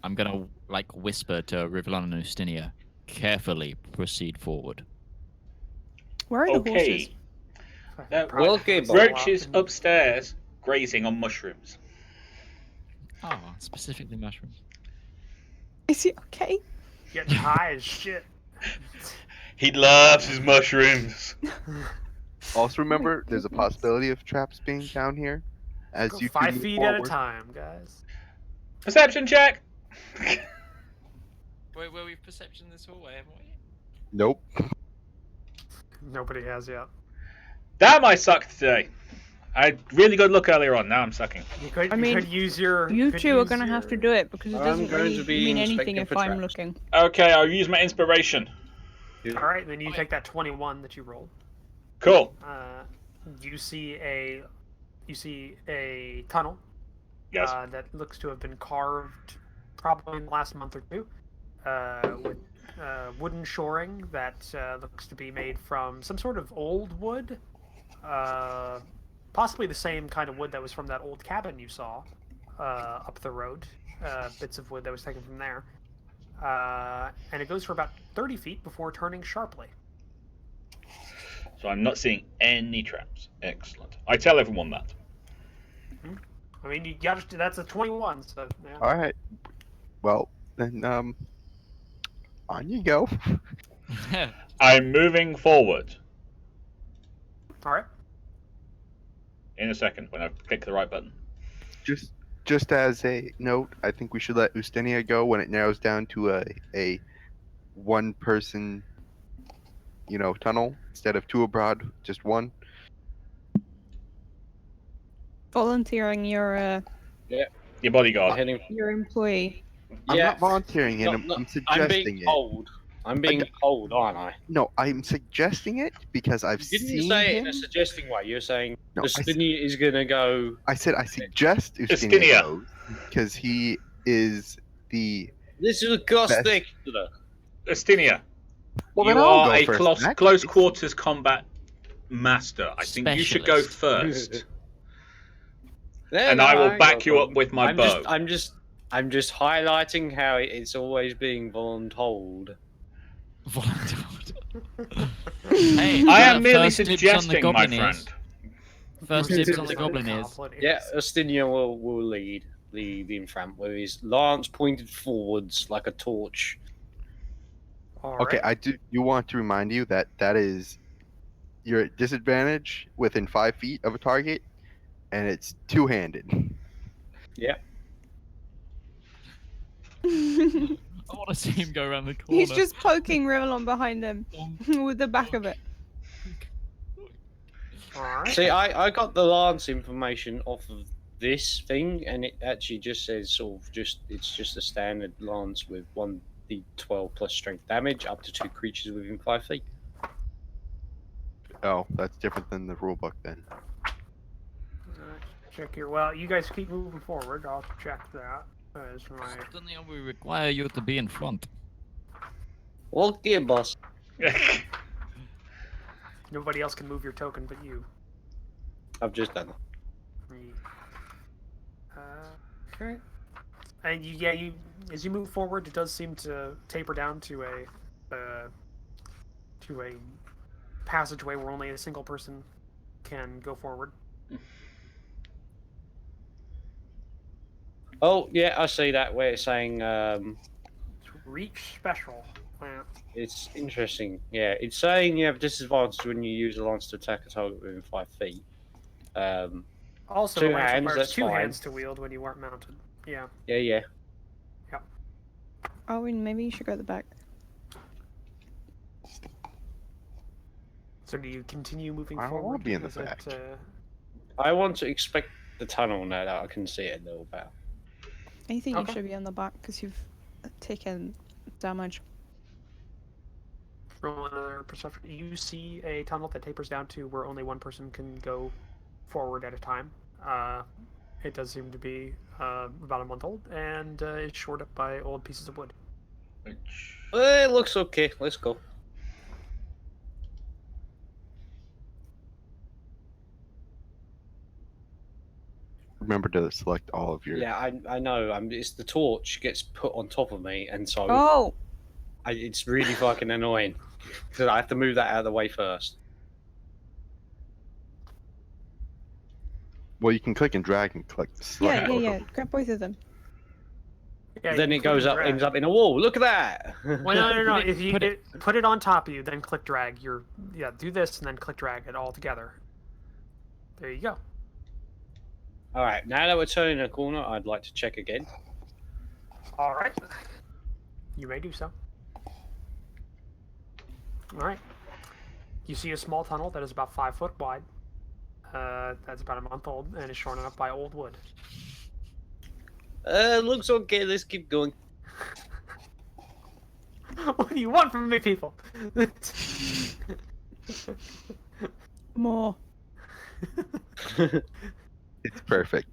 I'm gonna like whisper to Rivallon and Ustinia, carefully proceed forward. Where are the horses? Okay. Okay, Roach is upstairs grazing on mushrooms. Oh, specifically mushrooms. Is he okay? Getting high as shit. He loves his mushrooms. Also, remember, there's a possibility of traps being down here. As Go you 5 move feet forward. at a time, guys. Perception check. Wait, we've perception this hallway, haven't we? Nope. Nobody has yet. Damn, I sucked today. I had really good look earlier on. Now I'm sucking. You could, I mean, could use your. You could two are use gonna have to your- do it because it I'm doesn't going really to be mean anything inspecting if for I'm traps. looking. Okay, I'll use my inspiration. All right, then you take that 21 that you rolled. Cool. You see a tunnel. Yes. That looks to have been carved probably in the last month or two, with wooden shoring that looks to be made from some sort of old wood, possibly the same kind of wood that was from that old cabin you saw up the road. Bits of wood that was taken from there, and it goes for about 30 feet before turning sharply. So I'm not seeing any traps. Excellent. I tell everyone that. I mean, you got to, that's a 21. So yeah. All right. Well, then, on you go. I'm moving forward. All right. In a second, when I click the right button. Just as a note, I think we should let Ustinia go when it narrows down to a one-person, tunnel instead of two abroad, just one. Volunteering your Your bodyguard. Heading. your employee. I'm Yeah. not volunteering it. I'm I'm suggesting being it. told. I'm being told, aren't I? No, I'm suggesting it because I've You didn't seen say it him. in a suggesting way. You're saying No, Ustinia is gonna go. I said I suggest Ustinia. Ustinia goes because he is the. This is a cost Best. extra. Astinia, Well, you then I'll are go a first close, in that close case. quarters combat master. I think you should go Specialist. first. No, And no, I will ain't back got you a up with my problem. bow. I'm just highlighting how it's always being voluntold. Hey, I am merely first dibs on the suggesting, my goblin friend. ears. First dibs on the goblin ears. Yeah, Ustinia will lead the infant with his lance pointed forwards like a torch. All Okay, right. I do. You want to remind you that is you're at disadvantage within 5 feet of a target, and it's two-handed. Yeah. I want to see him go around the corner. He's just poking Rivallon behind him with the back of it. All right. See, I got the lance information off of this thing, and it actually just says it's just a standard lance with 1d12 plus strength damage up to 2 creatures within 5 feet. Oh, that's different than the rulebook then. Check here. Well, you guys keep moving forward. I'll check that. As my... Suddenly we require you to be in front. Okay, boss. Nobody else can move your token but you. I've just done it. Okay. And you as you move forward, it does seem to taper down to a passageway where only a single person can go forward. Oh, yeah, I see that where it's saying Reach special. Yeah. it's interesting. Yeah, it's saying you have disadvantage when you use a lance to attack a target within 5 feet. Also, Two the lance hands, requires that's 2 fine. hands to wield when you aren't mounted. Yeah. Yeah. Oh, and maybe you should go at the back. So do you continue moving I don't forward? want to be in the Is it, back. I want to inspect the tunnel now that I can see it a little better. I think Okay. you should be on the back because you've taken damage. Roll another perception. You see a tunnel that tapers down to where only one person can go forward at a time. It does seem to be about a month old, and it's shored up by old pieces of wood. It looks okay. Let's go. Remember to select all of your. Yeah, I know. It's the torch gets put on top of me, and so Oh! it's really fucking annoying because I have to move that out of the way first. Well, you can click and drag and click. Yeah. Grab both of them. Yeah, Then you it goes click up, and ends drag. up in a wall. Look at that. Well, no. If you put put it on top of you, then click drag. Do this and then click drag it all together. There you go. All right, now that we're turning a corner, I'd like to check again. All right. You may do so. All right. You see a small tunnel that is about 5 foot wide. That's about a month old and is shorn up by old wood. Looks okay. Let's keep going. What do you want from me, people? More. It's perfect.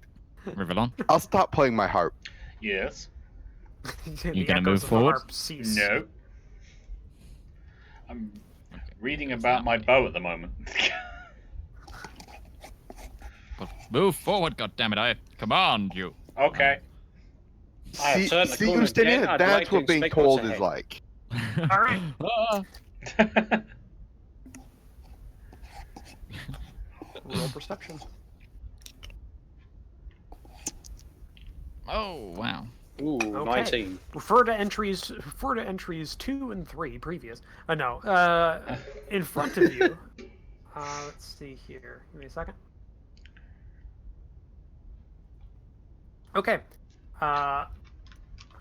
Rivallon, I'll stop playing my harp. Yes. The gonna echoes move of the forward? harp cease. No. I'm reading about my bow at the moment. move forward, goddammit! I command you. Okay. I have turned the See corner you standing again. there? I'd That's like to what being inspect what's told is ahead. like. All right. Ah. Roll perception. Oh wow. Ooh, Okay. 19. Refer to entries 2 and 3 previous. No. In front of you. Let's see here. Give me a second. Okay.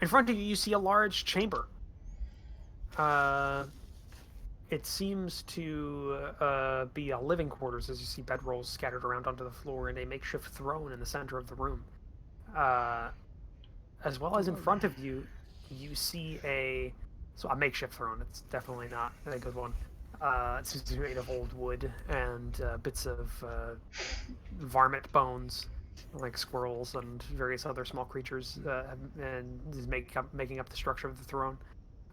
In front of you, you see a large chamber. It seems to be a living quarters, as you see bedrolls scattered around onto the floor and a makeshift throne in the center of the room. As well as in front of you, you see a makeshift throne. It's definitely not a good one. It seems to be made of old wood and bits of varmint bones, like squirrels and various other small creatures, and is making up the structure of the throne.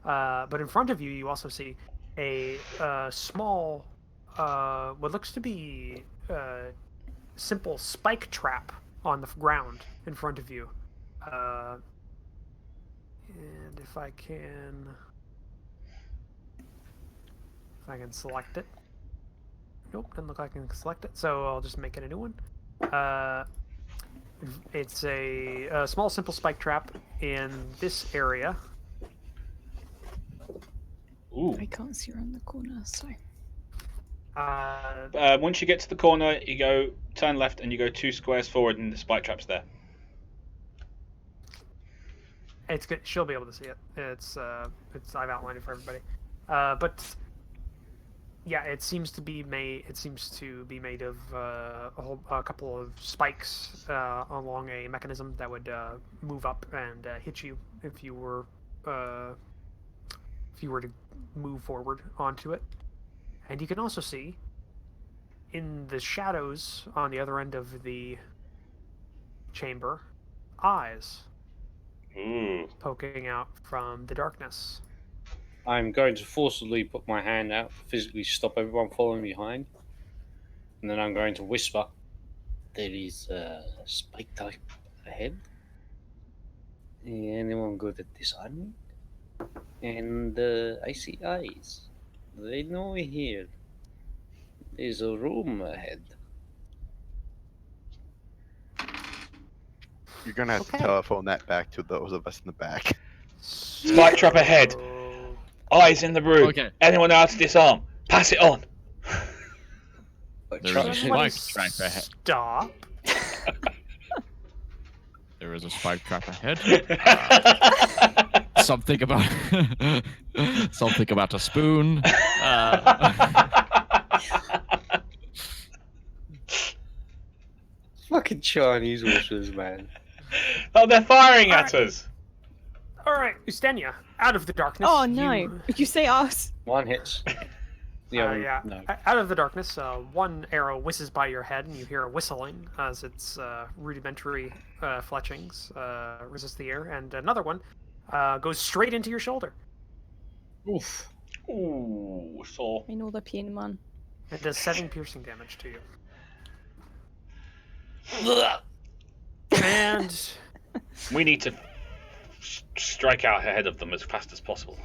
But in front of you, you also see a small, what looks to be simple spike trap on the ground in front of you. And if I can select it. Nope, doesn't look like I can select it, so I'll just make it a new one. It's a small, simple spike trap in this area. Ooh. I can't see around the corner, so. Once you get to the corner, you go turn left and you go 2 squares forward, and the spike trap's there. It's good. She'll be able to see it. It's I've outlined it for everybody. But yeah, it seems to be made. It seems to be made of a couple of spikes along a mechanism that would move up and hit you if you were to move forward onto it. And you can also see in the shadows on the other end of the chamber, eyes Ooh. poking out from the darkness. I'm going to forcibly put my hand out, physically stop everyone following behind, and then I'm going to whisper, "There is a spike type ahead. Anyone good at disarming? And I see eyes. They know we're here. There's a room ahead." You're gonna have to telephone that back to those of us in the back. Spike trap ahead. Eyes in the room. Okay. Anyone know how to disarm? Pass it on. There is a spike trap ahead. Stop. There is a spike trap ahead. Something about something about a spoon. Fucking Chinese horses, man. Oh, they're firing at us. All right, Ustenia, out of the darkness. Oh no! You say us. One hits. The other, yeah. no. Out of the darkness, one arrow whizzes by your head, and you hear a whistling as its rudimentary fletchings resist the air, and another one goes straight into your shoulder. Oof. Ooh, so. I know the pain, man. It does 7 piercing damage to you. And We need to strike out ahead of them as fast as possible.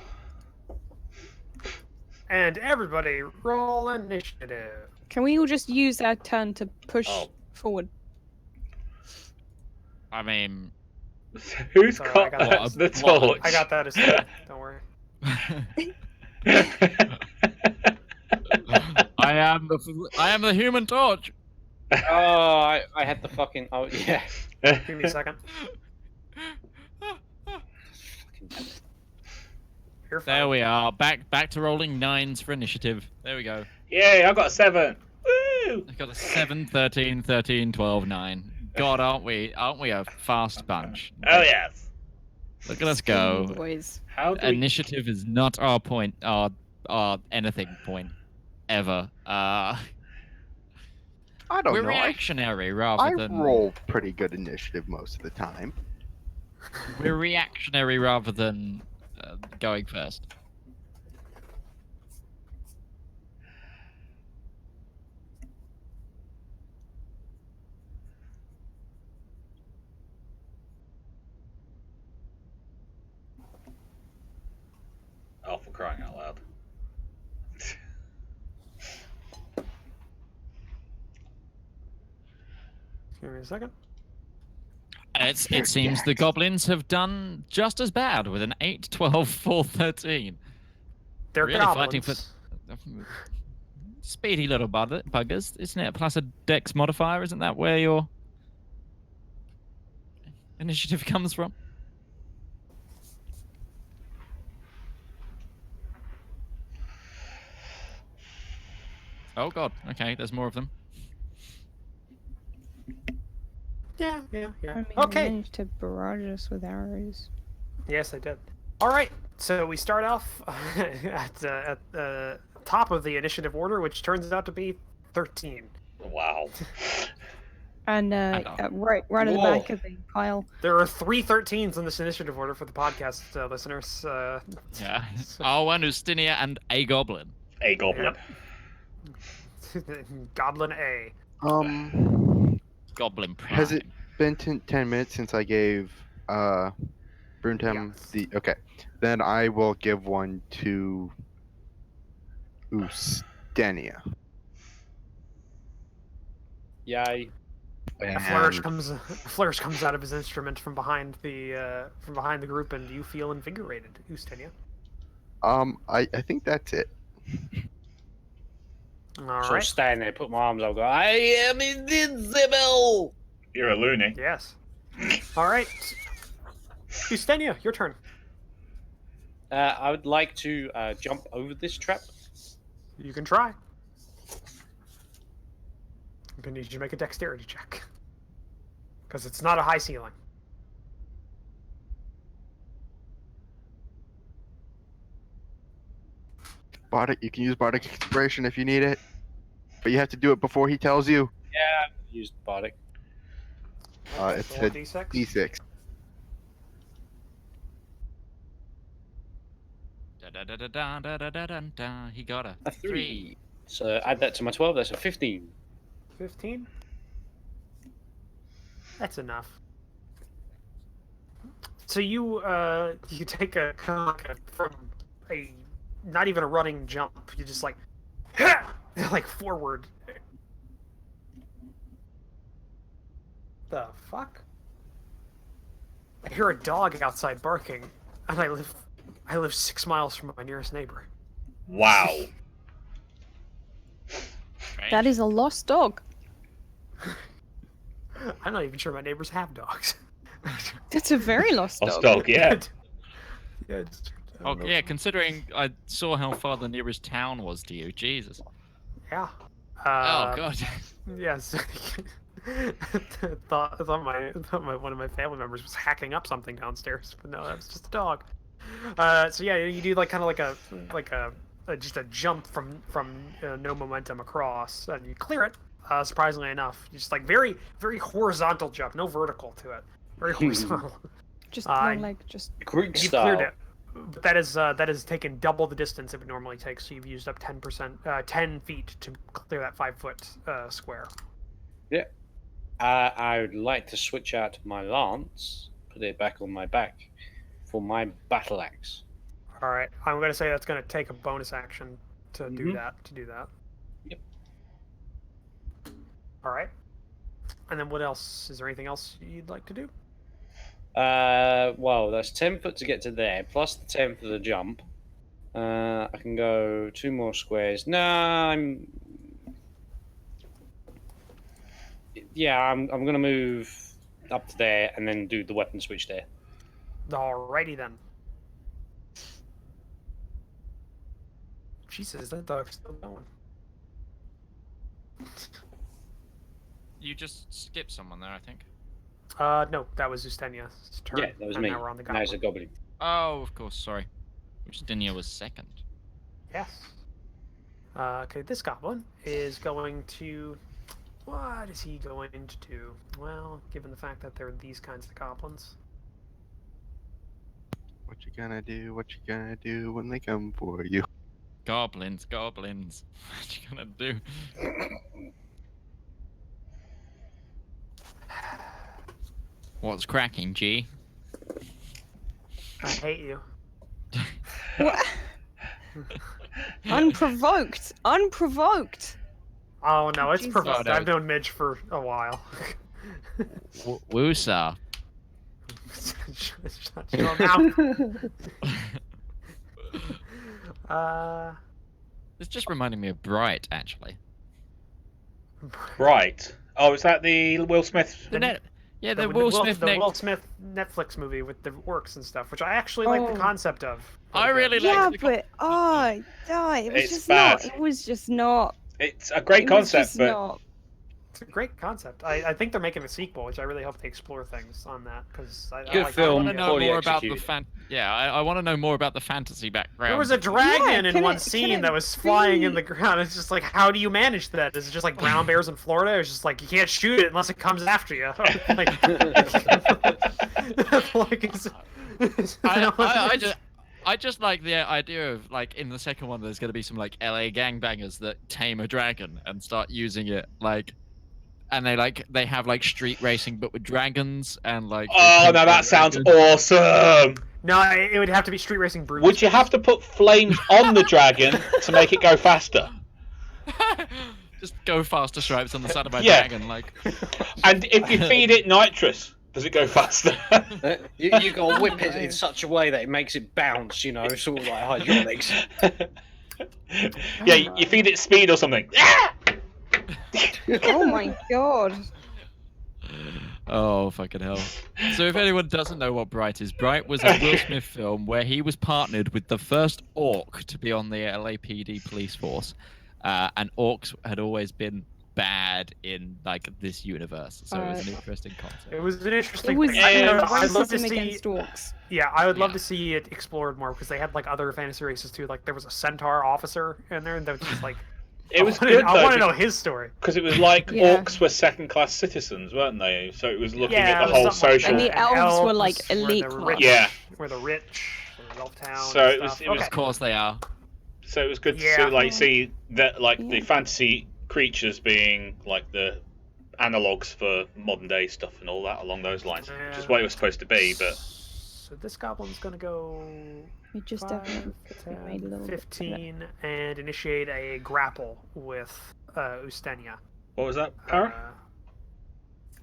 And everybody, roll initiative. Can we all just use our turn to push forward? I mean, Who's Sorry, got the torch? I got that as well. Don't worry. I am the Human Torch. Oh, I had the fucking. Oh, yeah. Give me a second. You're fine. There we are. Back to rolling 9s for initiative. There we go. Yay, I got a 7. Woo! I got a 7, 13, 13, 12, 9. God, aren't we a fast bunch? Oh yes. Look at us go. Boys. How do we... Initiative is not our point, our anything point, ever. I don't We're know. reactionary rather I than roll pretty good initiative most of the time. we're reactionary rather than going first. Oh, for crying out loud. Give me a second. It seems the goblins have done just as bad with an 8, 12, 4, 13. They're Really goblins. fighting for speedy little buggers, isn't it? Plus a dex modifier, isn't that where your initiative comes from? Oh god, okay, there's more of them. Yeah. I mean, Okay. we managed to barrage us with arrows. Yes, I did. All right. So we start off at the top of the initiative order, which turns out to be 13. Wow. And right at the back of the pile. There are 3 13s in this initiative order for the podcast listeners. Yeah. Arwen, Ustinia, and a goblin. A goblin. Goblin A. Goblin prime. Has it been 10 minutes since I gave Bruntem Yes. the... Okay. Then I will give one to Ustenia. Yay. A flourish comes out of his instrument from behind the group, and you feel invigorated, Ustenia. I think that's it. All So right. stand there, put my arms up, go, I am invincible! You're a loony. Yes. All right. Ustenia, your turn. I would like to jump over this trap. You can try. I'm gonna need you to make a dexterity check. Because it's not a high ceiling. Bardic, you can use Bardic Inspiration if you need it. But you have to do it before he tells you. Yeah, I've used Bardic. It's Roll a D6. D6. He got a A 3. So add that to my 12, that's a 15. 15. That's enough. So you take a kind of like from a not even a running jump. You just like like forward. The fuck? I hear a dog outside barking, and I live 6 miles from my nearest neighbor. Wow. That is a lost dog. I'm not even sure my neighbors have dogs. That's a very lost Lost dog. dog, yeah. Yeah, it's, Oh yeah, considering I saw how far the nearest town was to you, Jesus. Yeah. Oh god. Yes. thought one of my family members was hacking up something downstairs, but no, that was just a dog. So yeah, you do like kind of like a just a jump from no momentum across, and you clear it. Surprisingly enough, you just like very horizontal jump, no vertical to it, very horizontal. Just like just Greek you style. cleared it. But that is taken double the distance it would normally take, so you've used up 10 feet to clear that 5-foot square. Yeah. I would like to switch out my lance, put it back on my back, for my battle axe. All right, I'm going to say that's going to take a bonus action to do that. Yep. All right. And then what else? Is there anything else you'd like to do? Well, that's 10 foot to get to there, plus the 10 for the jump. I can go 2 more squares. No, I'm gonna move up to there and then do the weapon switch there. Alrighty then. Jesus, that dog's still going. You just skipped someone there, I think. No, that was Ustenia's turn. Yeah, that was and me. Now we're on the Now it's a goblin. goblin. Oh, of course, sorry. Justinia was second. Yes. Okay, this goblin is going to... What is he going to do? Well, given the fact that there are these kinds of goblins... What you gonna do? What you gonna do when they come for you? Goblins. What you gonna do? What's cracking, G? I hate you. what? Unprovoked. Oh no, it's Jesus. provoked. Oh, no. I've known Midge for a while. Woosa. Shut your mouth. This just reminded me of Bright, actually. Right. Oh, is that the Will Smith? The Will Smith. The Will Smith Netflix movie with the orcs and stuff, which I actually like the concept of. I really yeah, like but it was It's just bad. not. It was just not. It's a great It was concept, just but not. It's a great concept. I think they're making a sequel, which I really hope they explore things on that because I Good like film. I want to know Poorly more about the executed. I want to know more about the fantasy background. There was a dragon Yeah, in can one it- scene can it that was flying in be- the ground. It's just like, how do you manage that? Is it just like brown bears in Florida? It's just like you can't shoot it unless it comes after you. like, I just like the idea of like in the second one there's gonna be some like LA gangbangers that tame a dragon and start using it like, and they have like street racing but with dragons and like. oh, now that sounds awesome. No, it would have to be street racing brutes. Would you have to put flames on the dragon to make it go faster? Just go faster stripes on the side of my Yeah. dragon, like. And if you feed it nitrous, does it go faster? You gotta whip it in such a way that it makes it bounce, you know, sort of like hydraulics. Yeah, you feed it speed or something. Oh my god. Oh, fucking hell. So if anyone doesn't know what Bright is, Bright was a Will Smith film where he was partnered with the first orc to be on the LAPD police force. And orcs had always been bad in like this universe, so it was an interesting concept. It was an interesting It was thing. I'd love to racism see. against orcs. Yeah, I would love Yeah. to see it explored more because they had like other fantasy races too. Like there was a centaur officer in there, and that was just like. It was I good I want to though, know his story. because it was like Yeah. orcs were second-class citizens, weren't they? So it was looking Yeah, at it the was whole something like social. And the that. elves were, like, were elite the class. rich, Yeah. Were the rich, the elf town. So and it was- stuff. it was Okay. Of course they are. So it was good to Yeah. see, like, see that, like, the Yeah. fantasy creatures being like the analogues for modern day stuff and all that along those lines, which is what it was supposed to be. But So this goblin's gonna go It just 5, definitely could be made a 10, little bit better. 15, and initiate a grapple with Ustenia. what was that, Para?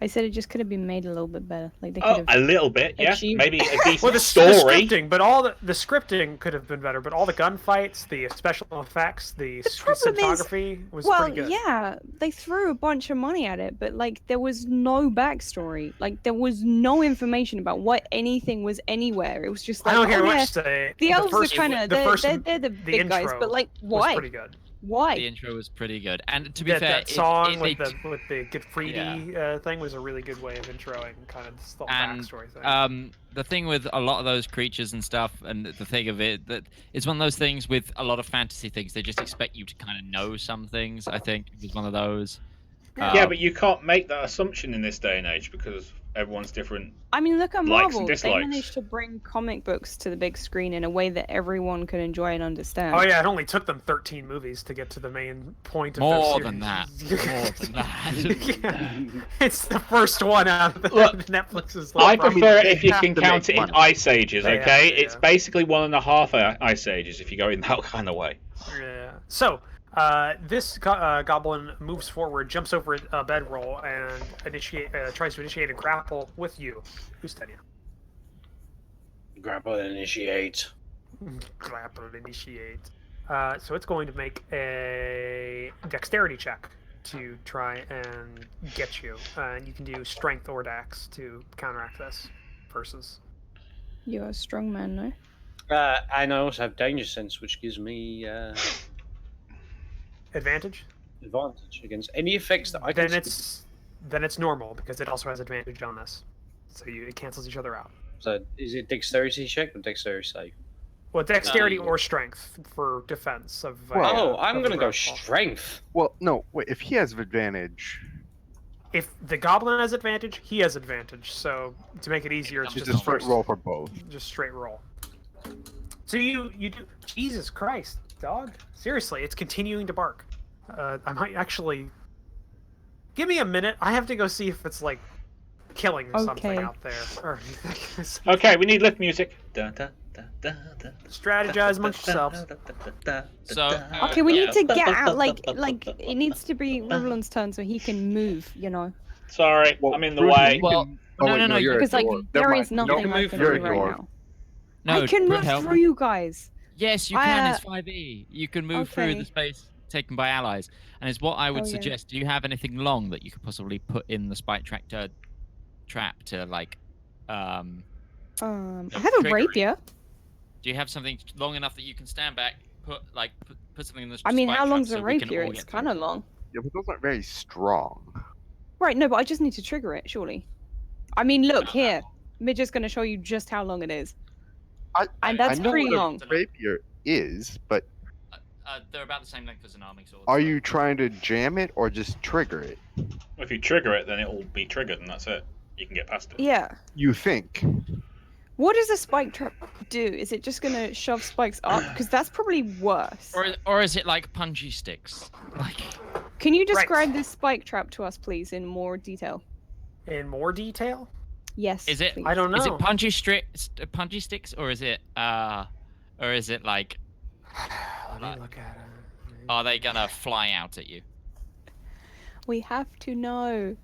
I said it just could have been made a little bit better. Like they could Oh, have. a little bit, yeah. achieved- Maybe a decent Well, the story. scripting, but all the scripting could have been better. But all the gunfights, the special effects, the problem is- cinematography was Well, pretty good. yeah, they threw a bunch of money at it, but like there was no backstory. Like there was no information about what anything was anywhere. It was just I like, don't hear oh, much yeah, to say. the elves first, are kind of the first, they're the big guys, intro but like was why? pretty good. Why? The intro was pretty good, and to be that, fair, that song with they the Get Freedy thing was a really good way of introing kind of this little and backstory thing. the thing with a lot of those creatures and stuff, and the thing of it, that it's one of those things with a lot of fantasy things. They just expect you to kind of know some things. I think it was one of those. Yeah, but you can't make that assumption in this day and age because everyone's different. I mean, look at Likes and Marvel. They dislikes. managed to bring comic books to the big screen in a way that everyone could enjoy and understand. Oh yeah, it only took them 13 movies to get to the main point of More their than that. series. More than that. Yeah. It's the first one out of the Look, Netflix's. I property. prefer it they if you have can to count make it in money. ice ages, They have okay? to, It's yeah. basically 1.5 ice ages if you go in that kind of way. Yeah. So, this goblin moves forward, jumps over a bedroll, and tries to initiate a grapple with you. Who's Tanya? Grapple initiate. Grapple initiate. So it's going to make a dexterity check to try and get you. And you can do strength or dex to counteract this. Versus. You're a strong man, no? And I also have danger sense, which gives me Advantage? advantage against any effects that I can. Then it's normal because it also has advantage on this. So it cancels each other out. So is it dexterity check or dexterity save? Well, dexterity or strength for defense of. Oh, I'm of gonna go grapple. strength. Well, no. Wait, if he has advantage, If the goblin has advantage, he has advantage. So to make it easier, it's it's just a straight roll for both. Just straight roll. So you do. Jesus Christ, dog! Seriously, it's continuing to bark. I might actually. Give me a minute. I have to go see if it's like killing something Okay. out there. Or Okay, we need lift music. Da, da, da, da, da, strategize amongst yourselves. So Okay, we yeah. need to get out. Like it needs to be Rivallon's turn so he can move. You know, Sorry, Well, I'm in the Rudy, way. you Well, can- no, wait, no, you're a because like dwarf. there Never is mind. nothing Nope, I can you're do a right dwarf. now. No, I can move Brunhilde. through you guys. Yes, you can. It's 5e. You can move through Okay. the space taken by allies, and it's what I would Oh, yeah. suggest. Do you have anything long that you could possibly put in the spike tractor trap to like? I No, have a trigger it. rapier. Do you have something long enough that you can stand back, put something in the? I mean, spike how trap long's so a we can rapier? all It's get through? kind of long. Yeah, but those aren't very strong. Right, no, but I just need to trigger it, surely. I mean, look here. Midge's going to show you just how long it is. And that's I know pretty what long. a rapier is, but They're about the same length as an arming sword. are so- you trying to jam it or just trigger it? If you trigger it, then it will be triggered, and that's it. You can get past it. Yeah. You think? What does a spike trap do? Is it just going to shove spikes up? Because that's probably worse. Or is it like punchy sticks? Like Can you describe this spike trap to us, please, in more detail? In more detail? Yes. is it? please. I don't know. Is it punchy sticks, or is it like? Let me look at it. Are they gonna fly out at you? We have to know.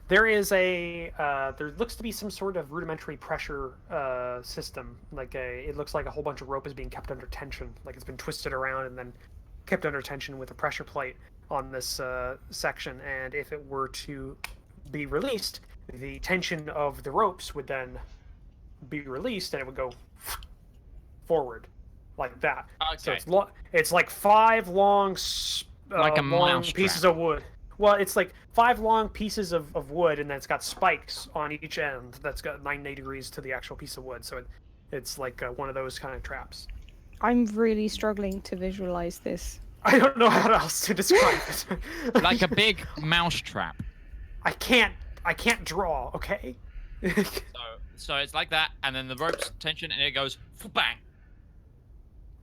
There is there looks to be some sort of rudimentary pressure system. It looks like a whole bunch of rope is being kept under tension, like it's been twisted around and then kept under tension with a pressure plate on this section. And if it were to be released, the tension of the ropes would then be released, and it would go forward like that. So Okay. it's like 5 long, Like a long mouse pieces trap. of wood. Well, it's like 5 long pieces of wood, and then it's got spikes on each end. That's got 90 degrees to the actual piece of wood. So it's like one of those kind of traps. I'm really struggling to visualize this. I don't know how else to describe it. Like a big mouse trap. I can't draw. Okay. So it's like that, and then the rope's tension, and it goes bang.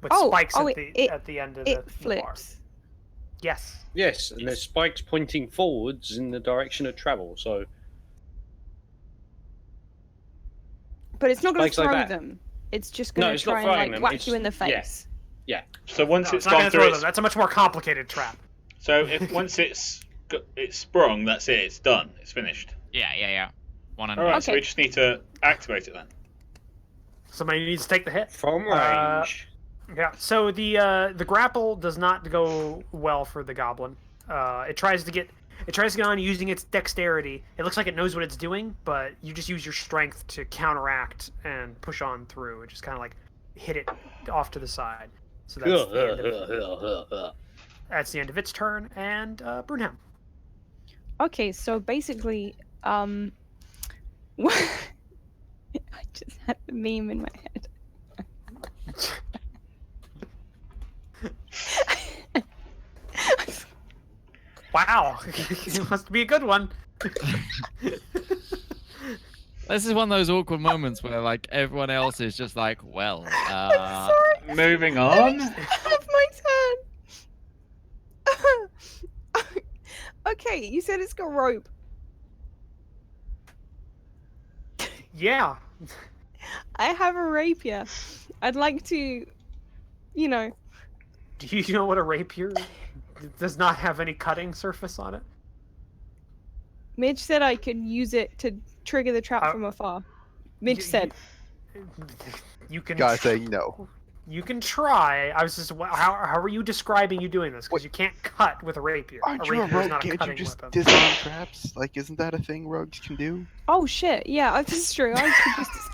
With Oh, spikes oh, at the end of the It bar. flips. Yes. Yes, and there's spikes pointing forwards in the direction of travel. So But it's not going to Spikes like throw that. them. It's just No, going to it's not try and throwing like them, whack it's- you in the yeah. face. So once No, it's not gone gonna through throw its, them. That's a much more complicated trap. so if once it's sprung, that's it. It's done. It's finished. Yeah. One and All right. one. So Okay. we just need to activate it then. Somebody needs to take the hit. from range, Yeah. So the grapple does not go well for the goblin. It tries to get on using its dexterity. It looks like it knows what it's doing, but you just use your strength to counteract and push on through. It just kind of like hit it off to the side. So that's the end of it. That's the end of its turn, and Brunham. Okay, so basically, I just had the meme in my head. Wow, it must be a good one. This is one of those awkward moments where like everyone else is just like, well, I'm sorry. Moving on. Have my turn. Okay, you said it's got rope. Yeah. I have a rapier. I'd like to, you know. Do you know what a rapier does not have any cutting surface on it? Midge said I could use it to trigger the trap from afar. Midge said. You can. Guy saying no. You can try. I was just. How are you describing you doing this? Because you can't cut with a rapier. Aren't you a rogue? Can't you just disarm traps? Like, isn't that a thing rogues can do? Oh shit! Yeah, this is true. I could just.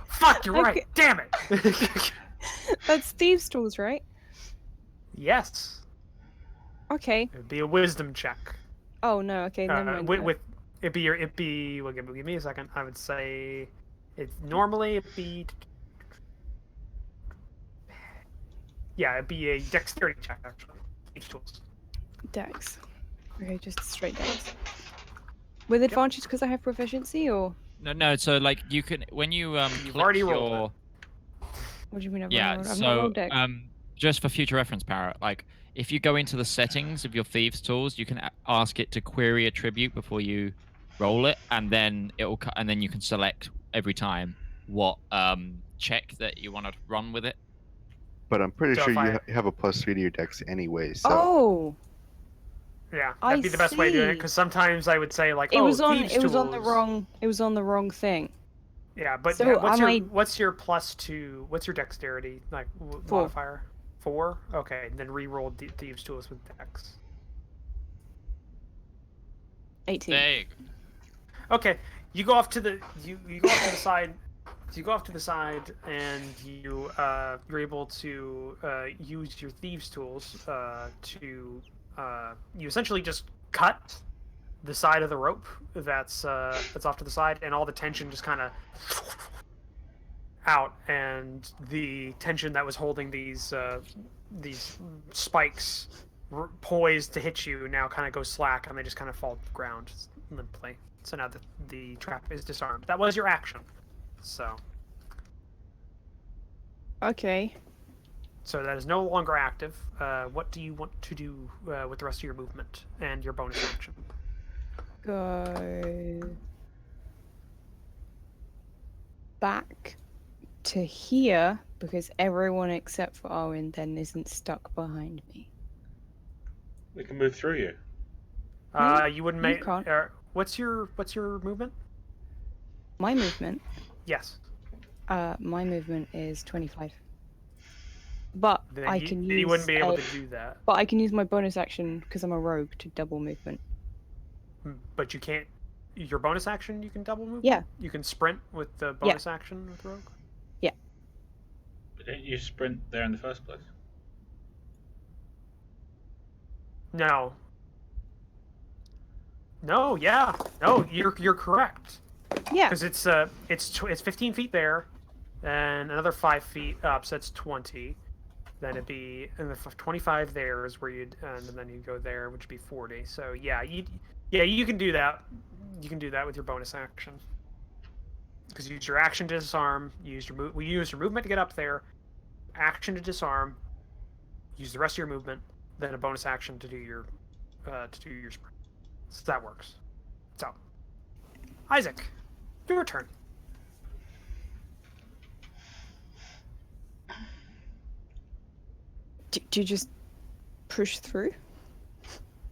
Fuck! You're right. Damn it. That's thieves' tools, right? Yes. Okay. It'd be a wisdom check. Oh no. Okay. Never mind. It'd be. Well, give me a second. I would say, it'd be. Yeah, it'd be a dexterity check actually. Thieves' tools. Dex. Okay, just straight dex. With advantage because I have proficiency, or? No. So like you can when you You've already rolled. What do you mean? Yeah. So just for future reference, Parrot, like if you go into the settings of your thieves' tools, you can ask it to query attribute before you roll it, and then and then you can select every time what check that you want to run with it. But I'm pretty sure you have a +3 to your dex anyway. So. Oh. Yeah, that'd be the best way of doing it. Because sometimes I would say like, it was on the wrong thing. Yeah, but so what's your +2? What's your dexterity like modifier? 4. Okay, then re-roll thieves' tools with dex. 18. There you go. Okay, you go off to the side. You go off to the side, and you're able to use your thieves' tools to you essentially just cut the side of the rope that's off to the side, and all the tension just kind of out, and the tension that was holding these spikes poised to hit you now kind of goes slack, and they just kind of fall to the ground limply. So now the trap is disarmed. That was your action. So. Okay. So that is no longer active. What do you want to do with the rest of your movement and your bonus action? Go back to here because everyone except for Owen then isn't stuck behind me. We can move through you. You wouldn't make. What's your movement? My movement? Yes. My movement is 25. But I can use. You wouldn't be able to do that. But I can use my bonus action because I'm a rogue to double movement. But you can't. Your bonus action, you can double move. Yeah. You can sprint with the bonus action with rogue. Yeah. But didn't you sprint there in the first place? No. No. Yeah. No. You're correct. Yeah. Because it's 15 feet there, and another 5 feet up, so that's 20. Then it'd be, and the 25 there is where you'd, and then you'd go there, which would be 40. So yeah, you can do that. You can do that with your bonus action. Because you use your action to disarm. We use your movement to get up there. Action to disarm. Use the rest of your movement. Then a bonus action to do your sprint. So that works. So, Isaac, your turn. Do you just push through?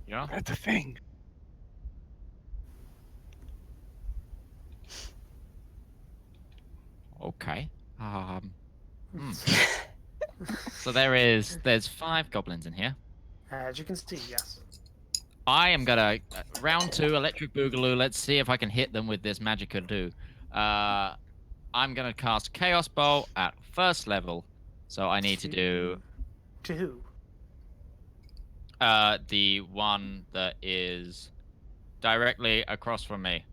Yeah. That's a thing. Okay. So there's 5 goblins in here. As you can see, yes. I am gonna round 2 electric boogaloo. Let's see if I can hit them with this magicka-do. I'm gonna cast Chaos Bolt at 1st level, so I need to do To who? The one that is directly across from me.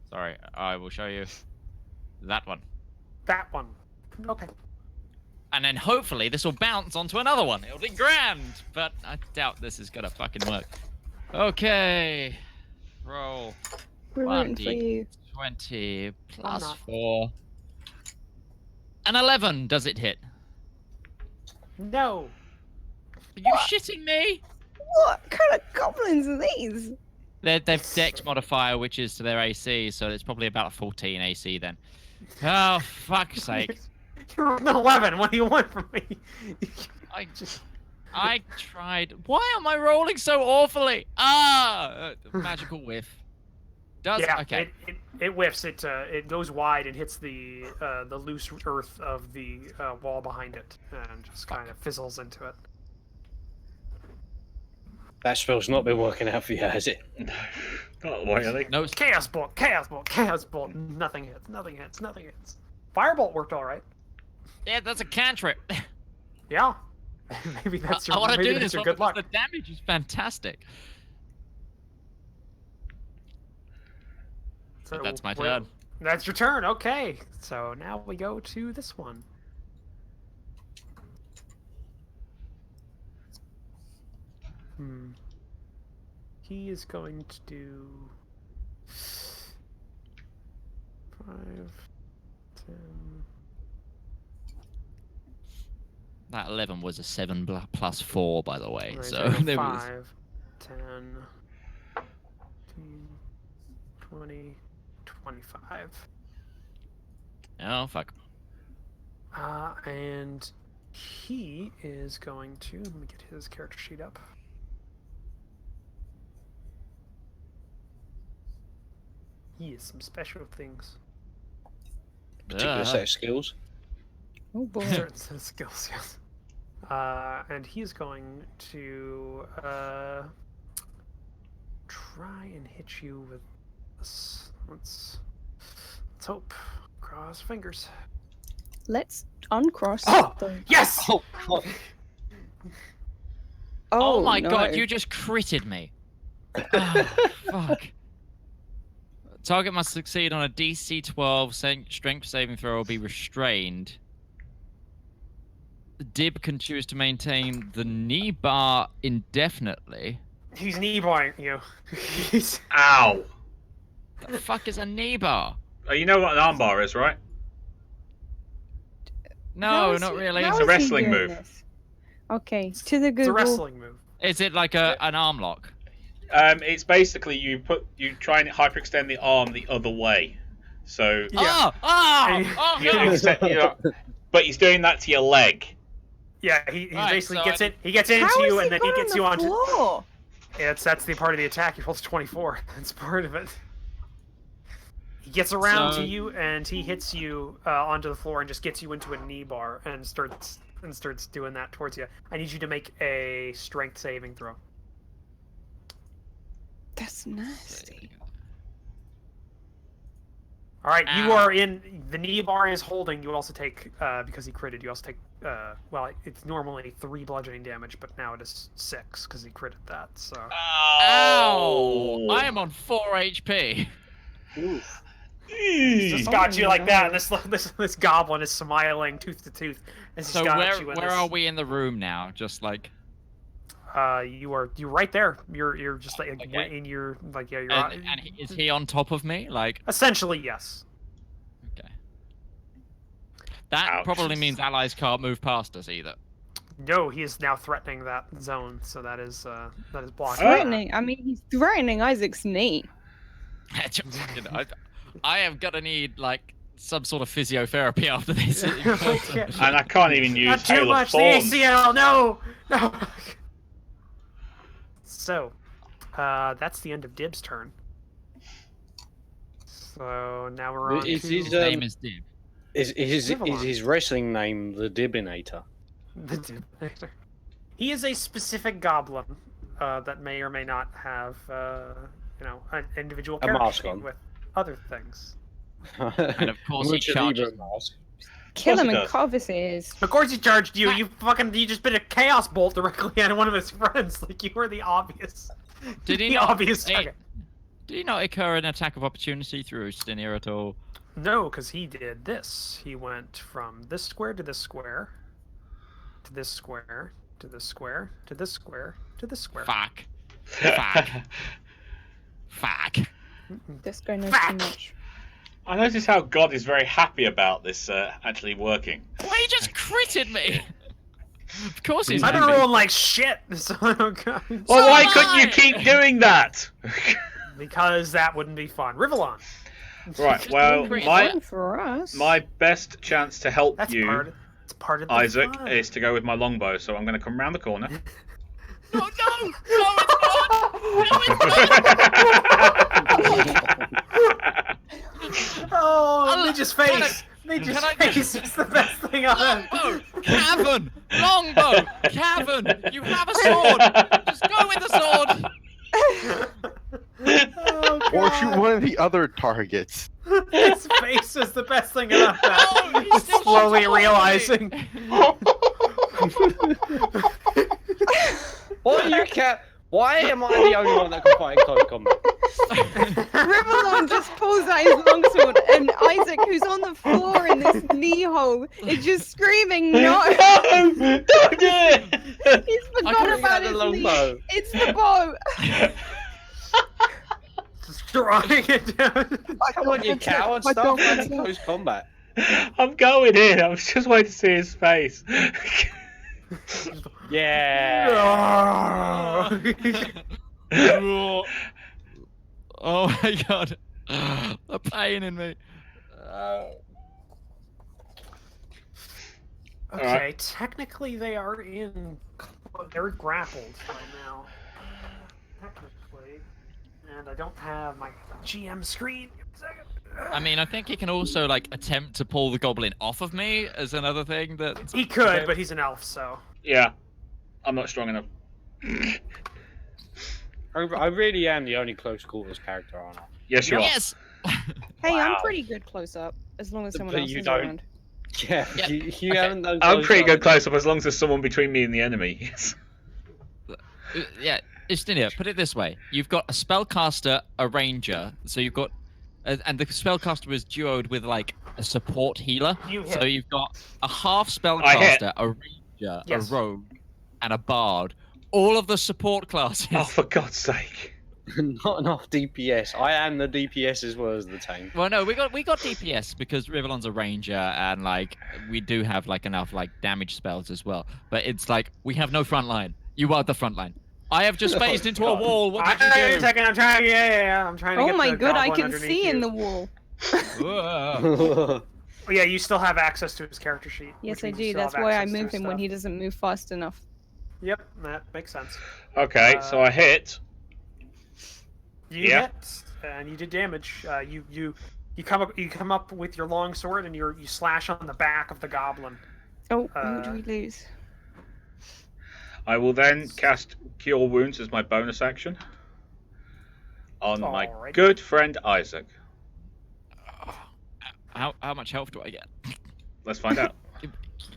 Sorry, I will show you that one. That one. Okay. And then hopefully this will bounce onto another one. It'll be grand, but I doubt this is gonna fucking work. Okay, roll. We're rooting for you. 20 plus not. 4. An 11. Does it hit? No. Are you shitting me? What kind of goblins are these? They've dex modifier, which is to their AC, so it's probably about 14 AC then. Oh, fuck's sake. You're an 11. What do you want from me? I tried. Why am I rolling so awfully? Magical whiff. Yeah, okay. it whiffs. It goes wide and hits the loose earth of the wall behind it, and just kind of fizzles into it. That spell's not been working out for you, has it? No, not really. No. Chaos bolt, chaos bolt, chaos bolt. Nothing hits. Nothing hits. Nothing hits. Firebolt worked all right. Yeah, that's a cantrip. Yeah. Maybe that's your. I want to maybe do that's this your one good luck. because the damage is fantastic. So That's my we're- turn. That's your turn. Okay. So now we go to this one. He is going to do 5, 10. That 11 was a 7 plus 4, by the way. Right, So so there was. 5, 10, 15, 20, 25. Oh, fuck. And he is going to. Let me get his character sheet up. He has some special things. Particular set of skills. Oh boy. Certain set of skills, yes. And he's going to try and hit you with this. Let's hope. Cross fingers. Let's uncross. Oh, the... yes! Oh, God. Oh my no. god, you just critted me. Oh, fuck. Target must succeed on a DC 12 strength saving throw or be restrained. The Dib can choose to maintain the knee bar indefinitely. He's knee barring you. He's... Ow! The fuck is a knee bar? Oh, you know what an armbar is, right? No, not really. how It's a is he wrestling doing move. this? Okay, to the Google. It's a wrestling move. Is it like an arm lock? It's basically you try and hyperextend the arm the other way. So Yeah. Oh you no! but he's doing that to your leg. Yeah, he Right, basically so gets I- in. He gets into How you, is and then he gets you on the onto. floor? Yeah, that's the part of the attack. He rolls 24. That's part of it. He gets around So- to you, and he hits you onto the floor, and just gets you into a knee bar, and starts doing that towards you. I need you to make a strength saving throw. That's nasty. All right, you Ow. are in. The knee bar is holding. You also take because he critted. You also take. Well, it's normally 3 bludgeoning damage, but now it is 6 because he critted that. So. Ow! I am on 4 HP. Just got you like that, and this goblin is smiling tooth to tooth. As So he's got where you in where this. are we in the room now? Just like You're right there. You're just like Okay. in your like yeah. You're and is he on top of me? Like essentially yes. okay. That Ouch. probably means allies can't move past us either. No, he is now threatening that zone, so that is blocked. Threatening. I mean, he's threatening Isaac's knee. I am gonna need like some sort of physiotherapy after this. Okay. And I can't even use Not too Hail of much. The Thorns. ACL. No. So, that's the end of Dib's turn. So now we're on. Is to his, His name is Dib. Is Rivallon. his wrestling name the Dibinator? the Dib. He is a specific goblin that may or may not have an individual A character mask sheet on. with other things. And of course he Much charges. Libra mask. kill him he and does. carve his ears. Of course he charged you. You just bit a chaos bolt directly at one of his friends. Like you were the obvious. Did he the not? obvious Hey, target. did he not incur an attack of opportunity through Ustinir at all? No, because he did this. He went from this square to this square, to this square, to this square, to this square, to this square. Fuck. Fuck. Fuck. This guy knows Fuck. too much. I notice how God is very happy about this actually working. Well, he just critted me. Of course he's I've been happy. rolling like shit. So I don't go. Well, why am couldn't you I. keep doing that? Because that wouldn't be fun. Rivallon. Right, well, Pretty Fun for us. my best chance to help That's you, it's part of the Isaac, fun. is to go with my longbow, so I'm going to come round the corner. No, no! No, it's not! No, it's not! Oh, Midge's face! Midge's can I face just- is the best thing on earth. Longbow! Cavern! Longbow! Cavern! You have a sword! Just go with the sword! Oh, Or God. shoot one of the other targets. His face is the best thing about that. No, he's still Slowly shooting me. realizing. What you can't. Why am I the only one that can fight in close combat? Rivallon just pulls out his longsword, and Isaac, who's on the floor in this knee hole, is just screaming, "No!" No! Don't do it! He's forgotten couldn't about get the his longbow. knee. It's the bow. Just drawing it down. Come on, you coward! I Stop don't fighting know. close combat. I'm going in. I was just waiting to see his face. Yeah. Oh my god. The pain in me. Okay, technically they are they're grappled right now. Technically. And I don't have my GM screen. Give me a second. I mean, I think he can also, like, attempt to pull the goblin off of me as another thing that... He could, but he's an elf, so. Yeah, I'm not strong enough. I really am the only close quarters character, aren't I? Yes, you are. Yes! Hey, Wow. I'm pretty good close up, as long as someone But else you is don't. around. Yeah, Yeah. you Okay. haven't done. I'm pretty good up. close up as long as there's someone between me and the enemy. Yes. Yeah, Istinia, put it this way. You've got a spellcaster, a ranger, so you've got... and the spellcaster is duoed with, like, a support healer. You hit. So you've got a half I hit. spellcaster, a ranger, Yes. a rogue, and a bard. All of the support classes. Oh, for God's sake. Not enough DPS. I am the DPS as well as the tank. Well, no, we got DPS because Rivallon's a ranger, and like we do have like enough like damage spells as well. But it's like we have no front line. You are the front line. I have just phased into a God. wall. What did Wait you a do? second, I'm trying. Yeah. I'm trying to Oh get my the god, I goblin can underneath see in you. the wall. Whoa. Oh, yeah, you still have access to his character sheet. Yes, which I means you do. still That's have why I access to move his him when stuff. he doesn't move fast enough. Yep, that makes sense. Okay, so I hit. You Yeah. hit, and you did damage. You come up with your long sword, and you slash on the back of the goblin. Oh, who do we lose? I will then cast Cure Wounds as my bonus action on my Alright. good friend Isaac. How much health do I get? Let's find out.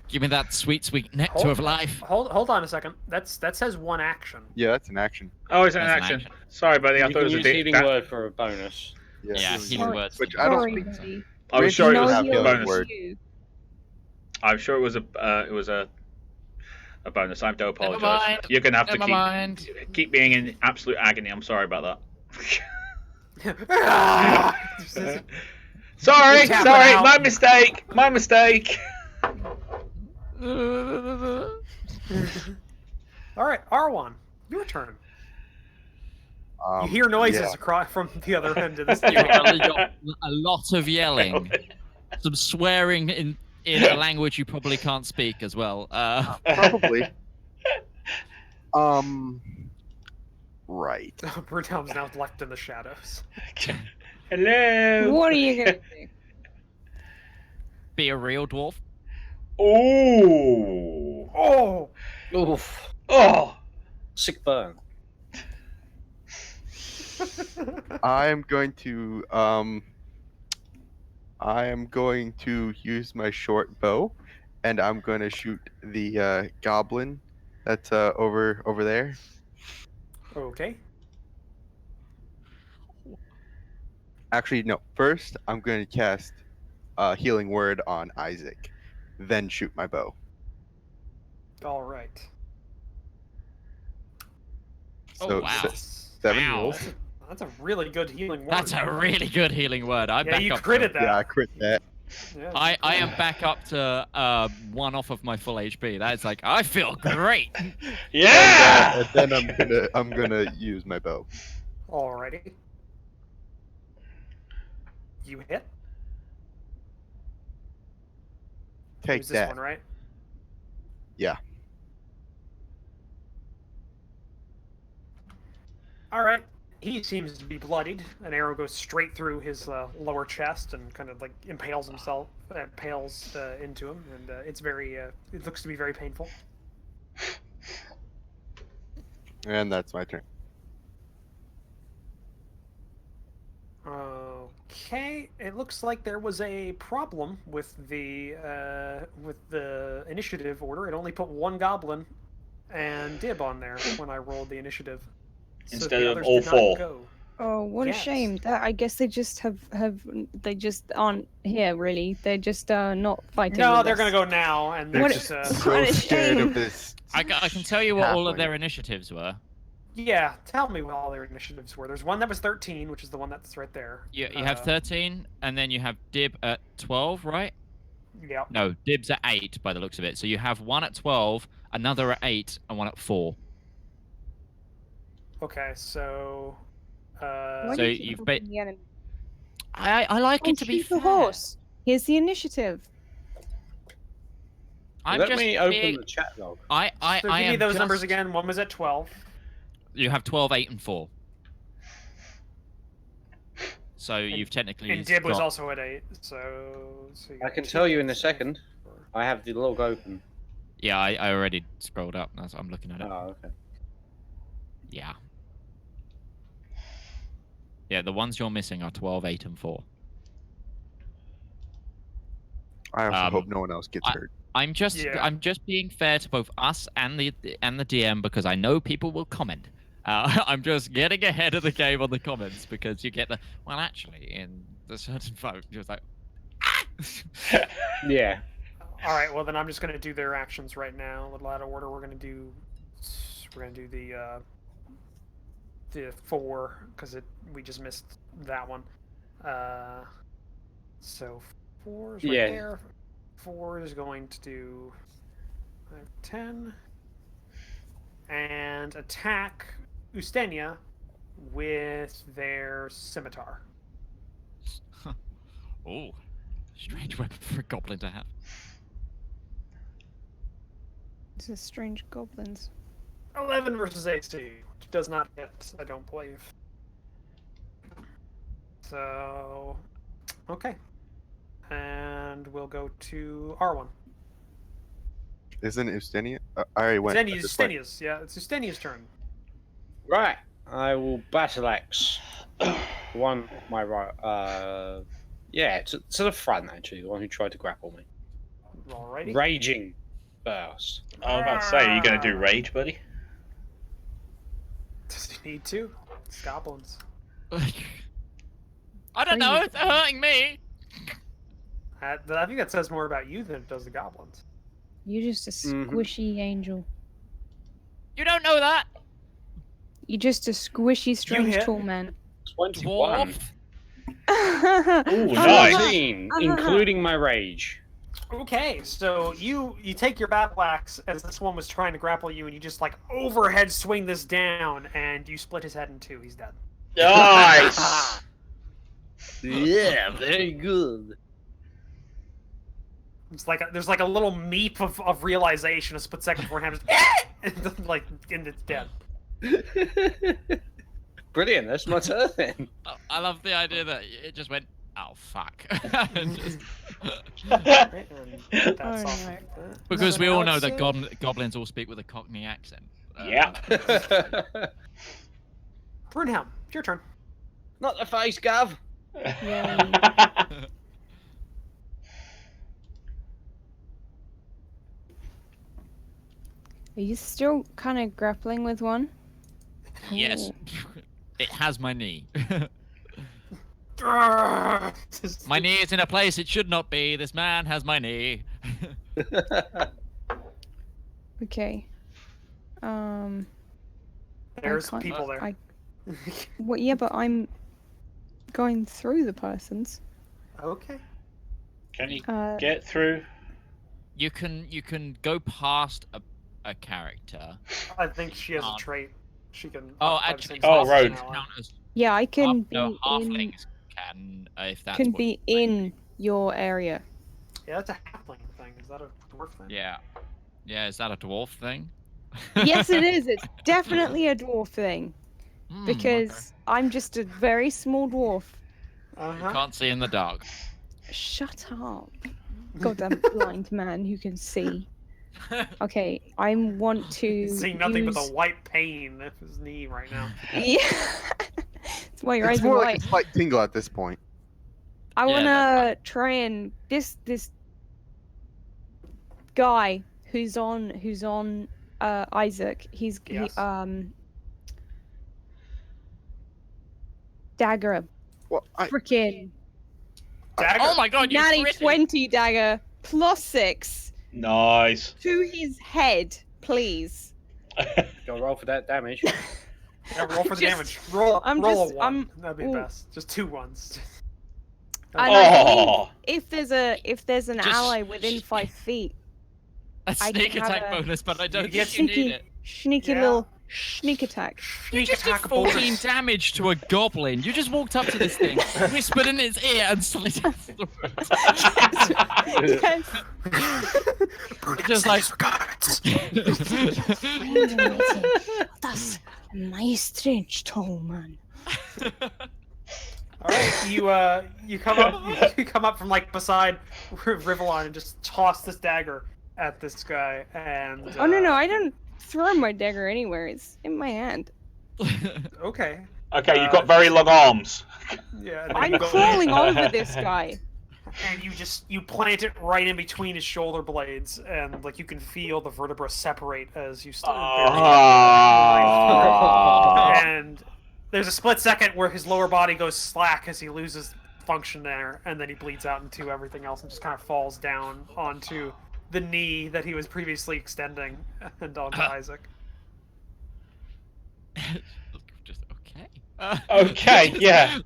Give me that sweet nectar of life. Hold on a second. That says one action. Yeah, that's an action. Oh, it's an That's an action. action. Sorry, buddy. I You thought it can was a use D. healing word for a bonus. Yeah, healing words. Which I don't Sorry, speak. buddy. I was sure it No was a healing bonus. word. you. I'm sure it was a bonus. I do Never apologise. mind. You're gonna have to Never mind. keep being in absolute agony. I'm sorry about that. Sorry, Tap it sorry, out. my mistake, my mistake. All right, Arwan, your turn. You Um, hear noises yeah. across from the other end of this. You got a lot of yelling, some swearing in a language you probably can't speak as well. Probably. Right. Brunhelm's now left in the shadows. Hello. What are you gonna do? Be a real dwarf. Ooh. Oh, Oof. Oh. Sick burn. I'm going to I am going to use my short bow, and I'm going to shoot the goblin that's over there. Okay. Actually, no. First, I'm going to cast Healing Word on Isaac, then shoot my bow. All right. Oh, So wow. 7 Wow. rolls. That's a really good healing word. That's a really good healing word. I'm Yeah, back you up critted to, that. Yeah, I crit that. Yeah, I am back up to 1 off of my full HP. That's like, I feel great. Yeah. And then I'm gonna use my bow. Alrighty. You hit. Take It was this that. one, right? Yeah. All right. He seems to be bloodied. An arrow goes straight through his lower chest and kind of like impales into him, and it's very. It looks to be very painful. And that's my turn. Okay. It looks like there was a problem with the initiative order. It only put 1 goblin and Dib on there when I rolled the initiative. Instead the of others all did not 4. go. Oh, what a Yes. shame. That I guess they just they just aren't here really. They're just not fighting. No, with they're us. gonna go now, and They're What just so What a scared shame. of this. I can tell you what all of Halfling. their initiatives were. yeah. Tell me what all their initiatives were. There's one that was 13, which is the one that's right there. You have 13, and then you have Dib at 12, right? Yeah. No, Dib's at 8 by the looks of it. So you have 1 at 12, another at 8, and 1 at 4. Okay, so. Why So do you keep you've helping the enemy? I like Oh, it to be shoot fair. the horse. Here's the initiative. I'm Let just me open being- the chat log. so give me am those numbers just- again. One was at 12. You have 12, 8, and 4. So And- you've technically And Dib was got- also at 8, so you I got can 2, tell you in a 6, second. 4. I have the log open. Yeah, I already scrolled up. I'm looking at it. Oh, okay. Yeah. Yeah, the ones you're missing are 12, 8, and 4. I also hope Um, no one else gets hurt. I'm just Yeah. I'm just being fair to both us and the DM because I know people will comment. I'm just getting ahead of the game on the comments because you get the well actually in the certain vote you're like Yeah. All right, well then I'm just gonna do their actions right now. A little out of order. We're gonna do the 4 because we just missed that one. So 4 is right Yeah. there. 4 is going to do 10 and attack Ustenia with their scimitar. oh, strange weapon for a goblin to have. This is strange goblins. 11 versus AC, which does not hit, I don't believe. So, okay. And we'll go to R1. Isn't it Ustenia? I already went. at this point. Ustenia's, yeah, it's Ustenia's turn. Right. I will battle axe one my right. Yeah, to the front actually. The one who tried to grapple me. Alrighty. Raging first. I was about to say, are you going to do rage, buddy? Does he need to? It's goblins. I don't know. It's hurting me. I think that says more about you than it does the goblins. You're just a Mhm. squishy angel. You don't know that. You're just a squishy, strange hit. tall man. 21. Dwarf. Ooh, nice. 19, including my rage. Okay, so you take your battle axe as this one was trying to grapple you, and you just like overhead swing this down, and you split his head in 2. He's dead. Nice. Yeah, very good. It's like there's like a little meep of realization a split second before him, and then, like, and it's dead. Brilliant, that's my turn then. I love the idea that it just went. Oh fuck. Just- Right, and that's Oh, off no. of that. because we all know Alex, that goblins all speak with a Cockney accent. Yeah. Brunhelm, it's your turn. Not the face, Gav. Are you still kind of grappling with one? Yes. It has my knee. My knee is in a place it should not be. This man has my knee. Okay. There's people there. Well, yeah, but I'm going through the persons. Okay. Can you get through? You can go past a character. I think she has a trait. She can. Oh, actually. Road. Yeah, I can be no, in. halflings can if that's Can what be in your area. Yeah, that's a halfling thing. Is that a dwarf thing? Yeah. Yeah, is that a dwarf thing? Yes, it is. It's definitely a dwarf thing. Because okay. I'm just a very small dwarf. You can't see in the dark. Shut up. Goddamn blind man who can see. Okay, I want to see nothing but the white pain of his knee right now. Yeah. That's why your eyes It's are more white. like a slight tingle at this point. I wanna try and this guy who's on Isaac. He's dagger. Well, Frickin' dagger. Oh my god, you natty pretty. 20 dagger +6 Nice. to his head, please. Go roll for that damage. Yeah, roll for the damage. Roll a 1. That'd be ooh. best. Just 2 1s. And I believe if there's an ally within 5 feet, A I sneak can have attack a- bonus, but I don't get think you need it. sneaky little sneak attack. You just did 14 damage to a goblin. You just walked up to this thing, whispered in its ear, and slit its throat. Yes. Just like. That's my strange tall man. All right, you come up from like beside Rivallon and just toss this dagger at this guy and. Oh no, I don't throw my dagger anywhere. It's in my hand. Okay. Okay, you've got very long arms. Yeah. I'm crawling over this guy. And you plant it right in between his shoulder blades, and like you can feel the vertebra separate as you start. And there's a split second where his lower body goes slack as he loses function there, and then he bleeds out into everything else and just kind of falls down onto the knee that he was previously extending and onto Isaac. Just okay. Okay, yeah.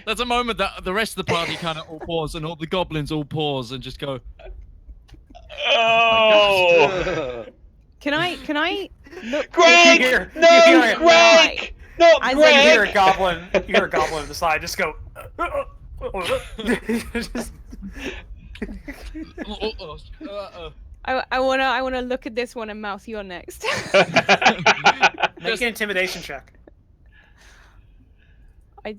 That's a moment that the rest of the party kind of all pause, and all the goblins all pause and just go. Oh! Can I look? Greg! No, Greg! Not As Greg! You hear a goblin on the side just go. I wanna look at this one and mouth you're next. Make an intimidation check. I'm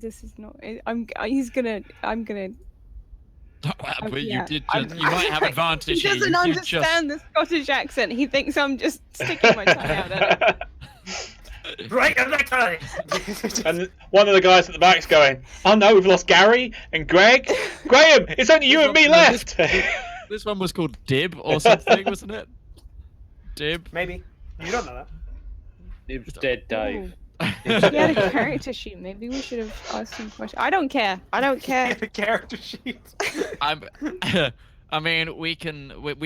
gonna. But Yeah, you might have advantage. He doesn't here. understand the Scottish accent. He thinks I'm just sticking my tongue out at him. Right, I'm not telling. And one of the guys at the back's going, "Oh no, we've lost Gary and Greg. Graham, it's only you and me left." This one was called Dib or something, wasn't it? Dib. Maybe. You don't know that. It's dead, Dave. He had a character sheet. Maybe we should have asked him questions. I don't care. The character sheet. I mean, we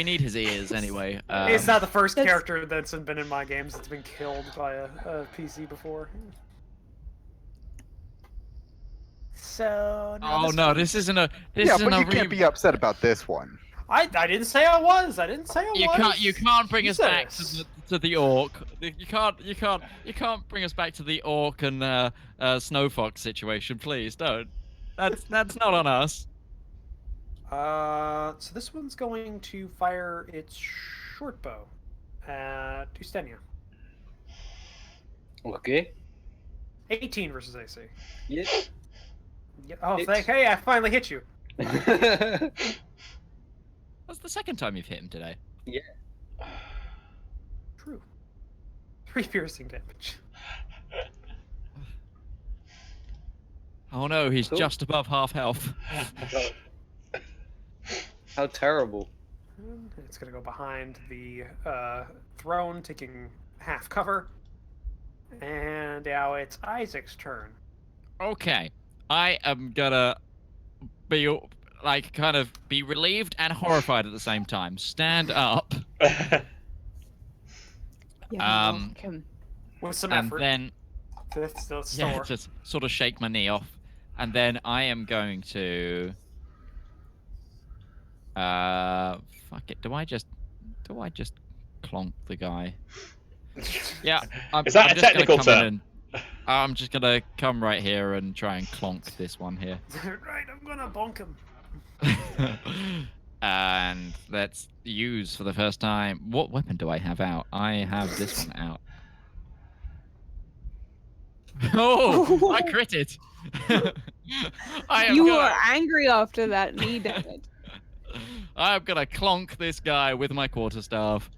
need his ears anyway. It's not the first character that's been in my games that's been killed by a PC before. So. This isn't a. This Yeah, isn't but a you can't be upset about this one. I didn't say I was. You can't bring us back to the orc. You can't bring us back to the orc and Snowfox situation. Please don't. That's not on us. So this one's going to fire its short bow at Ustenia. Okay. 18 versus AC. Yes. Yeah, hey, I finally hit you. That's the second time you've hit him today. Yeah. True. 3 piercing damage. Oh no, he's just above half health. How terrible. It's gonna go behind the throne, taking half cover. And now it's Isaac's turn. Okay, I am gonna be like kind of be relieved and horrified at the same time. Stand up. Yeah, with some and effort. then Yeah, just sort of shake my knee off, and then I am going to fuck it. Do I just clonk the guy? Yeah, Is that I'm a just technical gonna come term? in I'm just gonna come right here and try and clonk this one here. Right, I'm gonna bonk him. And let's use for the first time. What weapon do I have out? I have this one out. Oh, I critted. You were angry after that knee damage. I'm gonna clonk this guy with my quarterstaff.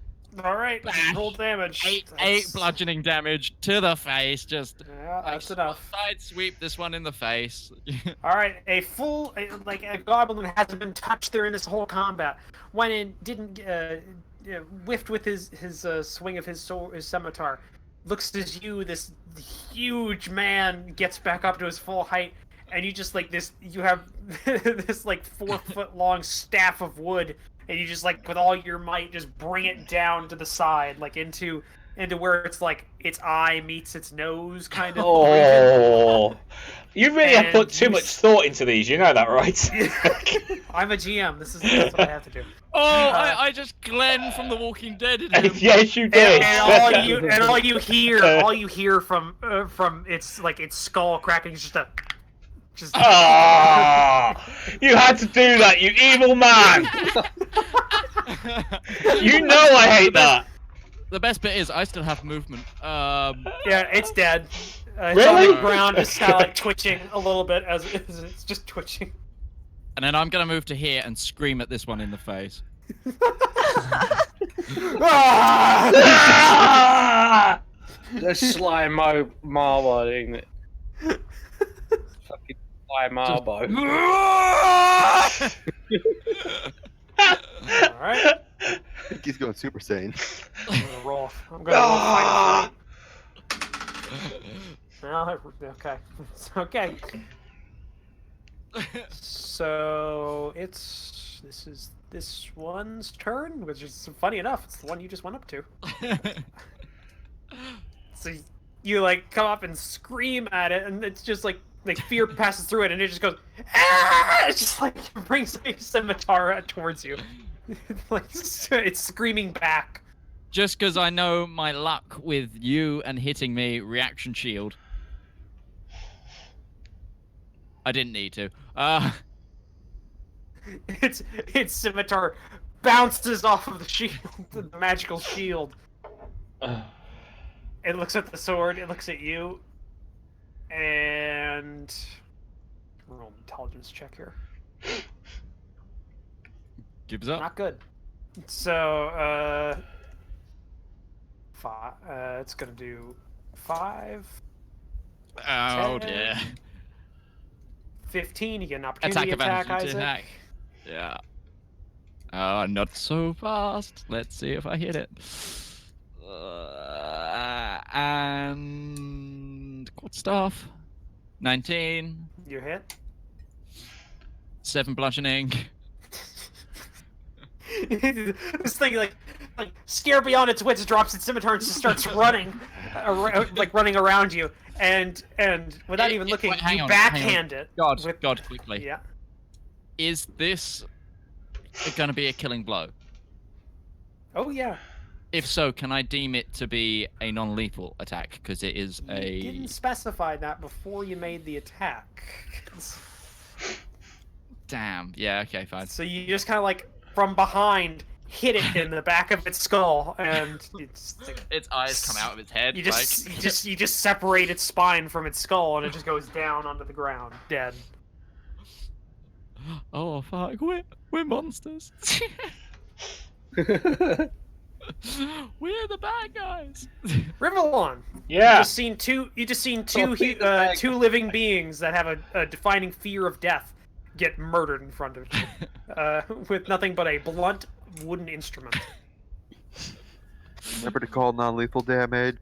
All right, roll damage. Eight bludgeoning damage to the face. Just yeah, that's enough. Side sweep this one in the face. All right, a goblin hasn't been touched during this whole combat. Went in, didn't whiffed with his swing of his scimitar. Looks at you, this huge man gets back up to his full height, and you just like this. You have this like 4-foot long staff of wood. And you just like with all your might just bring it down to the side, like into where it's like its eye meets its nose kind of. Oh, you really have put too much thought into these. You know that, right? I'm a GM. That's what I have to do. Oh, I just Glenn from The Walking Dead. Yes, you did. And all you hear from its like its skull cracking is just a. You had to do that, you evil man! You know I hate that. The best bit is I still have movement. Yeah, it's dead. It's really? on the ground, just kind of like twitching a little bit as it's just twitching. And then I'm gonna move to here and scream at this one in the face. That's sly marble, isn't it? Fucking sly marble. Alright. I think he's going Super Saiyan. I'm gonna roll fight. Okay. Okay. So this one's turn, which is funny enough, it's the one you just went up to. So you like come up and scream at it, and it's just like fear passes through it, and it just goes, ah! It just like brings a scimitar towards you. Like it's screaming back. Just because I know my luck with you and hitting me, reaction shield. I didn't need to. Its scimitar bounces off of the shield, the magical shield. It looks at the sword. It looks at you, and roll an intelligence check here. Gives up. Not good. So, it's gonna do 5. Oh 10, dear. 15. You get an opportunity attack, Isaac. Yeah. Not so fast. Let's see if I hit it. And quarterstaff. 19. You hit. 7 bludgeoning. This thing like scared beyond its wits, drops its scimitar and just starts running, running around you, and without even looking, you backhand it. God, quickly. Yeah. Is this going to be a killing blow? Oh yeah. If so, can I deem it to be a non-lethal attack? Because it is You didn't specify that before you made the attack. Damn. Yeah. Okay. Fine. So you just kind of like from behind hit it in the back of its skull, and its eyes come out of its head. You just separate its spine from its skull, and it just goes down onto the ground, dead. Oh fuck! We're monsters. We're the bad guys. Rivallon. Yeah. You just seen two living beings that have a defining fear of death get murdered in front of you, with nothing but a blunt wooden instrument. Remember to call non-lethal damage.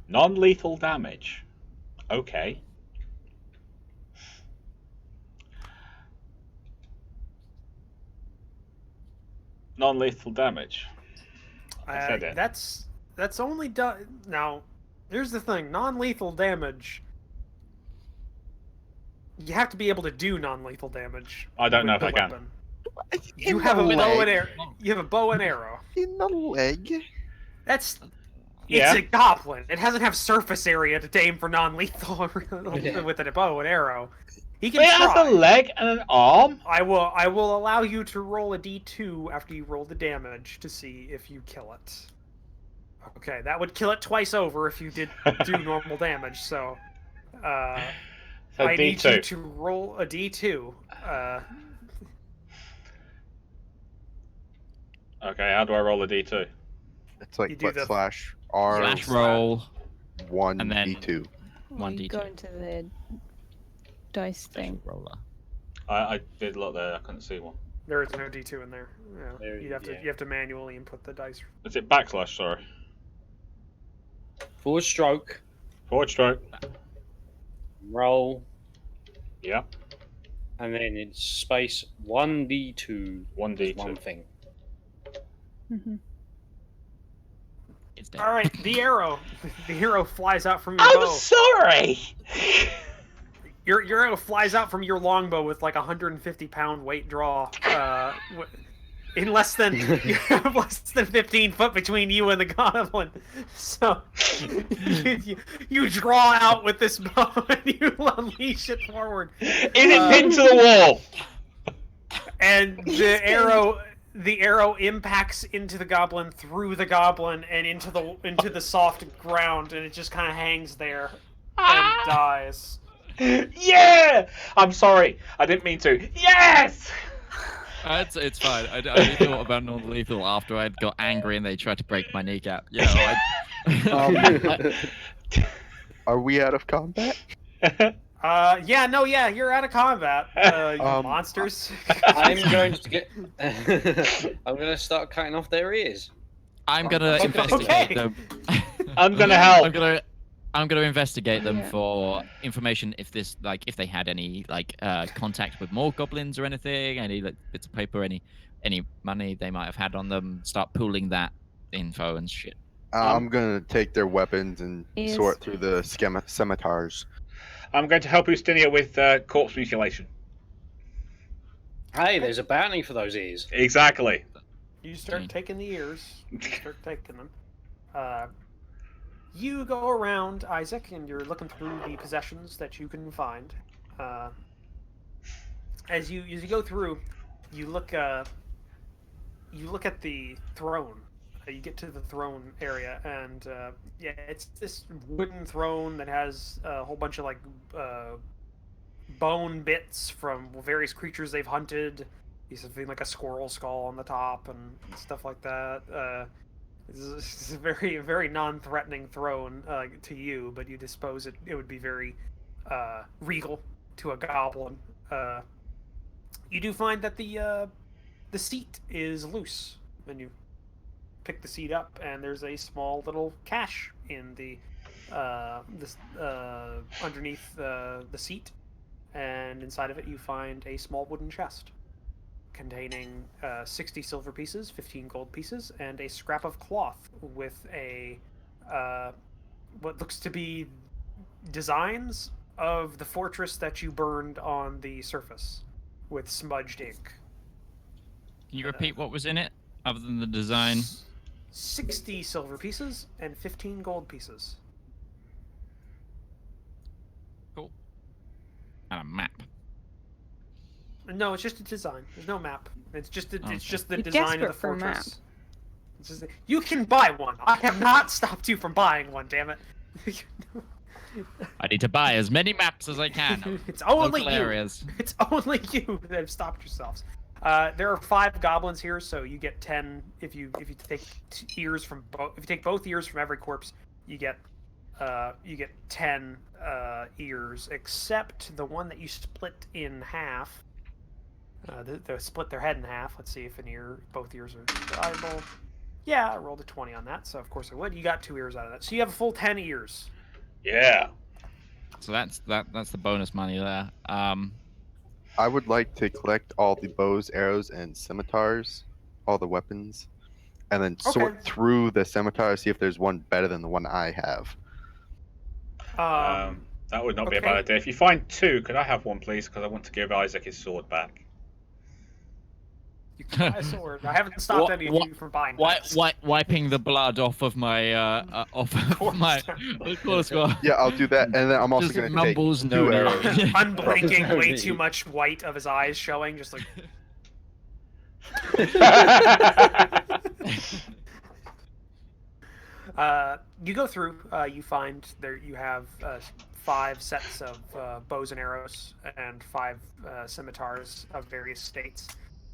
Non-lethal damage. Okay. Non-lethal damage. I said it. That's only done. Now, here's the thing: non-lethal damage. You have to be able to do non-lethal damage. I don't know if I weapon. can. You have a bow and arrow. You have a bow and arrow. In the leg. It's Yeah. a goblin. It doesn't have surface area to aim for non-lethal with a bow and arrow. He can But it has try. a leg and an arm. I will allow you to roll a d2 after you roll the damage to see if you kill it. Okay, that would kill it twice over if you did do normal damage. So, So I need D2. you to roll a d2. Okay, how do I roll a D2? It's like You do what, the- slash R Slash roll. 1 and then- D2. One You D2. go into the dice thing. Roller. I did look there. I couldn't see one. There is no d2 in there. Yeah, There- you have to yeah. you have to manually input the dice. Is it backslash? Sorry. Forward stroke, Forward stroke. roll, Yeah. and then it's space 1d2. 1D2. One thing. Mm-hmm. It's dead. All right, the arrow. The arrow flies out from your I'm bow. sorry. Your arrow flies out from your longbow with like 150-pound weight draw. In less than you have less than 15 foot between you and the goblin, so you draw out with this bow and you unleash it forward. Is it pinned to the wall? And the arrow impacts into the goblin, through the goblin, and into the soft ground, and it just kind of hangs there and dies. Yeah! I'm sorry. I didn't mean to. Yes! It's fine. I only thought about non-lethal after I'd got angry and they tried to break my kneecap. You know, Are we out of combat? Yeah, you're out of combat, you Um, monsters. I'm going to get. I'm going to start cutting off their ears. I'm gonna Okay. investigate them. I'm gonna help. I'm gonna investigate them Yeah. for information if they had any contact with more goblins or anything, any bits of paper, any money they might have had on them. Start pooling that info and shit. I'm gonna take their weapons and Is- sort through the scimitars. I'm going to help Ustinia with corpse mutilation. Hey, there's a bounty for those ears. Exactly. You start taking the ears. You start taking them. You go around, Isaac, and you're looking through the possessions that you can find. As you go through, you look at the throne. You get to the throne area, and it's this wooden throne that has a whole bunch of bone bits from various creatures they've hunted. Something like a squirrel skull on the top and stuff like that. It's a very, very non-threatening throne to you, but you suppose it would be very regal to a goblin. You do find that the seat is loose, and you pick the seat up, and there's a small little cache in the underneath the seat, and inside of it you find a small wooden chest containing 60 silver pieces, 15 gold pieces, and a scrap of cloth with a what looks to be designs of the fortress that you burned on the surface with smudged ink. Can you repeat what was in it, other than the design? 60 silver pieces and 15 gold pieces. Cool. And a map. No, it's just a design. There's no map. It's just the Okay. design of desperate the for a map. fortress. It's just, you can buy one. I have not stopped you from buying one. Damn it! I need to buy as many maps as I can. It's only Local you. areas. It's only you that have stopped yourselves. There are 5 goblins here, so you get 10 if you take ears from both. If you take both ears from every corpse, you get 10 ears, except the one that you split in half. They split their head in half. Let's see if both ears are valuable. Yeah, I rolled a 20 on that, so of course I would. You got 2 ears out of that, so you have a full 10 ears. Yeah. So that's the bonus money there. I would like to collect all the bows, arrows, and scimitars, all the weapons, and then sort through the scimitars, see if there's one better than the one I have. That would not be a bad idea. If you find 2, could I have one, please? Because I want to give Isaac his sword back. You can buy a sword. I haven't stopped any of you from buying wiping the blood off of my my corkscrew. Yeah, I'll do that, and then I'm also going to take 2 arrows. Unblinking, way too much white of his eyes showing, just like. You go through. You find there. You have 5 sets of bows and arrows and 5 scimitars of various states.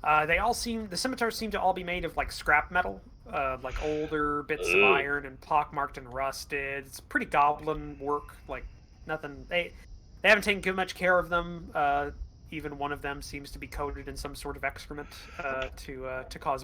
The scimitars seem to all be made of like scrap metal, like older bits of iron and pockmarked and rusted. It's pretty goblin work, like nothing. They haven't taken too much care of them. Even one of them seems to be coated in some sort of excrement to cause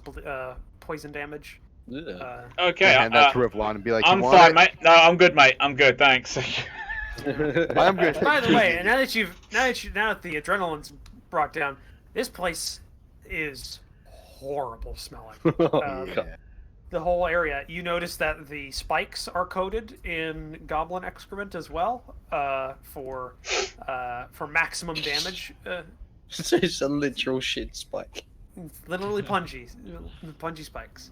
poison damage. Okay, hand that to Rivallon and be like, I'm fine, mate. No, I'm good, mate. I'm good, thanks. I'm good. By the way, now that the adrenaline's brought down, this place is horrible smelling. The whole area. You notice that the spikes are coated in goblin excrement as well, for maximum damage. It's a literal shit spike. Literally pungy spikes.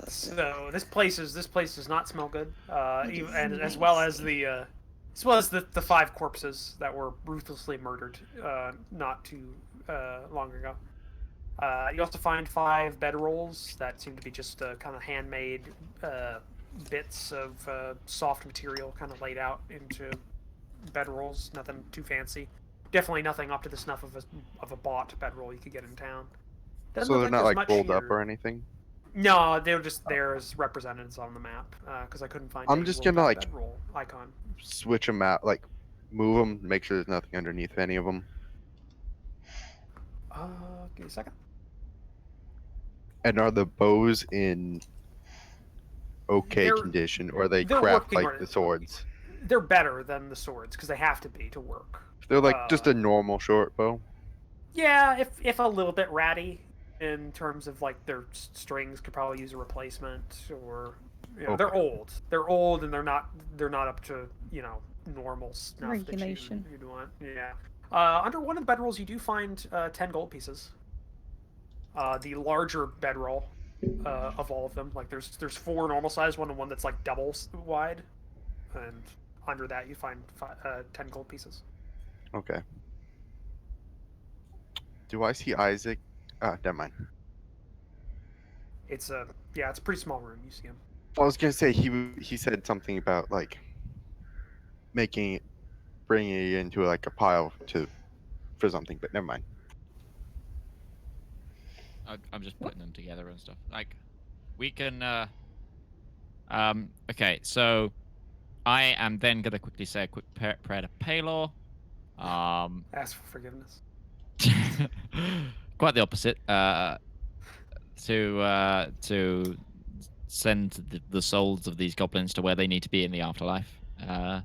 So this place does not smell good. And as well as the 5 corpses that were ruthlessly murdered not too long ago. You also find 5 bedrolls that seem to be just kind of handmade bits of soft material kind of laid out into bedrolls. Nothing too fancy. Definitely nothing up to the snuff of a bought bedroll you could get in town. So they're not like rolled up or anything? No, they're just there as representatives on the map because I couldn't find. I'm just gonna like bedroll icon. Switch them out, like move them, make sure there's nothing underneath any of them. Give me a second. And are the bows in okay condition, or are they crap like the swords? They're better than the swords because they have to be to work. They're like just a normal short bow. Yeah, if a little bit ratty in terms of like their strings could probably use a replacement, or they're old. They're old and they're not up to normal snuff regulation. That you'd want. Yeah. Under one of the bedrolls, you do find 10 gold pieces. The larger bedroll of all of them, like there's 4 normal size one and one that's like double wide, and under that you find 10 gold pieces. Okay. Do I see Isaac? Never mind. It's a pretty small room. You see him. I was gonna say he said something about like bringing it into like a pile for something, but never mind. I'm just putting them together and stuff. Like, we can. Okay, so I am then gonna quickly say a quick prayer to Paylor. Ask for forgiveness. Quite the opposite. To send the souls of these goblins to where they need to be in the afterlife. And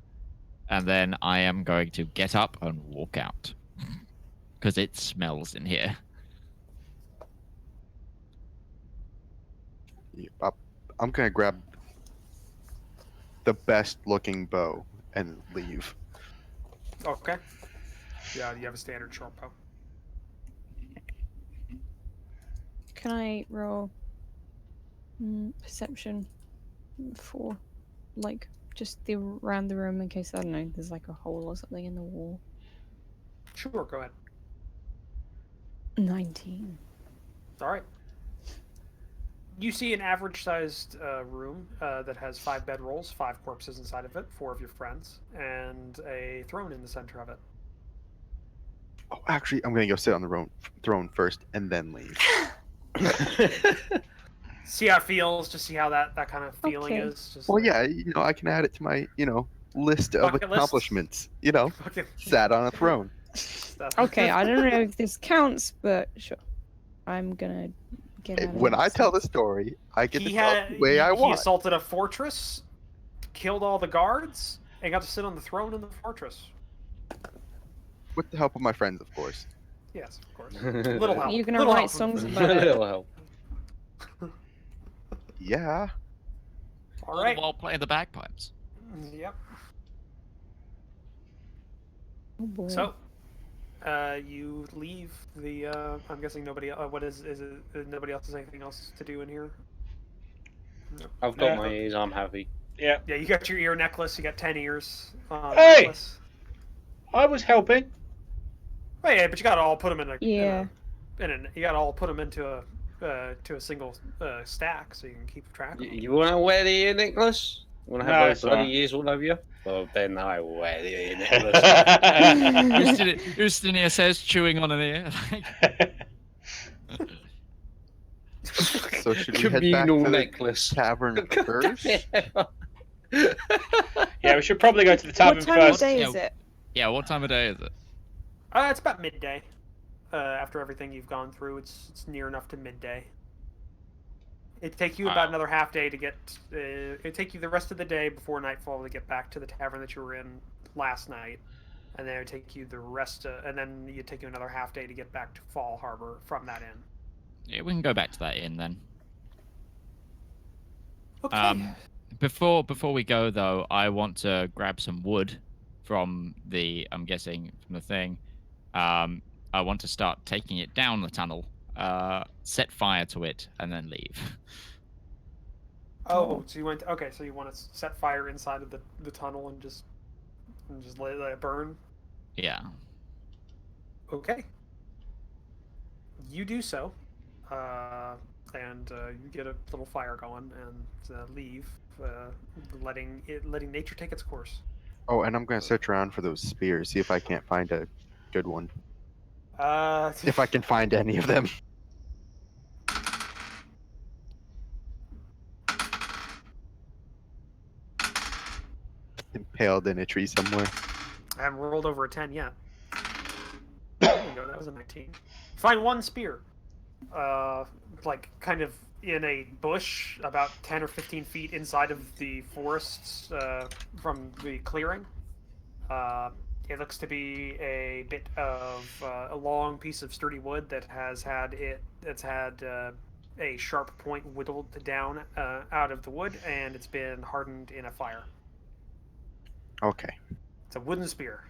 then I am going to get up and walk out because it smells in here. I'm gonna grab the best looking bow and leave. Okay. Yeah, you have a standard short bow. Can I roll perception for like just around the room in case, I don't know, there's like a hole or something in the wall? Sure, go ahead. 19. All right. You see an average-sized room that has 5 bedrolls, 5 corpses inside of it, 4 of your friends, and a throne in the center of it. Oh, actually, I'm gonna go sit on the throne first and then leave. See how it feels. Just see how that kind of feeling is. Just well, yeah, I can add it to my list of accomplishments. Sat on a throne. stuff. Okay, I don't know if this counts, but sure. I'm gonna get out of When I this. tell the story, I get to tell it the way I he want. assaulted a fortress, killed all the guards, and got to sit on the throne in the fortress. With the help of my friends, of course. Yes, of course. Little help. You're gonna Little write help from the songs friends. about it. Little help. Yeah. All right. While playing the bagpipes. Yep. Oh boy. So, you leave the. I'm guessing nobody. What is it? Nobody else has anything else to do in here? No. I've got my ears. I'm happy. Yeah. Yeah, you got your ear necklace. You got 10 ears. Hey! Necklace. I was helping. Oh, yeah, but you got to all put them in a. Yeah. You got to all put them into a single stack so you can keep track. Of them. You want to wear the ear necklace? You want to No, have it's those bloody alright. ears all over you? Well, then I will wear the ear necklace. Ustinia says, chewing on an ear. So should we head back Communal to the necklace. tavern first? Yeah, we should probably go to the tavern What time of first. day Yeah. is it? Yeah, what time of day is it? It's about midday. After everything you've gone through, it's near enough to midday. It'd take you about another half day to get. It'd take you the rest of the day before nightfall to get back to the tavern that you were in last night, and then it'd take you the rest. And then it'd take you another half day to get back to Fall Harbor from that inn. Yeah, we can go back to that inn then. Okay. Before we go though, I want to grab some wood from the. I'm guessing from the thing. I want to start taking it down the tunnel. Set fire to it and then leave. Oh, so you went. Okay, so you want to set fire inside of the tunnel and just let it burn. Yeah. Okay. You do so, and you get a little fire going and leave, letting nature take its course. Oh, and I'm gonna search around for those spears, see if I can't find a good one. If I can find any of them. Impaled in a tree somewhere. I haven't rolled over a 10 yet. There you go, that was a 19. Find one spear. Like, kind of in a bush about 10 or 15 feet inside of the forests from the clearing. It looks to be a bit of a long piece of sturdy wood that has had a sharp point whittled down out of the wood, and it's been hardened in a fire. Okay. It's a wooden spear.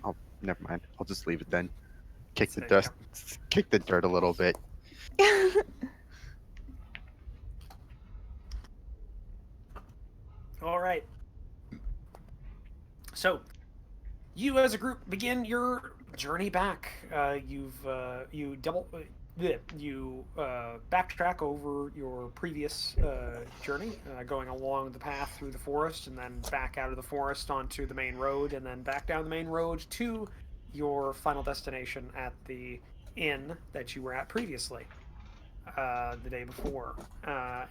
Oh, never mind. I'll just leave it then. Kick the There you dust, kick the dirt a little bit. All right. So, you as a group begin your journey back. You backtrack over your previous journey, going along the path through the forest, and then back out of the forest onto the main road, and then back down the main road to your final destination at the inn that you were at previously. The day before.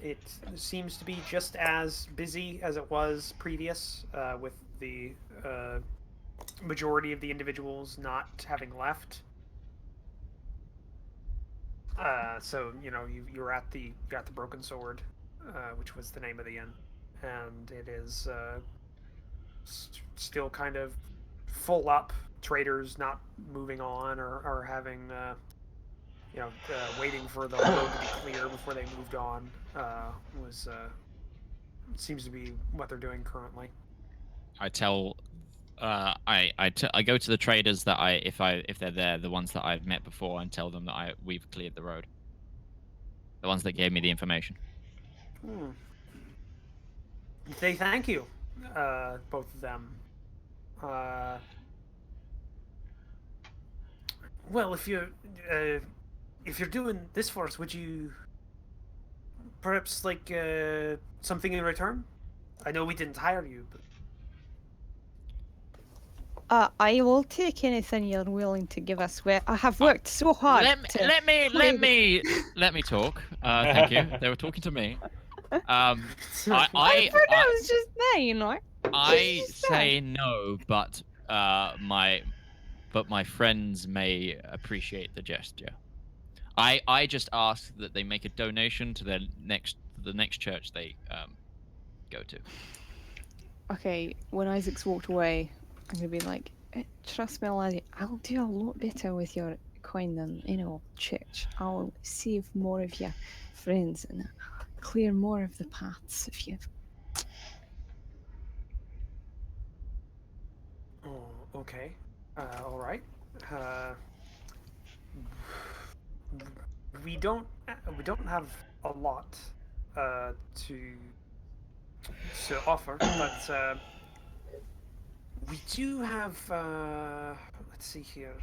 It seems to be just as busy as it was previous, with the majority of the individuals not having left. So you're at the Broken Sword, which was the name of the inn, and it is still kind of full up. Traders not moving on or having. Waiting for the road to be clear before they moved on seems to be what they're doing currently. I tell, I go to the traders that if they're there, the ones that I've met before, and tell them that we've cleared the road. The ones that gave me the information. They thank you, both of them. Well, if you're doing this for us, would you perhaps like something in return? I know we didn't hire you, but I will take anything you're willing to give us. I have worked so hard. Let me talk. Thank you. They were talking to me. I was just there, I say no, but my friends may appreciate the gesture. I just ask that they make a donation to the next church they go to. Okay, when Isaac's walked away, I'm gonna be like, trust me, laddie, I'll do a lot better with your coin than church. I'll save more of your friends and clear more of the paths if you. Oh, okay. All right. We don't have a lot to offer, but we do have. Let's see here.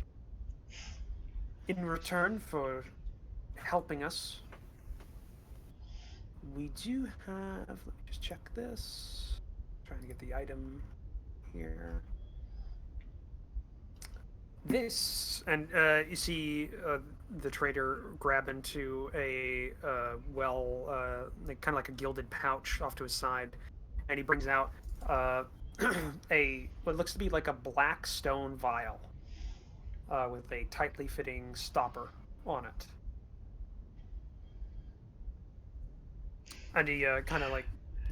In return for helping us, we do have. Let me just check this. Trying to get the item here. This, and you see the trader grab into a like, kind of like a gilded pouch off to his side, and he brings out what looks to be like a black stone vial with a tightly fitting stopper on it. And he kind of like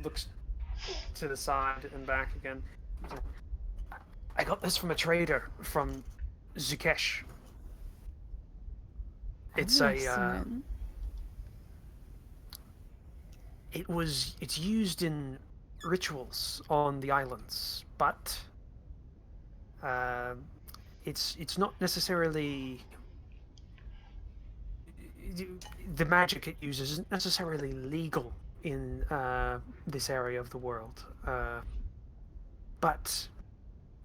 looks to the side and back again. I got this from a trader from Zukesh. It's it's used in rituals on the islands, but it's not necessarily the magic it uses isn't necessarily legal in this area of the world. But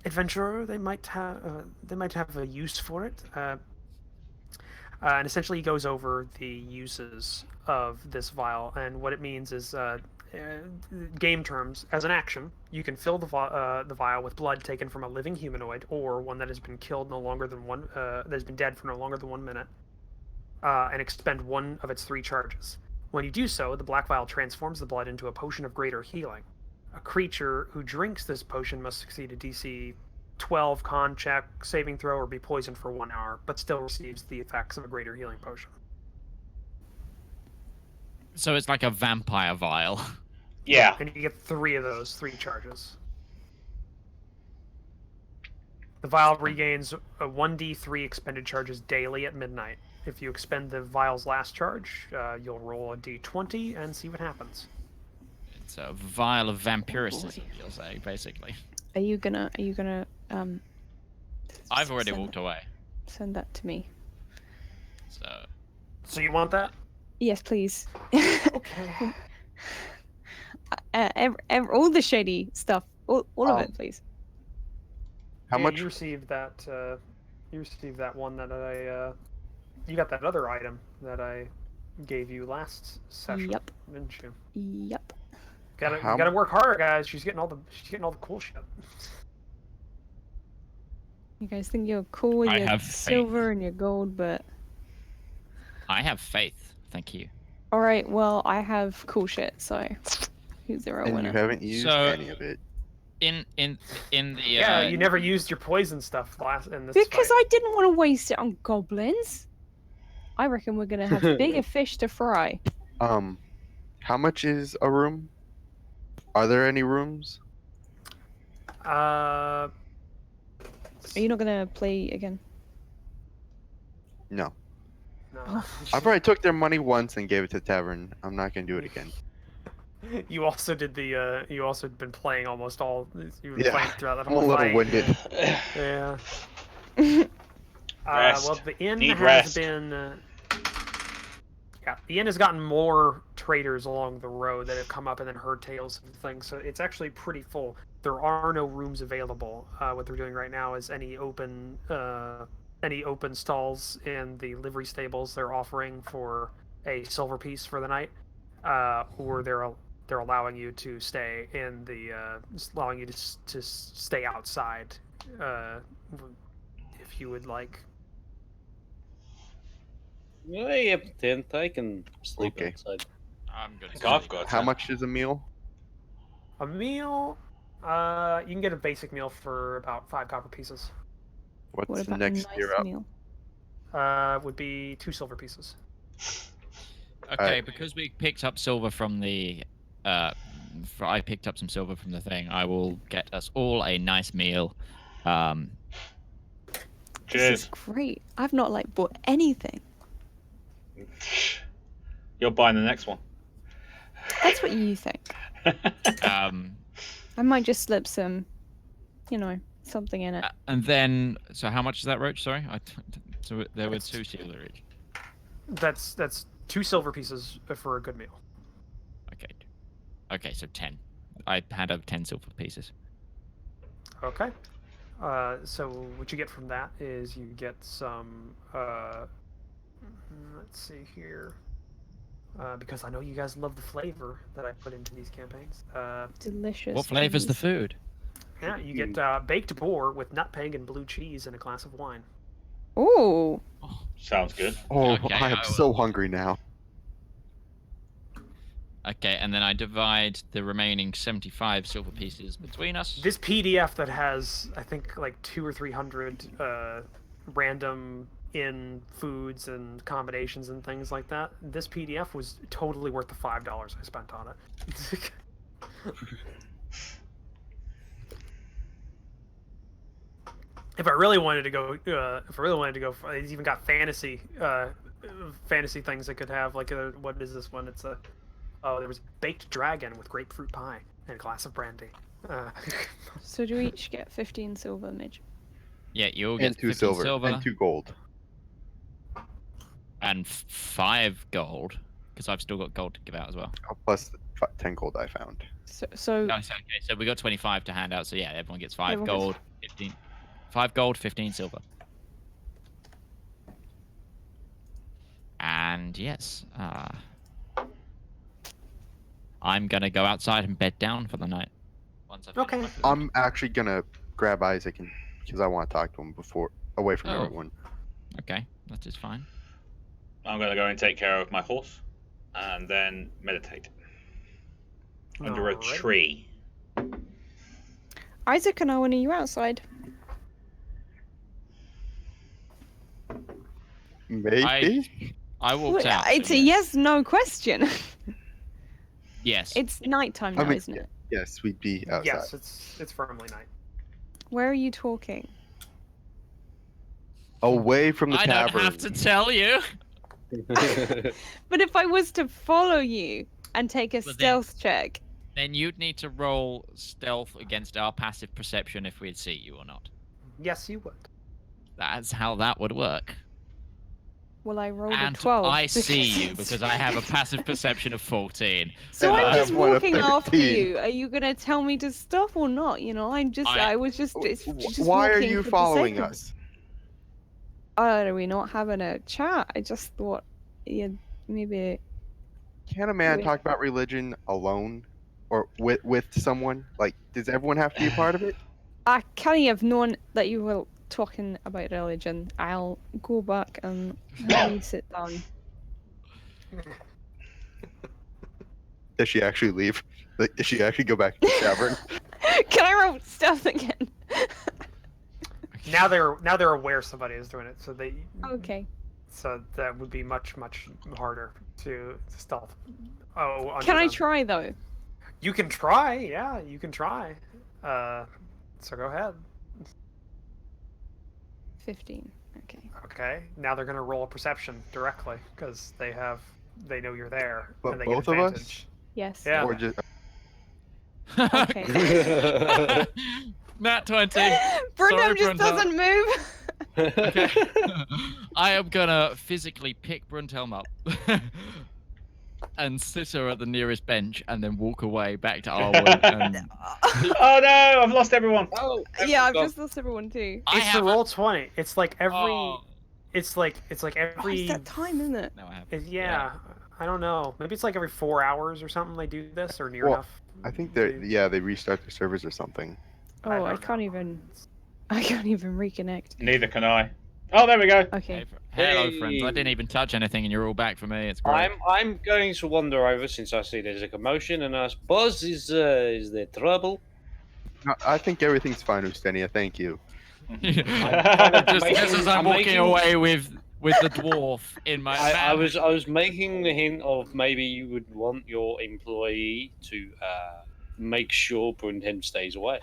adventurer, they might have a use for it. And essentially, he goes over the uses of this vial, and what it means is, game terms, as an action, you can fill the vial with blood taken from a living humanoid or one that has been killed that has been dead for no longer than 1 minute, and expend one of its 3 charges. When you do so, the black vial transforms the blood into a potion of greater healing. A creature who drinks this potion must succeed a DC 12 con check, saving throw, or be poisoned for 1 hour, but still receives the effects of a greater healing potion. So it's like a vampire vial. Yeah. And you get 3 of those, 3 charges. The vial regains a 1d3 expended charges daily at midnight. If you expend the vial's last charge, you'll roll a d20 and see what happens. It's a vial of vampiricism, you'll say, basically. Are you gonna I've already walked away. Send that to me. So you want that? Yes, please. Okay. All the shady stuff, all of it, please. How much? You received that. You received that one that I. You got that other item that I gave you last session, Yep. didn't you? Yep. You gotta work harder, guys. She's getting all the cool shit. You guys think you're cool with your silver and your gold, but I have faith. Thank you. all right. Well, I have cool shit. So who's the real And winner? you haven't used any of it. In the Yeah, you never used your poison stuff in this Because fight. I didn't want to waste it on goblins. I reckon we're gonna have bigger fish to fry. How much is a room? Are there any rooms? Are you not gonna play again? No. No. I've already took their money once and gave it to tavern. I'm not gonna do it again. You also did the. You also been playing almost all. You were playing throughout that I'm a whole little fight. winded. Yeah. Rest. Well, the inn Need has rest. been. Yeah, the inn has gotten more traders along the road that have come up and then heard tales of things, so it's actually pretty full. There are no rooms available. What they're doing right now is any open stalls in the livery stables they're offering for a silver piece for the night, or they're allowing you to stay in the allowing you to stay outside if you would like. Yeah, tent. I can sleep Okay. outside. I'm good. I've got How much is a meal? A meal You can get a basic meal for about 5 copper pieces. What What's the about a next nice tier up? meal? Would be 2 silver pieces. Okay, because we picked up silver from the, I picked up some silver from the thing. I will get us all a nice meal. This is Cheers. great. I've not like bought anything. You're buying the next one. That's what you think. I might just slip some, something in it. And then, so how much is that, Roach? Sorry, so there were 2 silver each. That's 2 silver pieces for a good meal. Okay, so 10. I had over 10 silver pieces. Okay. So what you get from that is you get some. Let's see here. Because I know you guys love the flavor that I put into these campaigns. Delicious. What flavor's the food? Yeah, you get baked boar with nutmeg and blue cheese and a glass of wine. Ooh. Sounds good. Oh, Okay, I am I so hungry now. Okay, and then I divide the remaining 75 silver pieces between us. This PDF that has, I think, like 200 or 300 random in foods and combinations and things like that. This PDF was totally worth the $5 I spent on it. If I really wanted to go, it's even got fantasy things that could have. Like, what is this one? It's a there was baked dragon with grapefruit pie and a glass of brandy. So do we each get 15 silver, Midge? Yeah, you'll get And 2 15 silver. And 2 gold. And 5 gold, because I've still got gold to give out as well. Oh, plus the 10 gold I found. So No, okay, so we got 25 to hand out. So yeah, everyone gets 5 Everyone gold, 15. 5 gold, 15 silver. And yes, I'm gonna go outside and bed down for the night. Once I've Okay. finished my food. I'm actually gonna grab Isaac because I want to talk to him away from everyone. Okay, that is fine. I'm going to go and take care of my horse and then meditate under a Alrighty. tree. Isaac and Owen, are you outside? Maybe. I walked out. It's so a yes/no question. yes. It's nighttime now, isn't it? Yes, we'd be outside. Yes, it's firmly night. Where are you talking? Away from the I tavern. don't have to tell you. But if I was to follow you and take a But then- stealth check, Then you'd need to roll stealth against our passive perception if we'd see you or not. Yes, you would. That's how that would work. well, I rolled And a 12. I see you because I have a passive perception of 14. So And I'm I just have one of walking after 13. you. Are you gonna tell me to stop or not? I was just. It's just Why are walking you for the following sake of it. us? Are we not having a chat? I just thought, maybe. Can a man Wait. talk about religion alone or with someone? Like, does everyone have to be a part of it? I can't have known that you were talking about religion. I'll go back and have you sit down. Does she actually leave? Like, does she actually go back to the tavern? Can I roll stealth again? Now they're aware somebody is doing it, so Okay. so that would be much harder to stealth. Oh, Can I underground. try though? You can try, yeah, you can try. So go ahead. 15. Okay. Okay, now they're gonna roll a perception directly because they know you're there. But and they both get of us? advantage. Yes. Yeah. Or just Okay. Nat 20. Brunham just Brunham. doesn't move. Okay. I am gonna physically pick Bruntelm up and sit her at the nearest bench and then walk away back to Arwen. And Oh no, I've lost everyone. Oh, Yeah, I've just lost everyone too. I It's the have roll 20. It's like every. Oh, It's like Oh, every. it's that time, isn't it? no, I have. Yeah, I don't know. Maybe it's like every 4 hours or something they do this or near Well, enough. I think they restart their servers or something. Oh, I don't can't know. even. I can't even reconnect. Neither can I. Oh, there we go. Okay. Hello, friends. I Hey. didn't even touch anything, and you're all back for me. It's great. I'm going to wander over since I see there's a commotion and ask, Boss, is there trouble? No, I think everything's fine, Ustenia. Thank you. Just making- as I'm I'm walking making- away with the dwarf in my I van. was making the hint of maybe you would want your employee to make sure Brundham stays away.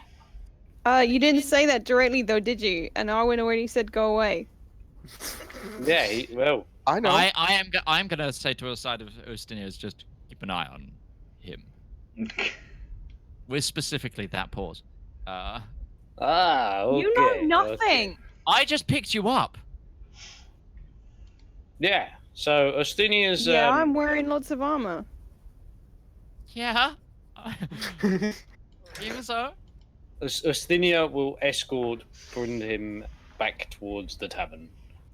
You didn't say that directly though, did you? And Arwen already said go away. Yeah, well, I know. I'm gonna say to a side of Ustinia's, just keep an eye on him. With specifically that pause. okay. You know nothing. Okay. I just picked you up. Yeah. So Ostinia's. Yeah, I'm wearing lots of armor. Yeah. Even so. Ostinia will escort Brundham back towards the tavern.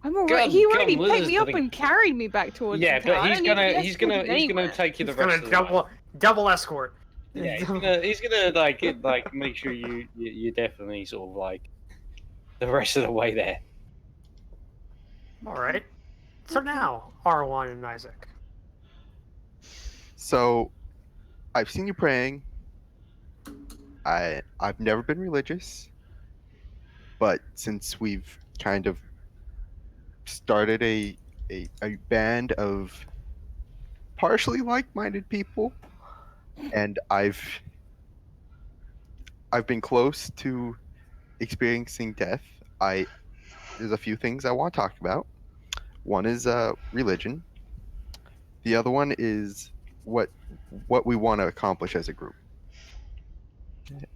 I'm already. He already come, picked me up Liz, and carried me back towards. Yeah, the town. but I he's don't need to gonna be he's gonna escorted he's gonna anywhere. take you the He's rest gonna of the way. double escort. Yeah, he's gonna like make sure you definitely sort of like the rest of the way there. All right. So now, R1 and Isaac. So, I've seen you praying. I've never been religious, but since we've kind of started a band of partially like-minded people, and I've been close to experiencing death. There's a few things I want to talk about. One is religion. The other one is what we want to accomplish as a group.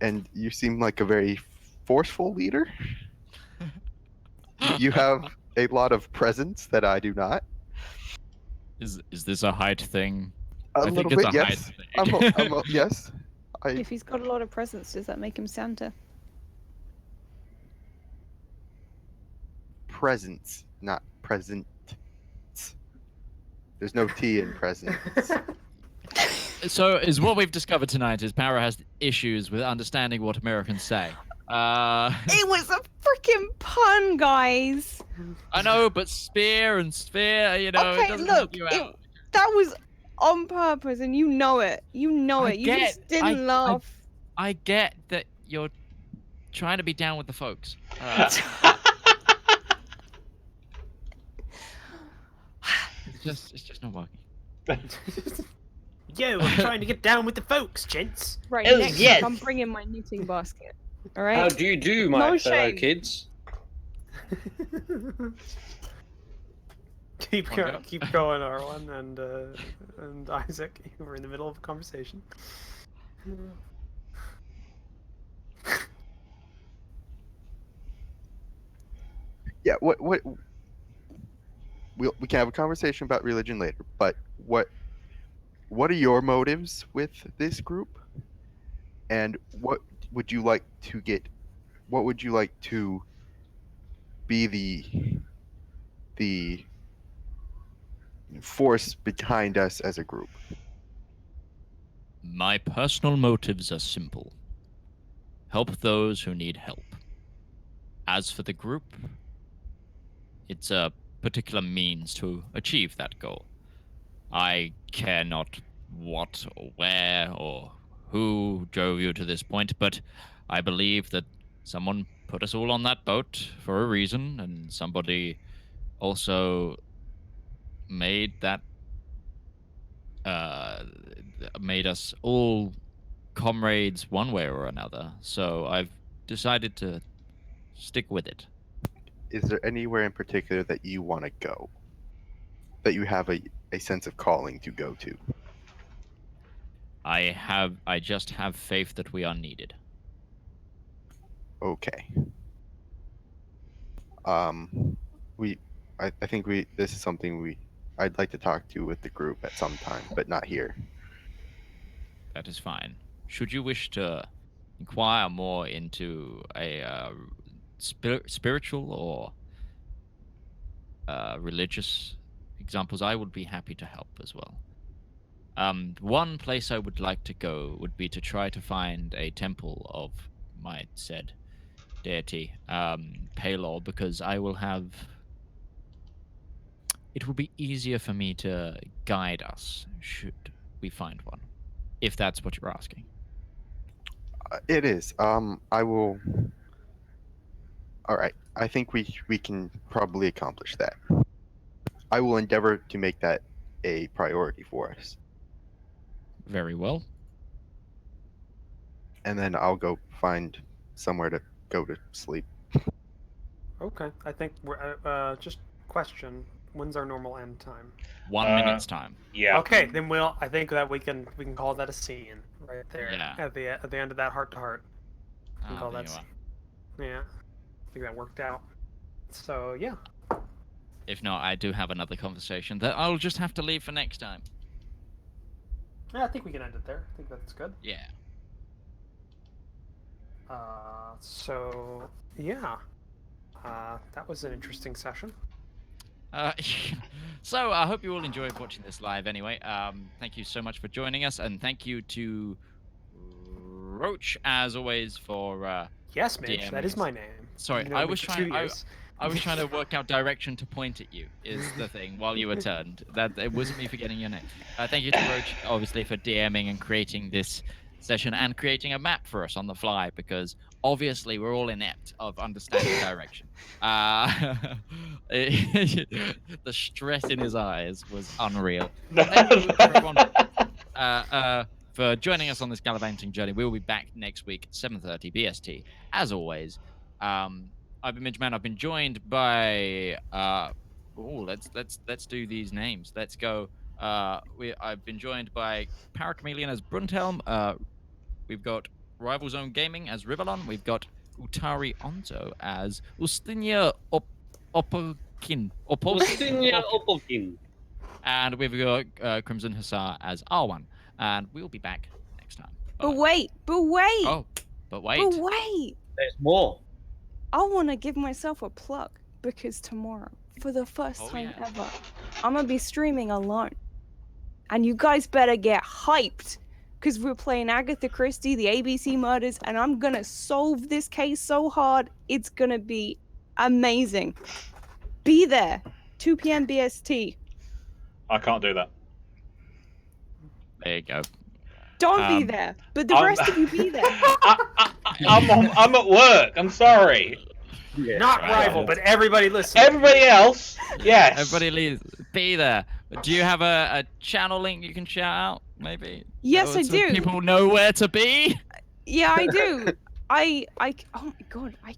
And you seem like a very forceful leader. You have a lot of presence that I do not. Is this a height thing? A I little think it's bit, a yes. height thing. Yes. If he's got a lot of presents, does that make him Santa? Presence, not present. There's no T in presence. So, is what we've discovered tonight is Para has issues with understanding what Americans say. It was a freaking pun, guys. I know, but spear and sphere, it Okay, doesn't look, help you out. that was on purpose, and you know it. You know I it. You get- just didn't laugh. I get that you're trying to be down with the folks. It's just not working. Yo, I'm trying to get down with the folks, gents. Right, Oh, next yes. week I'm bringing my knitting basket. All How right. do you do, my No fellow shame. kids? keep going, R1 and Isaac. We're in the middle of a conversation. Yeah, we can have a conversation about religion later, but what are your motives with this group? And what would you like to be the force behind us as a group? My personal motives are simple. Help those who need help. As for the group, it's a particular means to achieve that goal. I care not what or where or who drove you to this point, but I believe that someone put us all on that boat for a reason, and somebody also made that made us all comrades one way or another. So I've decided to stick with it. Is there anywhere in particular that you want to go? That you have a sense of calling to go to? I just have faith that we are needed. Okay. I think this is something I'd like to talk to with the group at some time, but not here. That is fine. Should you wish to inquire more into a spiritual or religious examples, I would be happy to help as well. One place I would like to go would be to try to find a temple of my said deity, Palor, because I will have... It will be easier for me to guide us should we find one, if that's what you're asking. It is. I will. All right. I think we can probably accomplish that. I will endeavor to make that a priority for us. Very well. And then I'll go find somewhere to go to sleep. Okay, I think we're just question. When's our normal end time? 1 minute's time. Yeah. Okay, then I think that we can call that a scene right there. Yeah. At the end of that heart to heart. We can call there that you are. scene. Yeah. I think that worked out. So yeah. If not, I do have another conversation that I'll just have to leave for next time. Yeah, I think we can end it there. I think that's good. Yeah. So yeah. That was an interesting session. So I hope you all enjoyed watching this live anyway. Thank you so much for joining us, and thank you to Roach, as always, for Yes, Mitch, DMing that is us. my name. Sorry, You know I me was for trying. 2 years. I was trying to work out direction to point at you. Is the thing while you were turned. That it wasn't me forgetting your name. Thank you to Roach, obviously, for DMing and creating this session and creating a map for us on the fly, because obviously we're all inept of understanding direction. The stress in his eyes was unreal. Thank you, everyone, for joining us on this gallivanting journey. We will be back next week, 7:30 BST, as always. I've been Midgeman. I've been joined by let's do these names. Let's go. I've been joined by Parachameleon as Bruntelm. We've got Rival Zone Gaming as Rivallon. We've got Utari Onzo as Ustinia Opolkin. Ustinia Opolkin. And we've got Crimson Hussar as R1. And we'll be back next time. But Bye. wait. Oh, but wait. There's more. I want to give myself a plug because tomorrow, for the first time ever, I'm going to be streaming alone. And you guys better get hyped because we're playing Agatha Christie, the ABC murders, and I'm going to solve this case so hard. It's going to be amazing. Be there. 2 p.m. BST. I can't do that. There you go. Don't be there, but the rest of you be there. I'm at work. I'm sorry. Yeah, Not rival, but everybody listen. Everybody else, yes. Everybody be there. Do you have a channel link you can shout out, maybe? Yes, So I do. People know where to be. Yeah, I do. Oh my god, I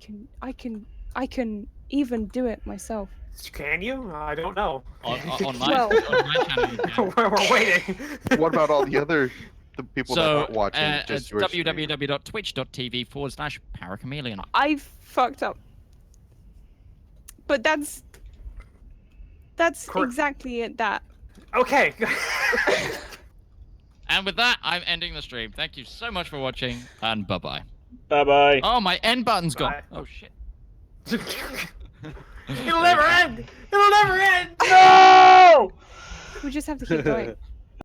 can even do it myself. Can you? I don't know. On my Well- on my channel, you can. We're waiting. What about all the people that So aren't watching? it's Just your stream? www.twitch.tv/Parachameleon. I fucked up. But that's Correct. exactly it. That. Okay. And with that, I'm ending the stream. Thank you so much for watching, and bye-bye. Bye-bye. Oh, my end button's gone. Bye. Oh, shit. It'll never end. It'll never end. No! We just have to keep going.